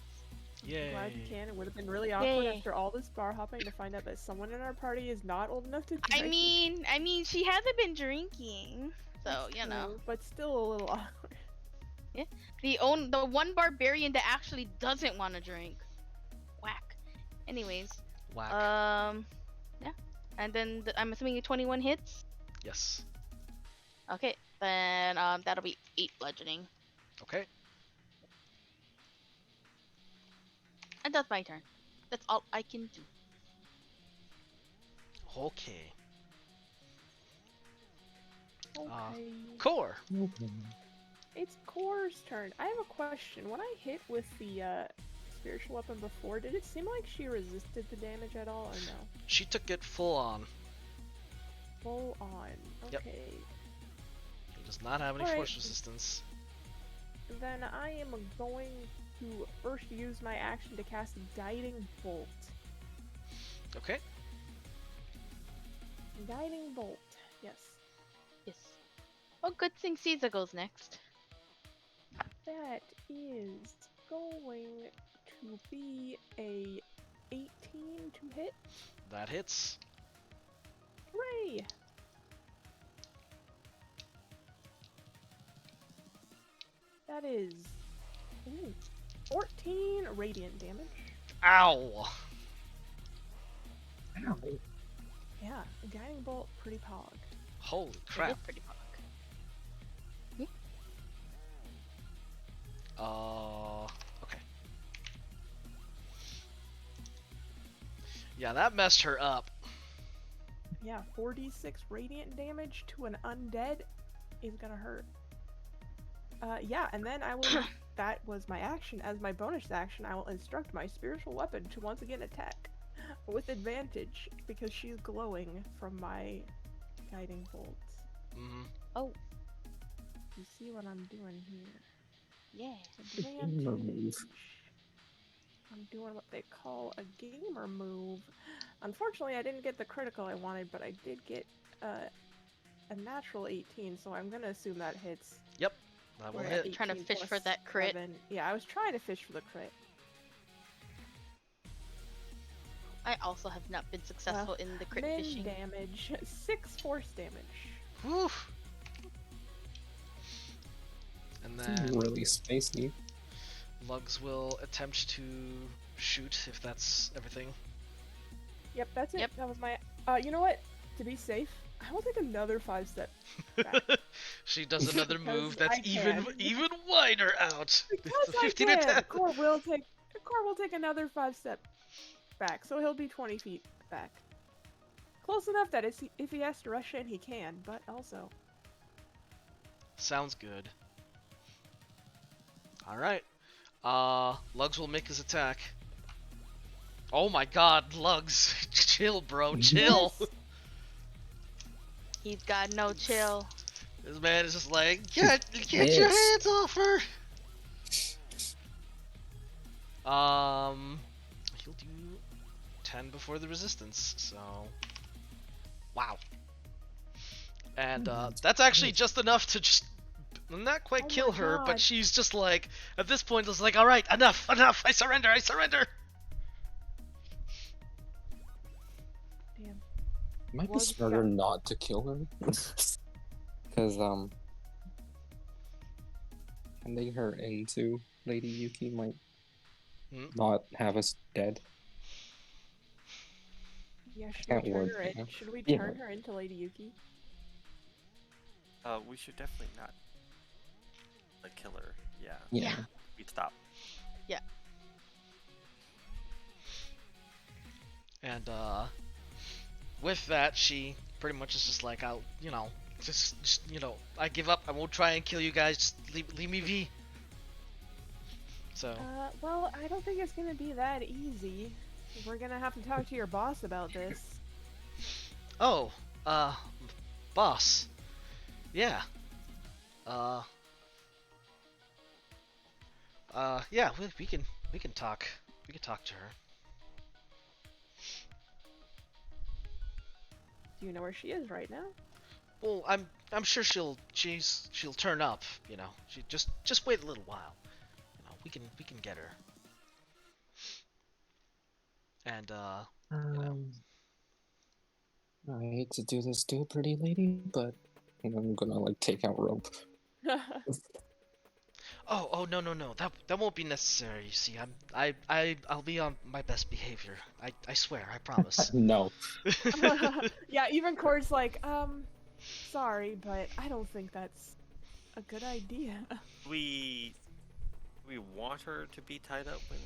Speaker 1: Yay.
Speaker 4: Glad you can. It would have been really awkward
Speaker 3: Yay.
Speaker 4: after all this bar hopping to find out that someone in our party is not old enough to
Speaker 3: I
Speaker 4: drink.
Speaker 3: mean, she hasn't been drinking, so
Speaker 4: That's
Speaker 3: you know.
Speaker 4: true, but still a little awkward.
Speaker 3: The one barbarian that actually doesn't want to drink. Whack. Anyways,
Speaker 1: Whack.
Speaker 3: yeah. And then I'm assuming 21 hits.
Speaker 1: Yes.
Speaker 3: Okay, then that'll be 8 bludgeoning,
Speaker 1: Okay.
Speaker 3: and that's my turn. That's all I can do.
Speaker 1: Okay.
Speaker 4: Okay.
Speaker 1: Core.
Speaker 4: It's Core's turn. I have a question. When I hit with the spiritual weapon before, did it seem like she resisted the damage at all, or no?
Speaker 1: She took it full on.
Speaker 4: Full on.
Speaker 1: Yep.
Speaker 4: Okay.
Speaker 1: She does not have any
Speaker 4: Alright.
Speaker 1: force resistance.
Speaker 4: Then I am going to first use my action to cast Guiding Bolt.
Speaker 1: Okay.
Speaker 4: Guiding Bolt. Yes.
Speaker 3: Yes. Oh, good thing Caesar goes next.
Speaker 4: That is going to be a 18 to hit.
Speaker 1: That hits.
Speaker 4: Hooray! That is 14 radiant damage.
Speaker 1: Ow.
Speaker 5: Ow.
Speaker 4: Yeah, a guiding bolt, pretty pog.
Speaker 1: Holy
Speaker 3: It is
Speaker 1: crap.
Speaker 3: pretty pog.
Speaker 1: Okay. Yeah, that messed her up.
Speaker 4: Yeah, 4d6 radiant damage to an undead is gonna hurt. Yeah, and then I will. That was my action. As my bonus action, I will instruct my spiritual weapon to once again attack with advantage because she's glowing from my guiding bolts.
Speaker 1: Mm-hmm.
Speaker 3: Oh,
Speaker 4: You see what I'm doing here?
Speaker 3: yeah.
Speaker 5: Gamer move.
Speaker 4: I'm doing what they call a gamer move. Unfortunately, I didn't get the critical I wanted, but I did get a natural 18, so I'm gonna assume that hits.
Speaker 1: That will
Speaker 3: We're
Speaker 1: hit.
Speaker 3: trying to
Speaker 4: 18
Speaker 3: fish for
Speaker 4: plus
Speaker 3: that crit.
Speaker 4: 7. Yeah, I was trying to fish for the crit.
Speaker 3: I also have not been successful in the crit
Speaker 4: Min
Speaker 3: fishing.
Speaker 4: damage, 6 force damage.
Speaker 1: Whew. And then
Speaker 5: Really spacey.
Speaker 1: Lugs will attempt to shoot if that's everything.
Speaker 4: Yep, that's it.
Speaker 3: Yep.
Speaker 4: That was my. You know what? To be safe, I will take another 5-step back.
Speaker 1: She does another
Speaker 4: Because
Speaker 1: move that's
Speaker 4: I
Speaker 1: even
Speaker 4: can.
Speaker 1: even wider out.
Speaker 4: Because
Speaker 1: It's a
Speaker 4: I
Speaker 1: 15 or 10.
Speaker 4: can. Core will take another 5-step back, so he'll be 20 feet back. Close enough that if he has to rush in, he can, but also.
Speaker 1: Sounds good. All right. Lugs will make his attack. Oh my God, Lugs, chill, bro, chill.
Speaker 4: Yes.
Speaker 3: He's got no chill.
Speaker 1: This man is just like, get your
Speaker 5: Yes.
Speaker 1: hands off her. He'll do 10 before the resistance, so wow. And that's actually just enough to just not quite
Speaker 4: Oh my
Speaker 1: kill her, but
Speaker 4: God.
Speaker 1: she's just like, at this point, it's like, all right, enough, I surrender.
Speaker 4: Damn.
Speaker 5: It might be
Speaker 4: Lug's
Speaker 5: smarter
Speaker 4: got-
Speaker 5: not to kill her. Because, handing her into Lady Yuki might not have us dead.
Speaker 4: Yeah, should
Speaker 5: Can't
Speaker 4: we turn
Speaker 5: word
Speaker 4: her in?
Speaker 5: that.
Speaker 4: Should we
Speaker 5: Yeah.
Speaker 4: turn her into Lady Yuki?
Speaker 2: We should definitely not kill her. Yeah.
Speaker 5: Yeah.
Speaker 2: We'd stop.
Speaker 1: And with that, she pretty much is just like, I'll, just I give up. I won't try and kill you guys. Just leave me be. So
Speaker 4: Well, I don't think it's gonna be that easy. We're gonna have to talk to your boss about this.
Speaker 1: oh, boss, yeah, yeah, we can talk. We can talk to her.
Speaker 4: Do you know where she is right now?
Speaker 1: Well, I'm sure she'll turn up. She just wait a little while. We can get her. And
Speaker 5: I hate to do this to a pretty lady, but I'm gonna take out rope.
Speaker 1: oh no, that won't be necessary. You see, I'll be on my best behavior. I swear, I promise.
Speaker 5: No.
Speaker 4: Yeah, even Core's like, sorry, but I don't think that's a good idea.
Speaker 2: We want her to be tied up when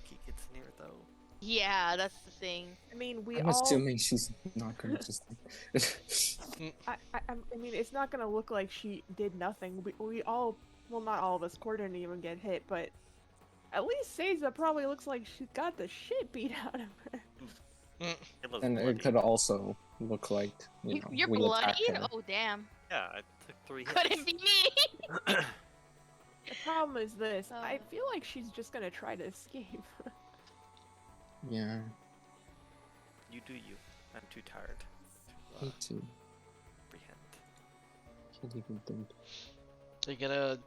Speaker 2: Yuki gets near, though.
Speaker 3: Yeah, that's the thing.
Speaker 4: I mean,
Speaker 5: I'm assuming she's not gonna just.
Speaker 4: I mean, it's not gonna look like she did nothing. We all, well, not all of us. Core didn't even get hit, but at least Seiza probably looks like she got the shit beat out of her.
Speaker 2: It was
Speaker 5: And
Speaker 2: bloody.
Speaker 5: it could also look like
Speaker 3: You're
Speaker 5: we attacked
Speaker 3: bloodied?
Speaker 5: her.
Speaker 3: Oh, damn.
Speaker 2: Yeah, I took 3 hits.
Speaker 3: Couldn't be me!
Speaker 4: The problem is this: I
Speaker 3: Oh.
Speaker 4: feel like she's just gonna try to escape.
Speaker 5: Yeah,
Speaker 2: You do you. I'm too tired to
Speaker 5: me too.
Speaker 2: comprehend.
Speaker 5: Can't even think.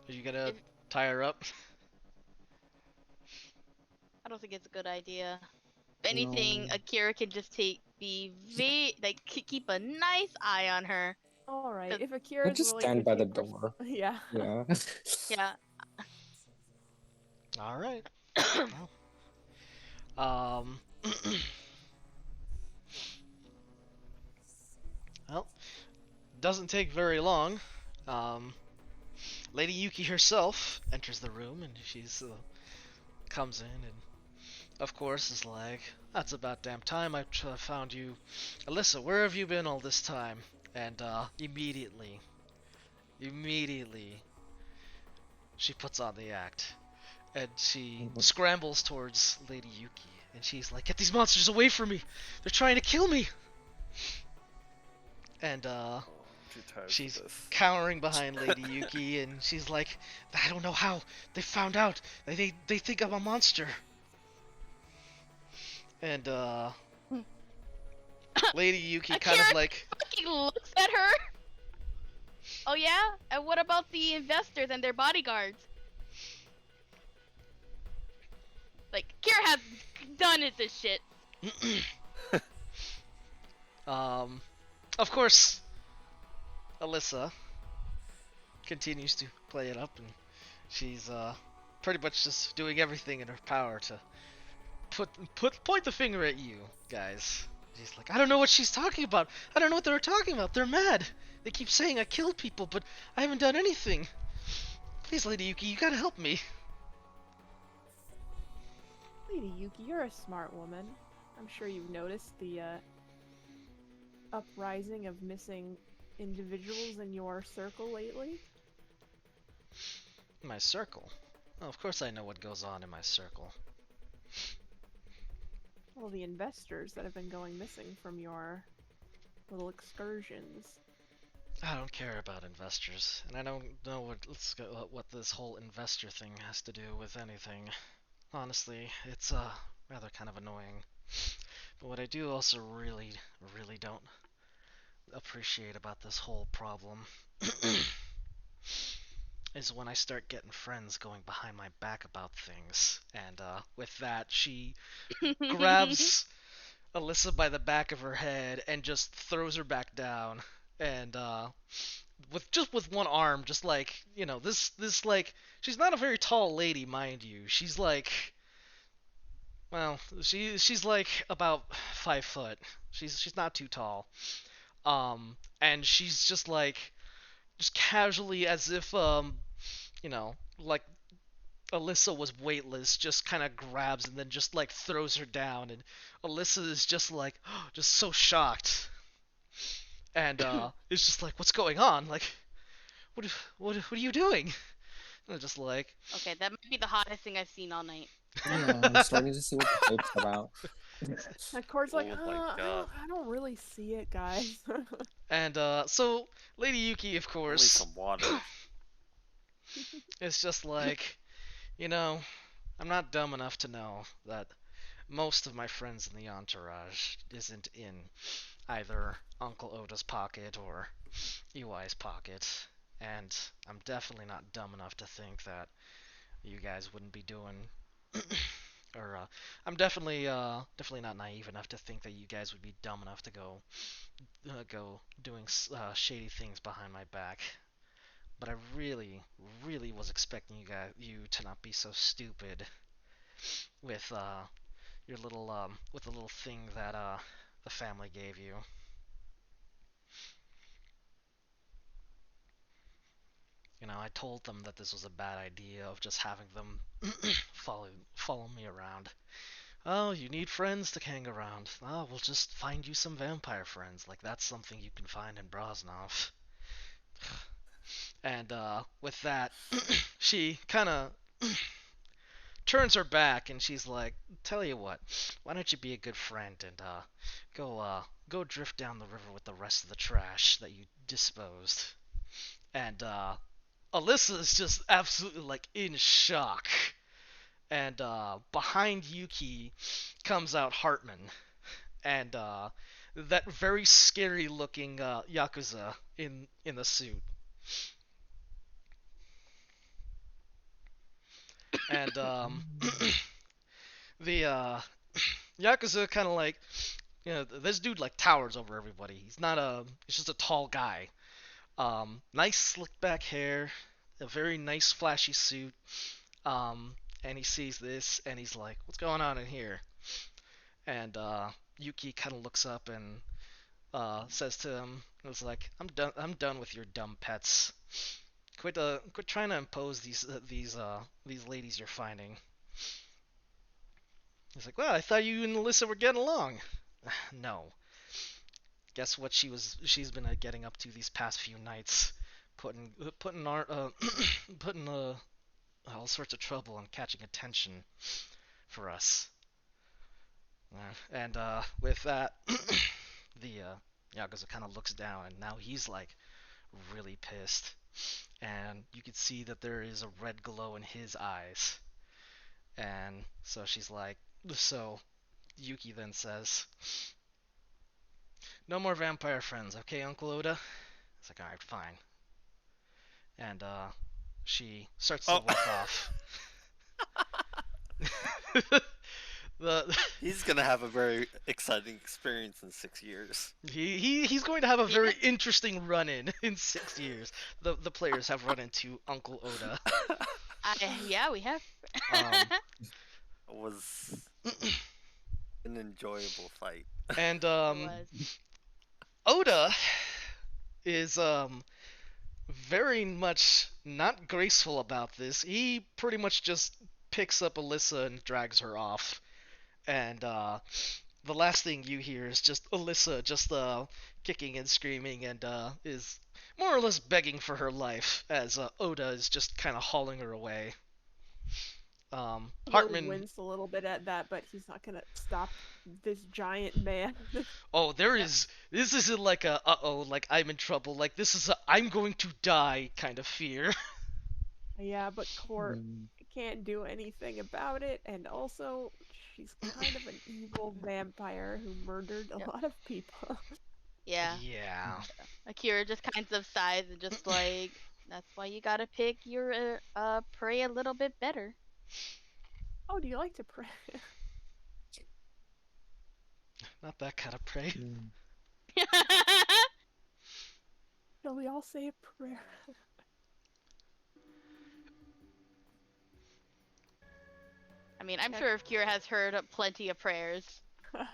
Speaker 1: Are you gonna tie her up?
Speaker 3: I don't think it's a good idea. If anything,
Speaker 5: No.
Speaker 3: Akira can just keep a nice eye on her.
Speaker 4: All right,
Speaker 3: But-
Speaker 4: if Akira's
Speaker 5: I'll just
Speaker 4: really
Speaker 5: stand by the
Speaker 4: picky
Speaker 5: door.
Speaker 4: yeah.
Speaker 5: Yeah.
Speaker 3: Yeah.
Speaker 1: All right. Well, well, doesn't take very long. Lady Yuki herself enters the room, and she's comes in, and of course is like, "That's about damn time I found you, Alyssa. Where have you been all this time?" And immediately, she puts on the act, and she scrambles towards Lady Yuki, and she's like, "Get these monsters away from me! They're trying to kill me!" And
Speaker 2: I'm too tired
Speaker 1: she's
Speaker 2: for this.
Speaker 1: cowering behind Lady Yuki, and she's like, "I don't know how. They found out. They think I'm a monster." And Lady Yuki kind of
Speaker 3: Akira
Speaker 1: like,
Speaker 3: fucking looks at her. Oh yeah? And what about the investors and their bodyguards? Like, Akira has done it this shit.
Speaker 1: of course, Alyssa continues to play it up, and she's pretty much just doing everything in her power to point the finger at you guys. He's like, I don't know what she's talking about. I don't know what they're talking about. They're mad. They keep saying I killed people, but I haven't done anything. Please, Lady Yuki, you gotta help me.
Speaker 4: Lady Yuki, you're a smart woman. I'm sure you've noticed the uprising of missing individuals in your circle lately.
Speaker 1: My circle? Oh, of course I know what goes on in my circle.
Speaker 4: Well, the investors that have been going missing from your little excursions.
Speaker 1: I don't care about investors, and I don't know what this whole investor thing has to do with anything. Honestly, it's rather kind of annoying. But what I do also really don't appreciate about this whole problem is when I start getting friends going behind my back about things. And with that, she grabs Alyssa by the back of her head and just throws her back down. And with one arm, just like, this like, she's not a very tall lady, mind you. She's like, well, she's like about 5 foot. She's not too tall. And she's just like, just casually, as if like Alyssa was weightless, just kind of grabs and then just like throws her down, and Alyssa is just like, just so shocked, and it's just like, what's going on? Like, what are you doing? And I'm just like,
Speaker 3: Okay, that might be the hottest thing I've seen all night.
Speaker 5: Yeah, I'm starting to see what the hype's about.
Speaker 4: And Cord's like,
Speaker 2: Oh my God.
Speaker 4: I don't really see it, guys.
Speaker 1: and so Lady Yuki, of
Speaker 2: Only
Speaker 1: course,
Speaker 2: some water.
Speaker 1: is just like, I'm not dumb enough to know that most of my friends in the entourage isn't in either Uncle Oda's pocket or EY's pocket, and I'm definitely not dumb enough to think that you guys wouldn't be doing, or I'm definitely not naive enough to think that you guys would be dumb enough to go doing shady things behind my back. But I really was expecting you to not be so stupid with your little with the little thing that the family gave you. I told them that this was a bad idea of just having them follow me around. Oh, you need friends to hang around. Oh, we'll just find you some vampire friends. Like, that's something you can find in Broznov. And with that, she kind of turns her back and she's like, "Tell you what, why don't you be a good friend and go drift down the river with the rest of the trash that you disposed?" And Alyssa is just absolutely like in shock. And behind Yuki comes out Hartman and that very scary looking Yakuza in the suit. And the Yakuza kind of like, this dude like towers over everybody. He's just a tall guy. Nice slick back hair, a very nice flashy suit. And he sees this and he's like, "What's going on in here?" And Yuki kind of looks up and says to him, "It's like, I'm done with your dumb pets. Quit trying to impose these ladies you're finding." He's like, "Well, I thought you and Alyssa were getting along." No. Guess what she's been getting up to these past few nights, putting putting all sorts of trouble and catching attention for us. And with that, the Yakuza kind of looks down, and now he's like really pissed, and you can see that there is a red glow in his eyes. And so so Yuki then says, "No more vampire friends, okay, Uncle Oda?" It's like, "Alright, fine." And she starts to walk off.
Speaker 2: He's gonna have a very exciting experience in 6 years.
Speaker 1: He's going to have a very interesting run-in in 6 years. The players have run into Uncle Oda.
Speaker 3: Yeah, we have.
Speaker 2: It was an enjoyable fight.
Speaker 1: And
Speaker 3: It was.
Speaker 1: Oda is very much not graceful about this. He pretty much just picks up Alyssa and drags her off. And the last thing you hear is just Alyssa just kicking and screaming and is more or less begging for her life as Oda is just kind of hauling her away.
Speaker 4: Will
Speaker 1: Hartman,
Speaker 4: wince a little bit at that, but he's not gonna stop this giant man.
Speaker 1: oh, there
Speaker 3: Yep.
Speaker 1: is. This isn't like a uh-oh, like I'm in trouble. Like this is a I'm going to die kind of fear.
Speaker 4: Yeah, but Court
Speaker 5: Mm.
Speaker 4: can't do anything about it, and also she's kind of an evil vampire who murdered a
Speaker 3: Yep.
Speaker 4: lot of people.
Speaker 3: Yeah.
Speaker 1: Yeah.
Speaker 3: Akira just kinds of sighs and just like, that's why you gotta pick your prey a little bit better.
Speaker 4: Oh, do you like to pray?
Speaker 1: Not that kind of prey.
Speaker 5: Mm.
Speaker 4: Shall we all say a prayer?
Speaker 3: I mean, I'm
Speaker 4: Yeah.
Speaker 3: sure if Kira has heard plenty of prayers.
Speaker 4: Yeah,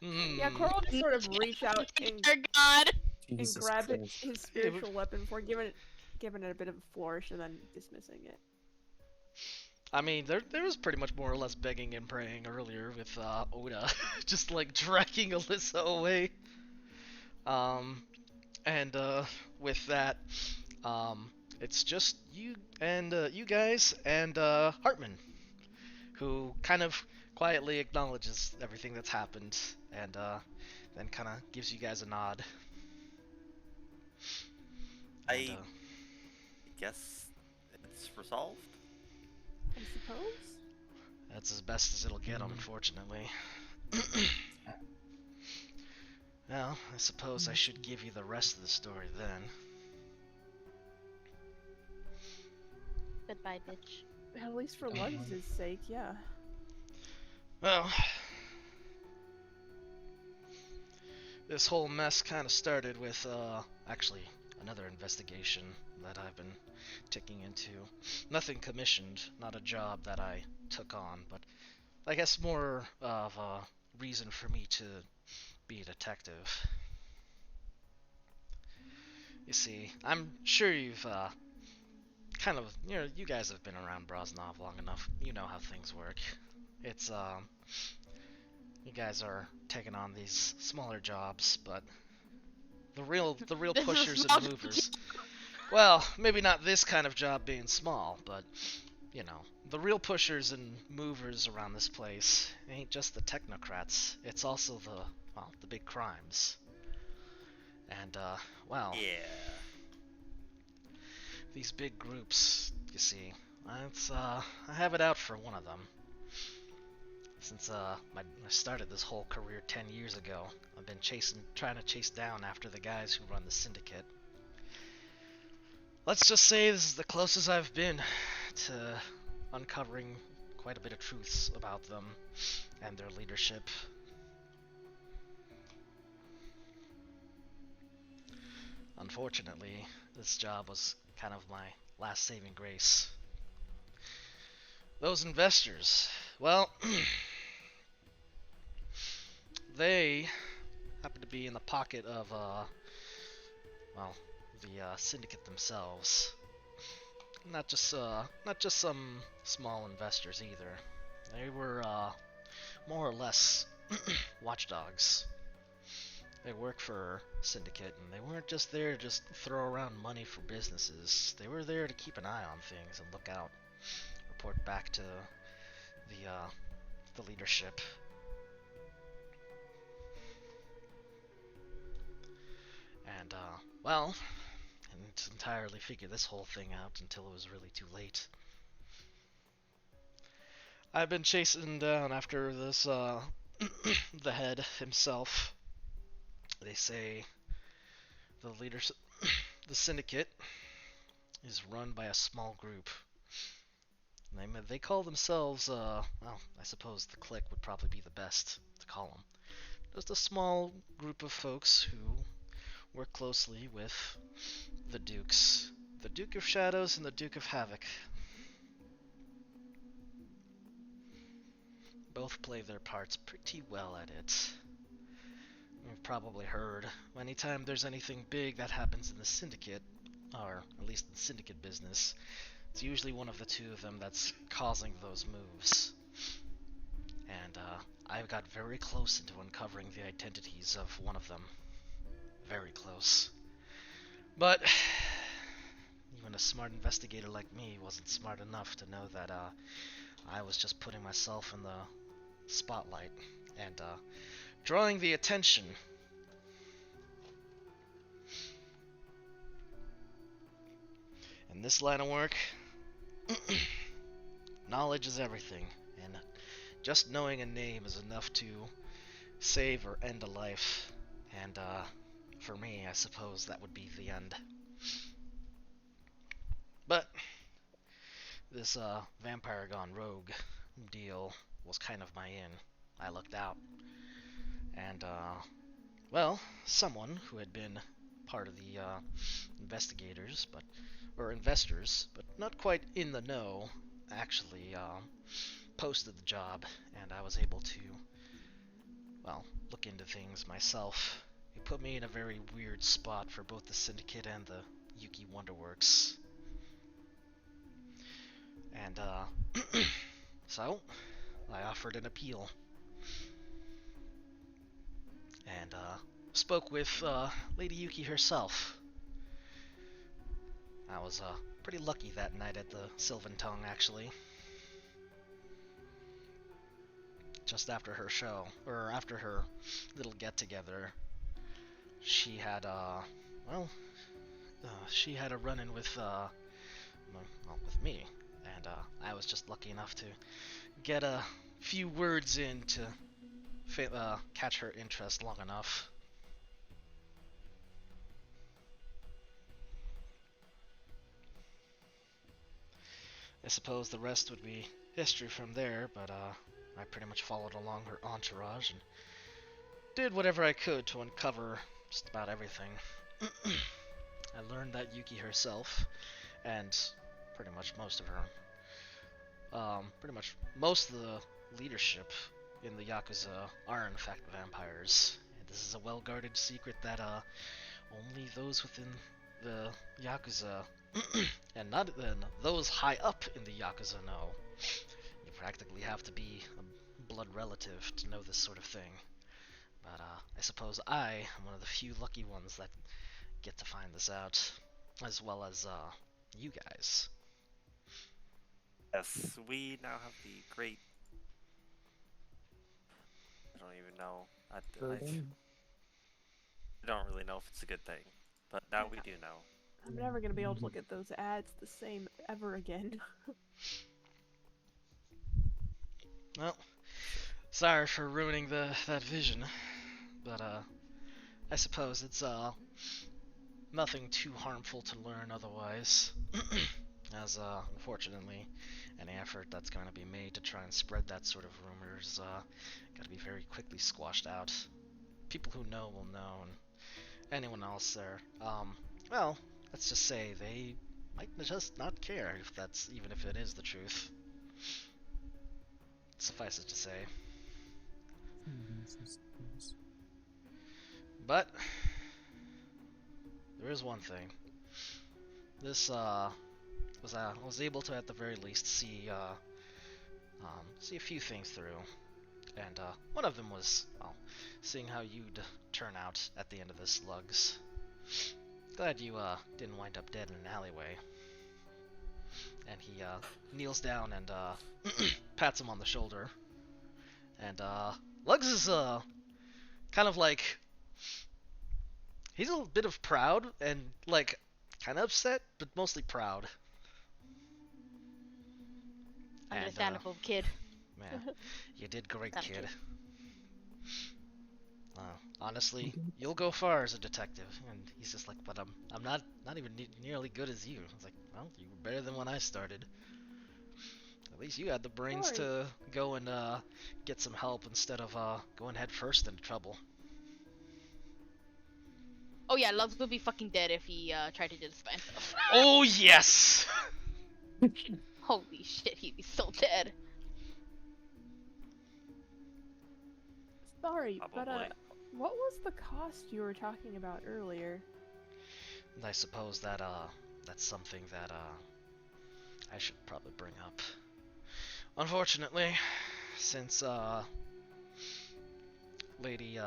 Speaker 1: Mm.
Speaker 4: Court will just sort of reach out and
Speaker 3: Dear God.
Speaker 5: Jesus
Speaker 4: grab
Speaker 5: Christ.
Speaker 4: his spiritual weapon before giving it a bit of a flourish and then dismissing it.
Speaker 1: I mean, there was pretty much more or less begging and praying earlier with Oda, just like dragging Alyssa away. And with that, it's just you and you guys and Hartman, who kind of quietly acknowledges everything that's happened and then kind of gives you guys a nod. And,
Speaker 2: I guess it's resolved.
Speaker 4: I suppose.
Speaker 1: that's as best as it'll get, unfortunately. Well, I suppose I should give you the rest of the story then.
Speaker 3: Goodbye, bitch.
Speaker 4: At least for Luz's sake, yeah.
Speaker 1: Well, this whole mess kind of started with, actually, another investigation that I've been taking into. Nothing commissioned, not a job that I took on, but I guess more of a reason for me to be a detective. You see, I'm sure you've, kind of, you guys have been around Broznov long enough. You know how things work. It's, you guys are taking on these smaller jobs, but the real
Speaker 3: This is a
Speaker 1: pushers
Speaker 3: small
Speaker 1: and movers. Well, maybe not this kind of job being small, but the real pushers and movers around this place ain't just the technocrats. It's also the big crimes. And well,
Speaker 2: Yeah.
Speaker 1: these big groups, you see, I have it out for one of them. Since I started this whole career 10 years ago, I've been trying to chase down after the guys who run the syndicate. Let's just say this is the closest I've been to uncovering quite a bit of truths about them and their leadership. Unfortunately, this job was kind of my last saving grace. Those investors, well, they happen to be in the pocket of, the syndicate themselves. Not just some small investors either. They were, more or less watchdogs. They work for Syndicate, and they weren't just there to just throw around money for businesses. They were there to keep an eye on things and look out, report back to the leadership. And well, I didn't entirely figure this whole thing out until it was really too late. I've been chasing down after this the head himself. They say the leaders, the syndicate, is run by a small group. They call themselves, well, I suppose the clique would probably be the best to call them. Just a small group of folks who work closely with the Dukes. The Duke of Shadows and the Duke of Havoc. Both play their parts pretty well at it. you've probably heard, anytime there's anything big that happens in the syndicate, or at least the syndicate business, it's usually one of the two of them that's causing those moves. And I got very close into uncovering the identities of one of them. Very close. But even a smart investigator like me wasn't smart enough to know that I was just putting myself in the spotlight and drawing the attention. In this line of work, knowledge is everything, and just knowing a name is enough to save or end a life. And for me, I suppose that would be the end. But this vampire gone rogue deal was kind of my in. I looked out, and well, someone who had been part of the investigators, or investors, but not quite in the know, actually posted the job, and I was able to, well, look into things myself. It put me in a very weird spot for both the Syndicate and the Yuki Wonderworks. And so I offered an appeal, and spoke with Lady Yuki herself. I was pretty lucky that night at the Sylvan Tongue, actually. Just after her show, or after her little get-together, she had she had a run-in with with me, and I was just lucky enough to get a few words in to catch her interest long enough. I suppose the rest would be history from there, but I pretty much followed along her entourage and did whatever I could to uncover just about everything. I learned that Yuki herself, and pretty much most of the leadership in the Yakuza are in fact vampires. And this is a well-guarded secret that only those within the Yakuza and not then those high up in the Yakuza know. You practically have to be a blood relative to know this sort of thing. But I suppose I am one of the few lucky ones that get to find this out, as well as you guys.
Speaker 2: Yes, we now have the great. I don't even know. I don't really know if it's a good thing, but now we do know.
Speaker 4: I'm never gonna be able to look at those ads the same ever again.
Speaker 1: Well, sorry for ruining that vision, but I suppose it's nothing too harmful to learn otherwise. As unfortunately, any effort that's going to be made to try and spread that sort of rumors got to be very quickly squashed out. People who know will know, and anyone else there, well, let's just say they might just not care if that's, even if it is the truth. Suffice it to say. But there is one thing. This I was able to at the very least see a few things through, and one of them was, well, seeing how you'd turn out at the end of the slugs. Glad you didn't wind up dead in an alleyway. And he kneels down and pats him on the shoulder. And Lugs is kind of like, he's a little bit of proud and like kind of upset, but mostly proud.
Speaker 3: Understandable, kid.
Speaker 1: Man, you did great,
Speaker 3: Thank
Speaker 1: kid.
Speaker 3: you.
Speaker 1: Honestly, you'll go far as a detective. And he's just like, but I'm not even nearly good as you. It's like, well, you were better than when I started. At least you had the brains to go and get some help instead of going head first into trouble.
Speaker 3: Oh yeah, Lugs would be fucking dead if he tried to do this by himself.
Speaker 1: Oh yes!
Speaker 3: Holy shit, he'd be so dead.
Speaker 4: Sorry, but
Speaker 2: Probably.
Speaker 4: What was the cost you were talking about earlier?
Speaker 1: And I suppose that that's something that I should probably bring up. Unfortunately, since Lady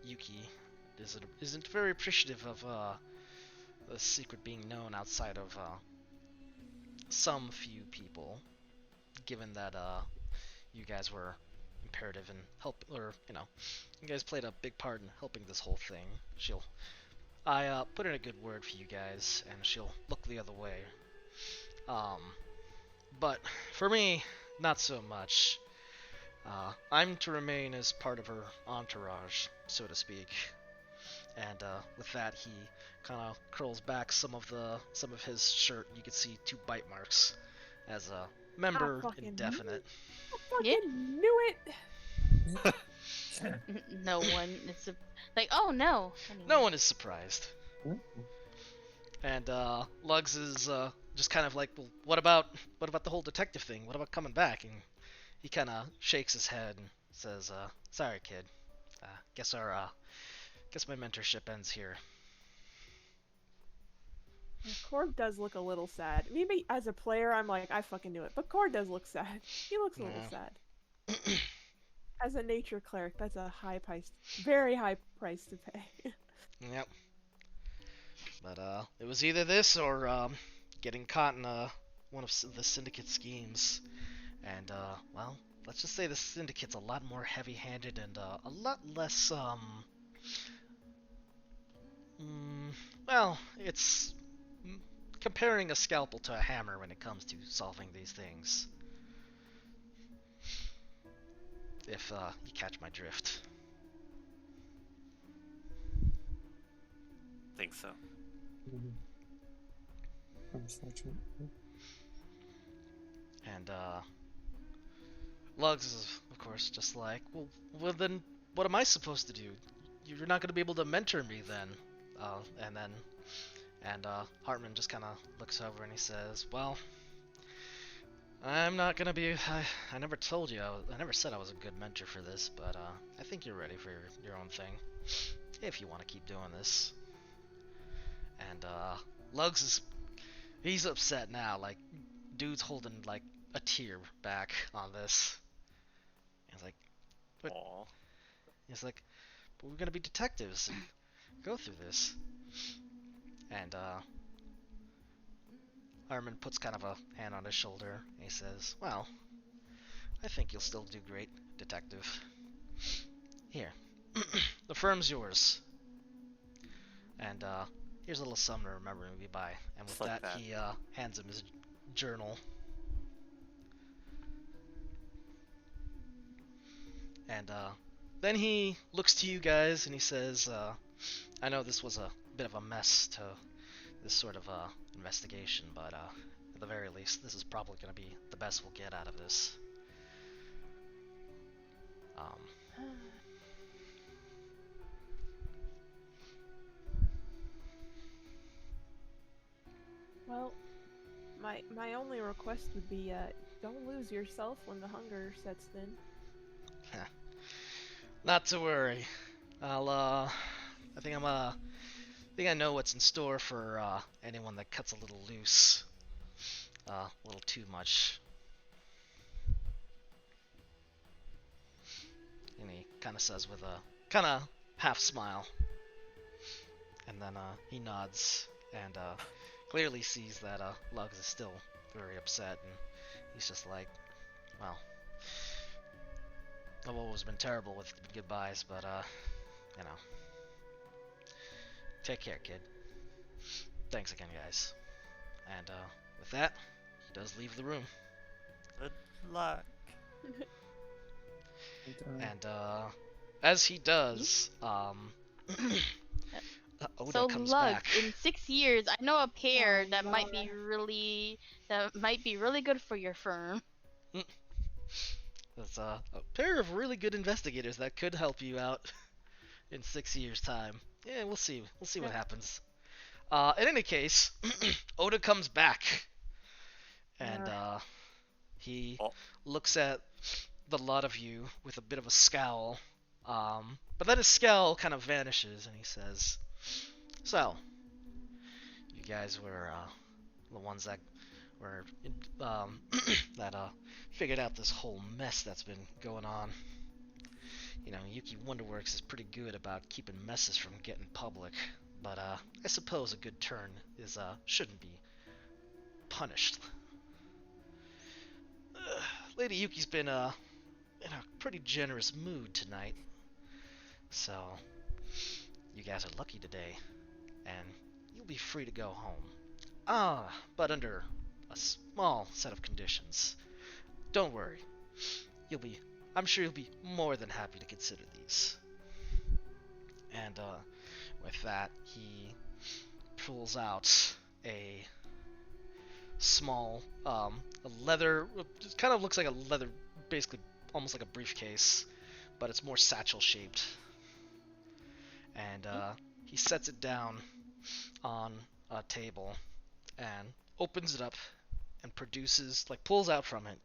Speaker 1: Yuki isn't very appreciative of the secret being known outside of some few people, given that you guys were imperative in you guys played a big part in helping this whole thing. I put in a good word for you guys, and she'll look the other way. But for me, not so much. I'm to remain as part of her entourage, so to speak. And with that, he kind of curls back some of his shirt. You can see 2 bite marks as a member
Speaker 4: fucking
Speaker 1: indefinite.
Speaker 4: I fucking
Speaker 3: Yeah.
Speaker 4: knew it!
Speaker 3: No one is like, oh no. Anyway.
Speaker 1: No one is surprised.
Speaker 5: Mhm.
Speaker 1: And Lugs is just kind of like, well, what about the whole detective thing? What about coming back? And he kind of shakes his head and says, "Sorry, kid. Guess my mentorship ends here."
Speaker 4: Cord does look a little sad. Maybe as a player, I'm like, I fucking knew it. But Cord does look sad. He looks a little
Speaker 1: Yeah.
Speaker 4: sad. As a nature cleric, that's a very high price to pay.
Speaker 1: Yep. But it was either this or getting caught in one of the syndicate schemes. And well, let's just say the syndicate's a lot more heavy-handed and a lot less well, it's comparing a scalpel to a hammer when it comes to solving these things. If you catch my drift.
Speaker 2: Think so.
Speaker 5: Unfortunately.
Speaker 1: And Lugs is, of course, just like, well, then what am I supposed to do? You're not going to be able to mentor me then. And Hartman just kind of looks over and he says, well, I'm not going to be, I never told you, I never said I was a good mentor for this, but I think you're ready for your own thing, if you want to keep doing this. And Lugs he's upset now, like, dude's holding, like, a tear back on this. He's like, but
Speaker 2: Aww.
Speaker 1: he's like, but we're gonna be detectives and go through this. And Armin puts kind of a hand on his shoulder and he says, well, I think you'll still do great, detective. Here, the firm's yours. And here's a little something to remember me by. And with
Speaker 2: Just like
Speaker 1: that,
Speaker 2: that.
Speaker 1: he hands him his journal. And then he looks to you guys and he says, I know this was a bit of a mess to this sort of investigation, but at the very least, this is probably going to be the best we'll get out of this.
Speaker 4: Well, my only request would be, don't lose yourself when the hunger sets in.
Speaker 1: Not to worry. I think I know what's in store for anyone that cuts a little loose. A little too much. And he kind of says with a kind of half smile. And then he nods and clearly sees that Lugs is still very upset, and he's just like, well, I've always been terrible with goodbyes, but you know, take care, kid. Thanks again, guys. And with that, he does leave the room.
Speaker 2: Good luck.
Speaker 1: And as he does, Oda
Speaker 3: So
Speaker 1: comes
Speaker 3: Lug,
Speaker 1: back.
Speaker 3: in 6 years, I know a pair
Speaker 4: Oh,
Speaker 3: that might
Speaker 4: God.
Speaker 3: be really good for your firm.
Speaker 1: There's a pair of really good investigators that could help you out in 6 years' time. Yeah, we'll see. We'll see what happens. In any case, Oda comes back, and he
Speaker 2: Oh.
Speaker 1: looks at the lot of you with a bit of a scowl, But then his scowl kind of vanishes, and he says, "So, you guys were the ones that were that figured out this whole mess that's been going on. You know, Yuki Wonderworks is pretty good about keeping messes from getting public, but I suppose a good turn is shouldn't be punished. Lady Yuki's been in a pretty generous mood tonight, so you guys are lucky today, and you'll be free to go home. But under a small set of conditions. Don't worry, I'm sure you'll be more than happy to consider these." And with that, he pulls out a small, a leather, it kind of looks like a leather, basically almost like a briefcase, but it's more satchel shaped. And he sets it down on a table and opens it up and produces, pulls out from it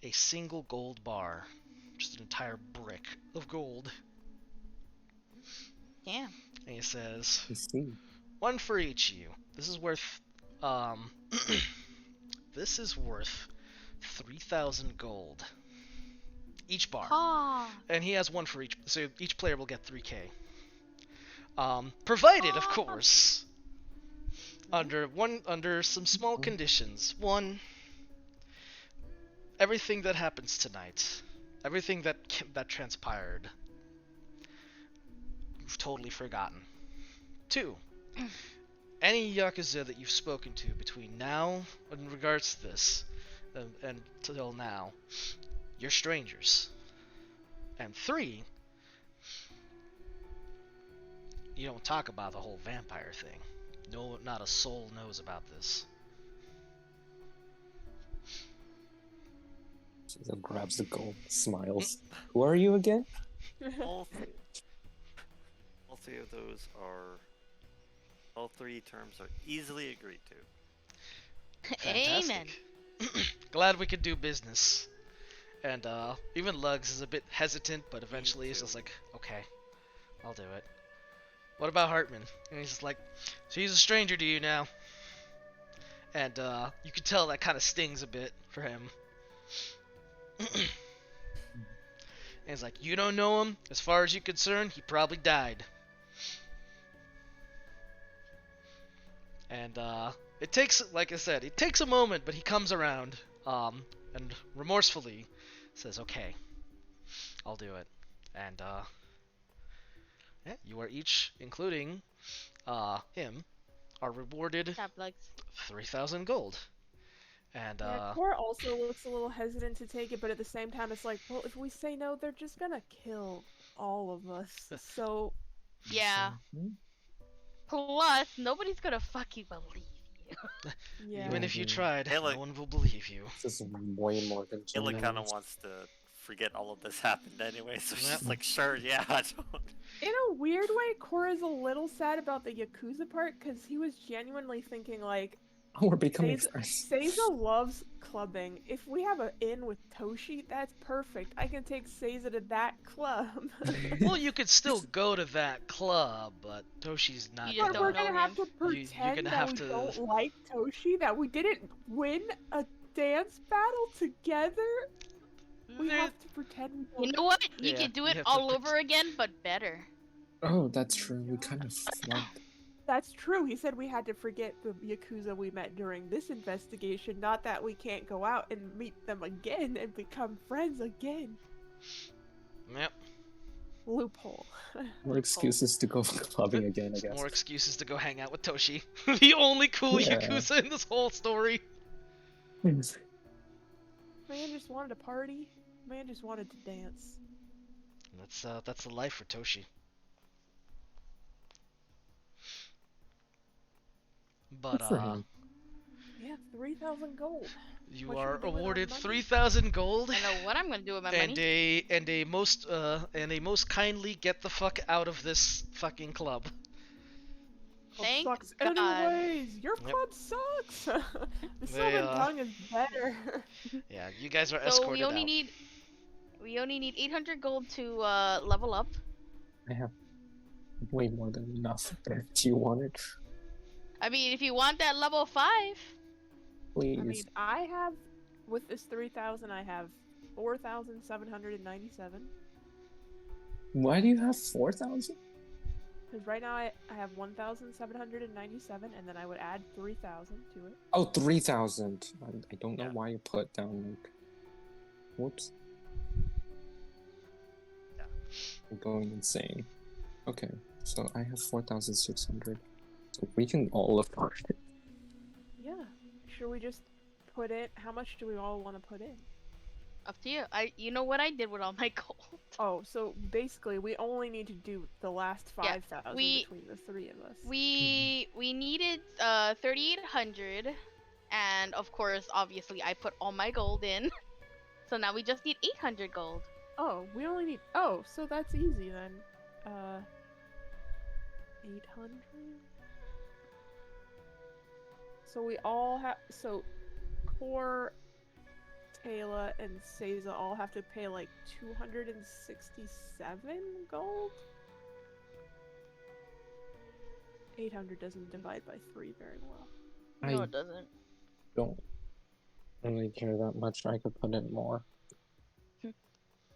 Speaker 1: a single gold bar, just an entire brick of gold.
Speaker 3: Damn.
Speaker 1: And he says,
Speaker 5: I see.
Speaker 1: "One for each of you. This is worth, this is worth 3,000 gold. Each bar."
Speaker 3: Ah.
Speaker 1: And he has one for each, so each player will get 3k. Provided, of course, under some small conditions. One, everything that happens tonight, everything that transpired, you've totally forgotten. Two, any Yakuza that you've spoken to between now, in regards to this, and till now, you're strangers. And three, you don't talk about the whole vampire thing. No, not a soul knows about this.
Speaker 5: Shizuo grabs the gold, smiles. Who are you again?
Speaker 2: All three of those are. All three terms are easily agreed to.
Speaker 3: Amen.
Speaker 1: Glad we could do business. And even Lugs is a bit hesitant, but eventually he's just like, "Okay, I'll do it. What about Hartman?" And he's just like, "So he's a stranger to you now." And you can tell that kind of stings a bit for him. And he's like, "You don't know him? As far as you're concerned, he probably died." And it takes, like I said, it takes a moment, but he comes around and remorsefully says, "Okay, I'll do it." And yeah, you are each, including him, are rewarded
Speaker 3: Tap legs.
Speaker 1: 3,000 gold. And
Speaker 4: Yeah, Cora also looks a little hesitant to take it, but at the same time, it's like, well, if we say no, they're just gonna kill all of us. So,
Speaker 3: Yeah.
Speaker 5: Hmm?
Speaker 3: Plus, nobody's gonna fucking believe you.
Speaker 4: yeah.
Speaker 1: even if you tried,
Speaker 2: Hey, look.
Speaker 1: no one will believe you.
Speaker 5: This is way more than
Speaker 2: Kayla kind of
Speaker 5: genuine.
Speaker 2: wants to forget all of this happened anyway, so she's
Speaker 1: Yep.
Speaker 2: like, "Sure, yeah, I don't."
Speaker 4: In a weird way, Cora's a little sad about the Yakuza part, because he was genuinely thinking, like,
Speaker 5: Oh, we're becoming
Speaker 4: Seiza,
Speaker 5: friends.
Speaker 4: Seiza loves clubbing. If we have an in with Toshi, that's perfect. I can take Seiza to that club.
Speaker 1: Well, you could still go to that club, but Toshi's not.
Speaker 3: You just
Speaker 4: But
Speaker 3: don't
Speaker 4: we're
Speaker 3: know
Speaker 4: gonna have
Speaker 3: him.
Speaker 4: to
Speaker 1: you're
Speaker 4: pretend
Speaker 1: gonna
Speaker 4: that
Speaker 1: have
Speaker 4: we
Speaker 1: to-
Speaker 4: don't like Toshi, that we didn't win a dance battle together. We
Speaker 1: There-
Speaker 4: have to pretend we don't.
Speaker 3: You know what? You
Speaker 1: Yeah,
Speaker 3: can do
Speaker 1: you
Speaker 3: it
Speaker 1: have to
Speaker 3: all over again, but better.
Speaker 5: Oh, that's true. We kind of flubbed.
Speaker 4: That's true. He said we had to forget the Yakuza we met during this investigation, not that we can't go out and meet them again and become friends again.
Speaker 1: Yep.
Speaker 4: Loophole.
Speaker 5: More excuses to go clubbing again, I guess.
Speaker 1: More excuses to go hang out with Toshi. The only cool
Speaker 5: Yeah.
Speaker 1: Yakuza in this whole story.
Speaker 4: Man just wanted to party. Man just wanted to dance.
Speaker 1: That's the life for Toshi. But
Speaker 5: Good for him.
Speaker 4: Yeah, 3,000 gold.
Speaker 1: you
Speaker 4: What should
Speaker 1: are
Speaker 4: we do with our
Speaker 1: awarded
Speaker 4: money?
Speaker 1: 3,000 gold
Speaker 3: I know what I'm gonna do with my
Speaker 1: and
Speaker 3: money.
Speaker 1: a most kindly get the fuck out of this fucking club.
Speaker 4: Club
Speaker 3: Thank
Speaker 4: sucks
Speaker 3: God.
Speaker 4: anyways. Your
Speaker 1: Yep.
Speaker 4: club sucks. The
Speaker 1: They,
Speaker 4: Sylvan Tongue is better.
Speaker 1: Yeah, you guys are
Speaker 3: So
Speaker 1: escorted
Speaker 3: we only
Speaker 1: out.
Speaker 3: need We only need 800 gold to level up.
Speaker 5: I have way more than enough. Do you want it?
Speaker 3: I mean, if you want that level 5.
Speaker 5: Please.
Speaker 4: I mean, I have, with this 3,000, I have 4,797.
Speaker 5: Why do you have 4,000?
Speaker 4: Because right now I have 1,797, and then I would add 3,000 to it.
Speaker 5: Oh, 3,000. I don't know
Speaker 2: Yeah.
Speaker 5: why you put down like. Whoops.
Speaker 2: Yeah.
Speaker 5: I'm going insane. Okay, so I have 4,600. So we can all afford it.
Speaker 4: Yeah. Should we just put in? How much do we all want to put in?
Speaker 3: Up to you. You know what I did with all my gold.
Speaker 4: Oh, so basically we only need to do the last
Speaker 3: Yeah,
Speaker 4: 5,000
Speaker 3: we-
Speaker 4: between the three of us.
Speaker 3: We needed 3,800, and of course, obviously, I put all my gold in. So now we just need 800 gold.
Speaker 4: Oh, we only need. Oh, so that's easy then. 800. So we all have. So, Core, Taylor, and Seiza all have to pay like 267 gold. 800 doesn't divide by 3 very well.
Speaker 3: No,
Speaker 5: I
Speaker 3: it doesn't.
Speaker 5: don't really care that much. I could put in more.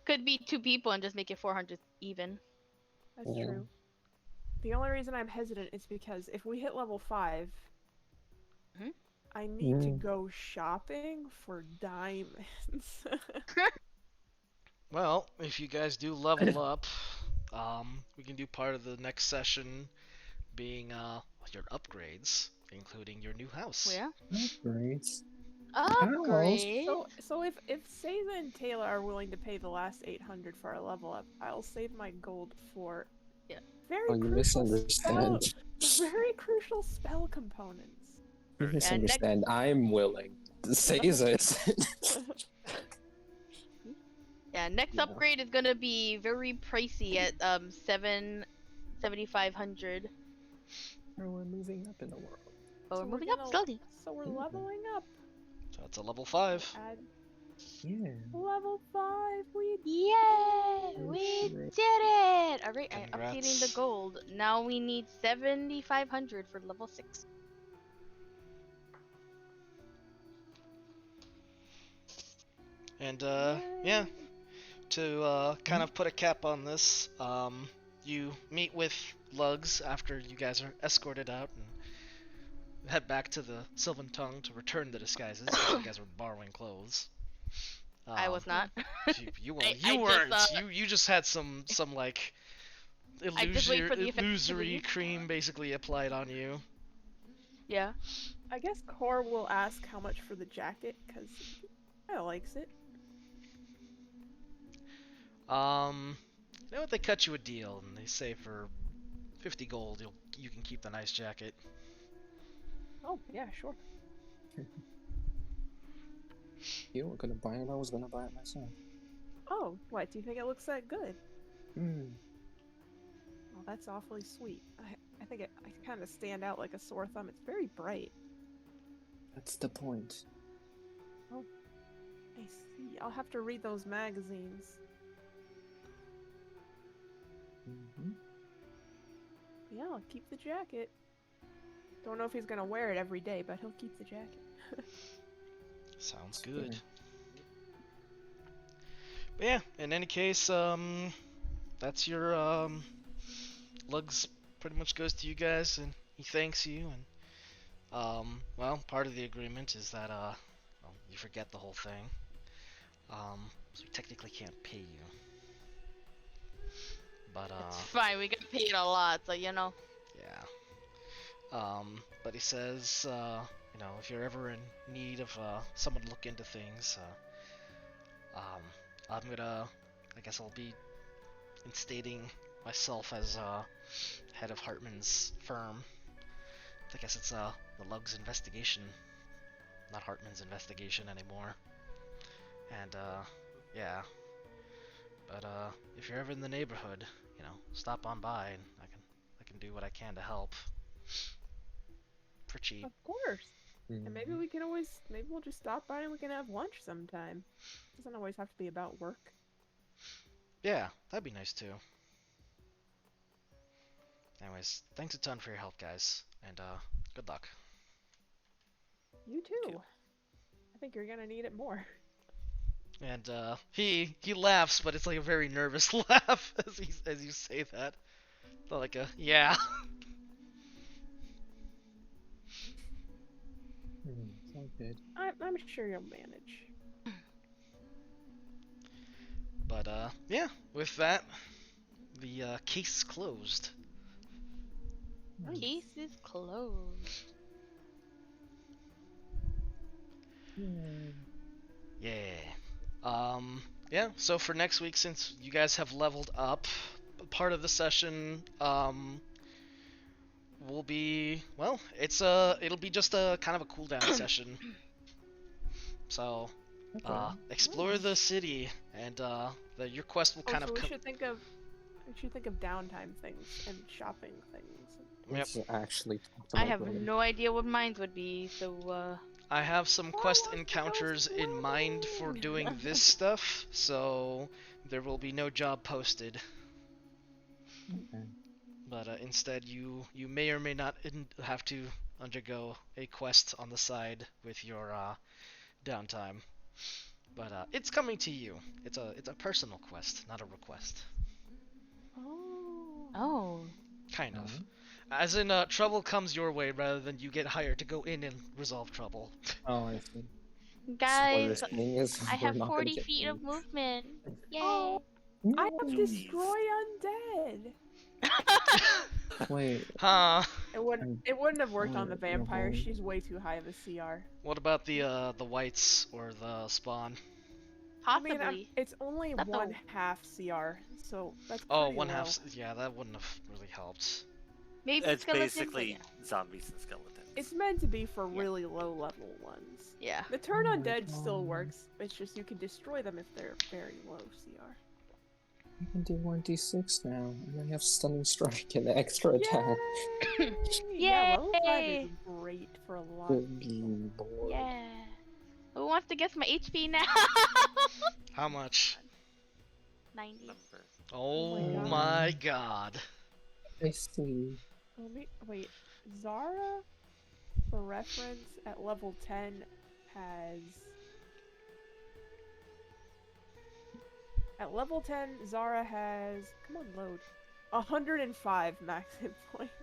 Speaker 3: Could be 2 people and just make it 400 even.
Speaker 4: That's
Speaker 5: Yeah.
Speaker 4: true. The only reason I'm hesitant is because if we hit level 5,
Speaker 3: Mhm.
Speaker 4: I need to
Speaker 5: Mm.
Speaker 4: go shopping for diamonds.
Speaker 1: Well, if you guys do level up, we can do part of the next session being your upgrades, including your new house.
Speaker 3: Yeah.
Speaker 5: Great.
Speaker 3: Upgrade.
Speaker 4: So if Seiza and Taylor are willing to pay the last 800 for our level up, I'll save my gold for
Speaker 3: Yeah.
Speaker 4: very
Speaker 5: Oh, you
Speaker 4: crucial
Speaker 5: misunderstand.
Speaker 4: very crucial spell components.
Speaker 5: You
Speaker 2: Very
Speaker 5: misunderstand. I'm willing. Seiza isn't.
Speaker 3: Yeah, next
Speaker 5: Yeah.
Speaker 3: upgrade is gonna be very pricey at 7,500.
Speaker 5: We're moving up in the world.
Speaker 3: But
Speaker 4: So
Speaker 3: we're
Speaker 4: we're
Speaker 3: moving up
Speaker 4: gonna-
Speaker 3: slowly.
Speaker 4: So we're
Speaker 5: Mhm.
Speaker 4: leveling up.
Speaker 1: So it's a level 5.
Speaker 4: Add
Speaker 5: Yeah.
Speaker 4: level 5. We
Speaker 3: Yay! We
Speaker 5: Great.
Speaker 3: did it! Alright, I'm
Speaker 1: Congrats.
Speaker 3: updating the gold. Now we need 7,500 for level 6.
Speaker 1: And yeah, to kind of put a cap on this, you meet with Lugs after you guys are escorted out and head back to the Sylvan Tongue to return the disguises. Because you guys were borrowing clothes.
Speaker 3: I was not.
Speaker 1: You
Speaker 3: I
Speaker 1: you weren't.
Speaker 3: just,
Speaker 1: You just had some like
Speaker 3: I just wait for the effect to
Speaker 1: illusory
Speaker 3: leave.
Speaker 1: cream basically applied on you.
Speaker 3: Yeah.
Speaker 4: I guess Core will ask how much for the jacket because he likes it.
Speaker 1: You know what? They cut you a deal, and they say for 50 gold, you can keep the nice jacket.
Speaker 4: Oh yeah, sure.
Speaker 5: You were gonna buy it. I was gonna buy it myself.
Speaker 4: Oh, what? Do you think it looks that good?
Speaker 5: Hmm.
Speaker 4: Well, that's awfully sweet. I think I kind of stand out like a sore thumb. It's very bright.
Speaker 5: That's the point.
Speaker 4: I see. I'll have to read those magazines.
Speaker 5: Mm-hmm.
Speaker 4: Yeah, I'll keep the jacket. Don't know if he's gonna wear it every day, but he'll keep the jacket.
Speaker 1: Sounds
Speaker 5: Fair.
Speaker 1: good. But yeah, in any case, that's your Lugs pretty much goes to you guys, and he thanks you, and well, part of the agreement is that well, you forget the whole thing, so we technically can't pay you. But
Speaker 3: It's fine, we get paid a lot, so you know.
Speaker 1: yeah. But he says, you know, if you're ever in need of someone to look into things, I guess I'll be instating myself as head of Hartman's firm. I guess it's the Lugs investigation, not Hartman's investigation anymore. And yeah. But if you're ever in the neighborhood, you know, stop on by, and I can do what I can to help. For cheap.
Speaker 4: Of course. And
Speaker 5: Mm-hmm.
Speaker 4: maybe we'll just stop by and we can have lunch sometime. Doesn't always have to be about work.
Speaker 1: Yeah, that'd be nice too. Anyways, thanks a ton for your help, guys, and good luck.
Speaker 4: You too. I think you're gonna need it more.
Speaker 1: And he laughs, but it's like a very nervous laugh as you say that. Not like a yeah.
Speaker 5: Sounds good.
Speaker 4: I'm sure you'll manage.
Speaker 1: But yeah, with that, the case is closed.
Speaker 4: Nice.
Speaker 3: Case is closed.
Speaker 1: Yeah. Yeah, so for next week, since you guys have leveled up, part of the session will be, well, it'll be just a kind of a cooldown session. So explore the city, and your quest will kind
Speaker 4: So
Speaker 1: of
Speaker 4: we should think of downtime things and shopping things.
Speaker 5: Let's actually talk to
Speaker 3: I
Speaker 5: my
Speaker 3: have
Speaker 5: brother.
Speaker 3: no idea what mines would be, so
Speaker 1: I have some quest
Speaker 4: Oh,
Speaker 1: encounters in mind for
Speaker 4: exploring!
Speaker 1: doing this stuff, so there will be no job posted.
Speaker 5: Okay.
Speaker 1: But instead, you may or may not have to undergo a quest on the side with your downtime. But it's coming to you. It's a personal quest, not a request.
Speaker 3: oh.
Speaker 1: Kind of.
Speaker 5: Alright.
Speaker 1: As in, trouble comes your way rather than you get hired to go in and resolve trouble.
Speaker 5: Oh, I see.
Speaker 3: Guys,
Speaker 5: So what you're saying is
Speaker 3: I
Speaker 5: we're
Speaker 3: have
Speaker 5: not gonna
Speaker 3: 40
Speaker 5: get
Speaker 3: feet
Speaker 5: paid.
Speaker 3: of movement. Yay!
Speaker 4: Oh, I have
Speaker 2: Jeez.
Speaker 4: destroy undead.
Speaker 5: Wait.
Speaker 1: Huh?
Speaker 4: It wouldn't have worked on the
Speaker 5: Oh,
Speaker 4: vampire.
Speaker 5: no.
Speaker 4: She's way too high of a CR.
Speaker 1: What about the whites or the spawn?
Speaker 3: Possibly.
Speaker 4: I mean, it's only
Speaker 3: Not the-
Speaker 4: 1/2 CR, so that's
Speaker 1: Oh,
Speaker 4: pretty
Speaker 1: one
Speaker 4: low.
Speaker 1: half. Yeah, that wouldn't have really helped.
Speaker 3: Maybe
Speaker 2: It's
Speaker 3: skeletons, but
Speaker 2: basically
Speaker 3: yeah.
Speaker 2: zombies and skeletons.
Speaker 4: It's meant to be for
Speaker 3: Yeah.
Speaker 4: really low level ones.
Speaker 3: Yeah.
Speaker 4: The turn
Speaker 5: Oh my
Speaker 4: undead still
Speaker 5: God.
Speaker 4: works. It's just you can destroy them if they're very low CR.
Speaker 5: I can do 1d6 now, and I have stunning strike and extra attack.
Speaker 4: Yay! Yeah, level 5
Speaker 3: Yay!
Speaker 4: is great for a lot of people.
Speaker 5: Good lord.
Speaker 3: Yeah. Who wants to guess my HP now?
Speaker 1: How much?
Speaker 3: 90.
Speaker 2: Number.
Speaker 1: Oh
Speaker 4: my
Speaker 1: my god.
Speaker 5: I see.
Speaker 4: Let me wait. Zara, for reference, at level 10 has. At level 10, Zara has. Come on, load. 105 max hit points.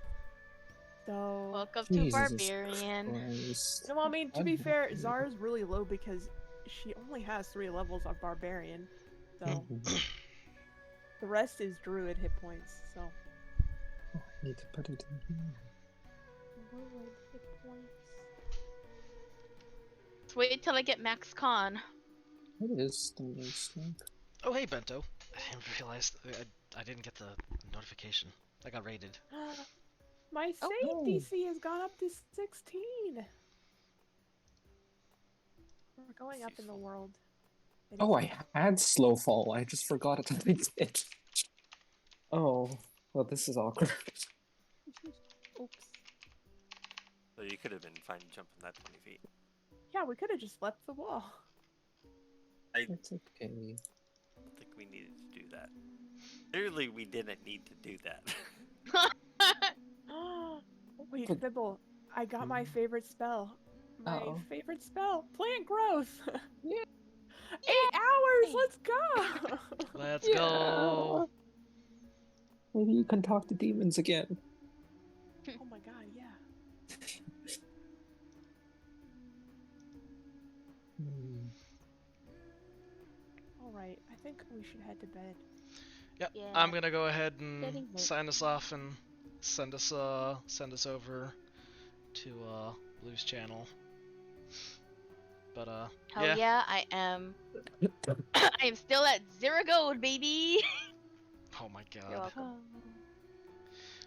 Speaker 4: So.
Speaker 3: Welcome to
Speaker 5: Jesus
Speaker 3: Barbarian.
Speaker 5: Christ.
Speaker 4: No, I mean, to be fair,
Speaker 5: 100.
Speaker 4: Zara's really low because she only has 3 levels of Barbarian. So.
Speaker 5: Mhm.
Speaker 4: The rest is Druid hit points, so.
Speaker 5: Oh, I need to put it in here.
Speaker 4: Druid hit points.
Speaker 3: Let's wait till I get Max Con.
Speaker 5: It is stunning strike.
Speaker 1: Oh, hey, Bento. I didn't realize I didn't get the notification. I got raided.
Speaker 4: My
Speaker 3: Oh,
Speaker 4: save
Speaker 5: no.
Speaker 4: DC has gone up to 16. We're going up in the world. It
Speaker 5: Oh,
Speaker 4: is-
Speaker 5: I had slow fall. I just forgot it. I did. Oh, well, this is awkward.
Speaker 4: Oops.
Speaker 2: So you could have been fine jumping that 20 feet.
Speaker 4: Yeah, we could have just left the wall.
Speaker 2: I
Speaker 5: It's okay.
Speaker 2: don't think we needed to do that. Clearly, we didn't need to do that.
Speaker 4: Wait,
Speaker 5: But-
Speaker 4: Bibble, I got my favorite spell. My
Speaker 5: Uh-oh.
Speaker 4: favorite spell. Plant growth.
Speaker 5: Yeah.
Speaker 4: 8 hours. Let's go.
Speaker 1: Let's go.
Speaker 5: Maybe you can talk to demons again.
Speaker 4: Oh my god, yeah.
Speaker 5: Hmm.
Speaker 4: All right, I think we should head to bed.
Speaker 1: Yep.
Speaker 3: Yeah.
Speaker 1: I'm gonna go ahead and
Speaker 3: Getting late.
Speaker 1: sign us off and send us over to Blue's channel. But
Speaker 3: Hell
Speaker 1: yeah.
Speaker 3: yeah, I am. I am still at 0 gold, baby.
Speaker 1: Oh my
Speaker 3: You're
Speaker 1: god.
Speaker 3: welcome.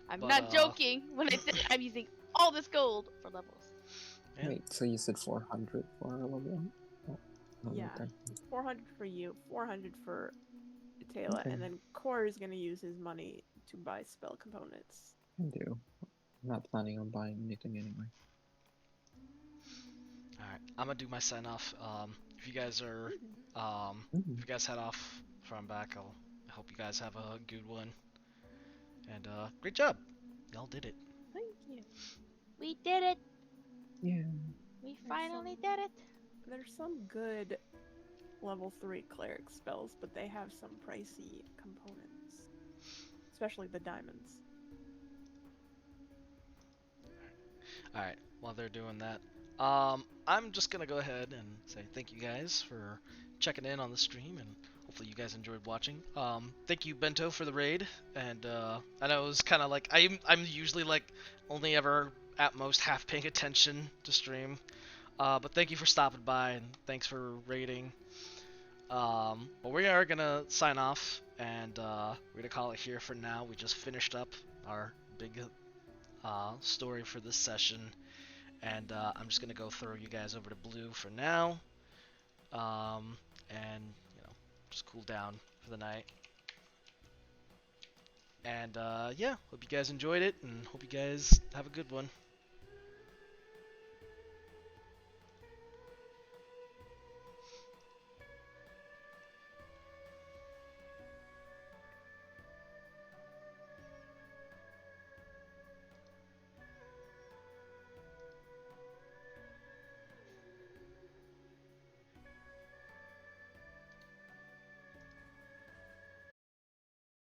Speaker 3: I'm
Speaker 1: But,
Speaker 3: not joking when I said I'm using all this gold for levels.
Speaker 1: Yeah.
Speaker 5: Wait, so you said 400 for our level? Oh, no,
Speaker 4: Yeah.
Speaker 5: okay.
Speaker 4: 400 for you, 400 for Taylor,
Speaker 5: Okay.
Speaker 4: and then Core is gonna use his money to buy spell components.
Speaker 5: Can do. I'm not planning on buying anything anyway.
Speaker 1: Alright. I'm gonna do my sign off. If you guys are if
Speaker 5: Mm.
Speaker 1: you guys head off from back, I'll I hope you guys have a good one. And great job. Y'all did it.
Speaker 4: Thank you.
Speaker 3: We did it.
Speaker 5: Yeah.
Speaker 3: We
Speaker 4: There's
Speaker 3: finally
Speaker 4: some-
Speaker 3: did it.
Speaker 4: There's some good level 3 cleric spells, but they have some pricey components. Especially the diamonds.
Speaker 1: Alright, while they're doing that, I'm just gonna go ahead and say thank you guys for checking in on the stream, and hopefully you guys enjoyed watching. Thank you, Bento, for the raid, and I know it was kind of like, I'm usually like only ever at most half paying attention to stream, but thank you for stopping by, and thanks for raiding. But we are gonna sign off, and we're gonna call it here for now. We just finished up our big story for this session, and I'm just gonna go throw you guys over to blue for now, and just cool down for the night. And yeah, hope you guys enjoyed it, and hope you guys have a good one.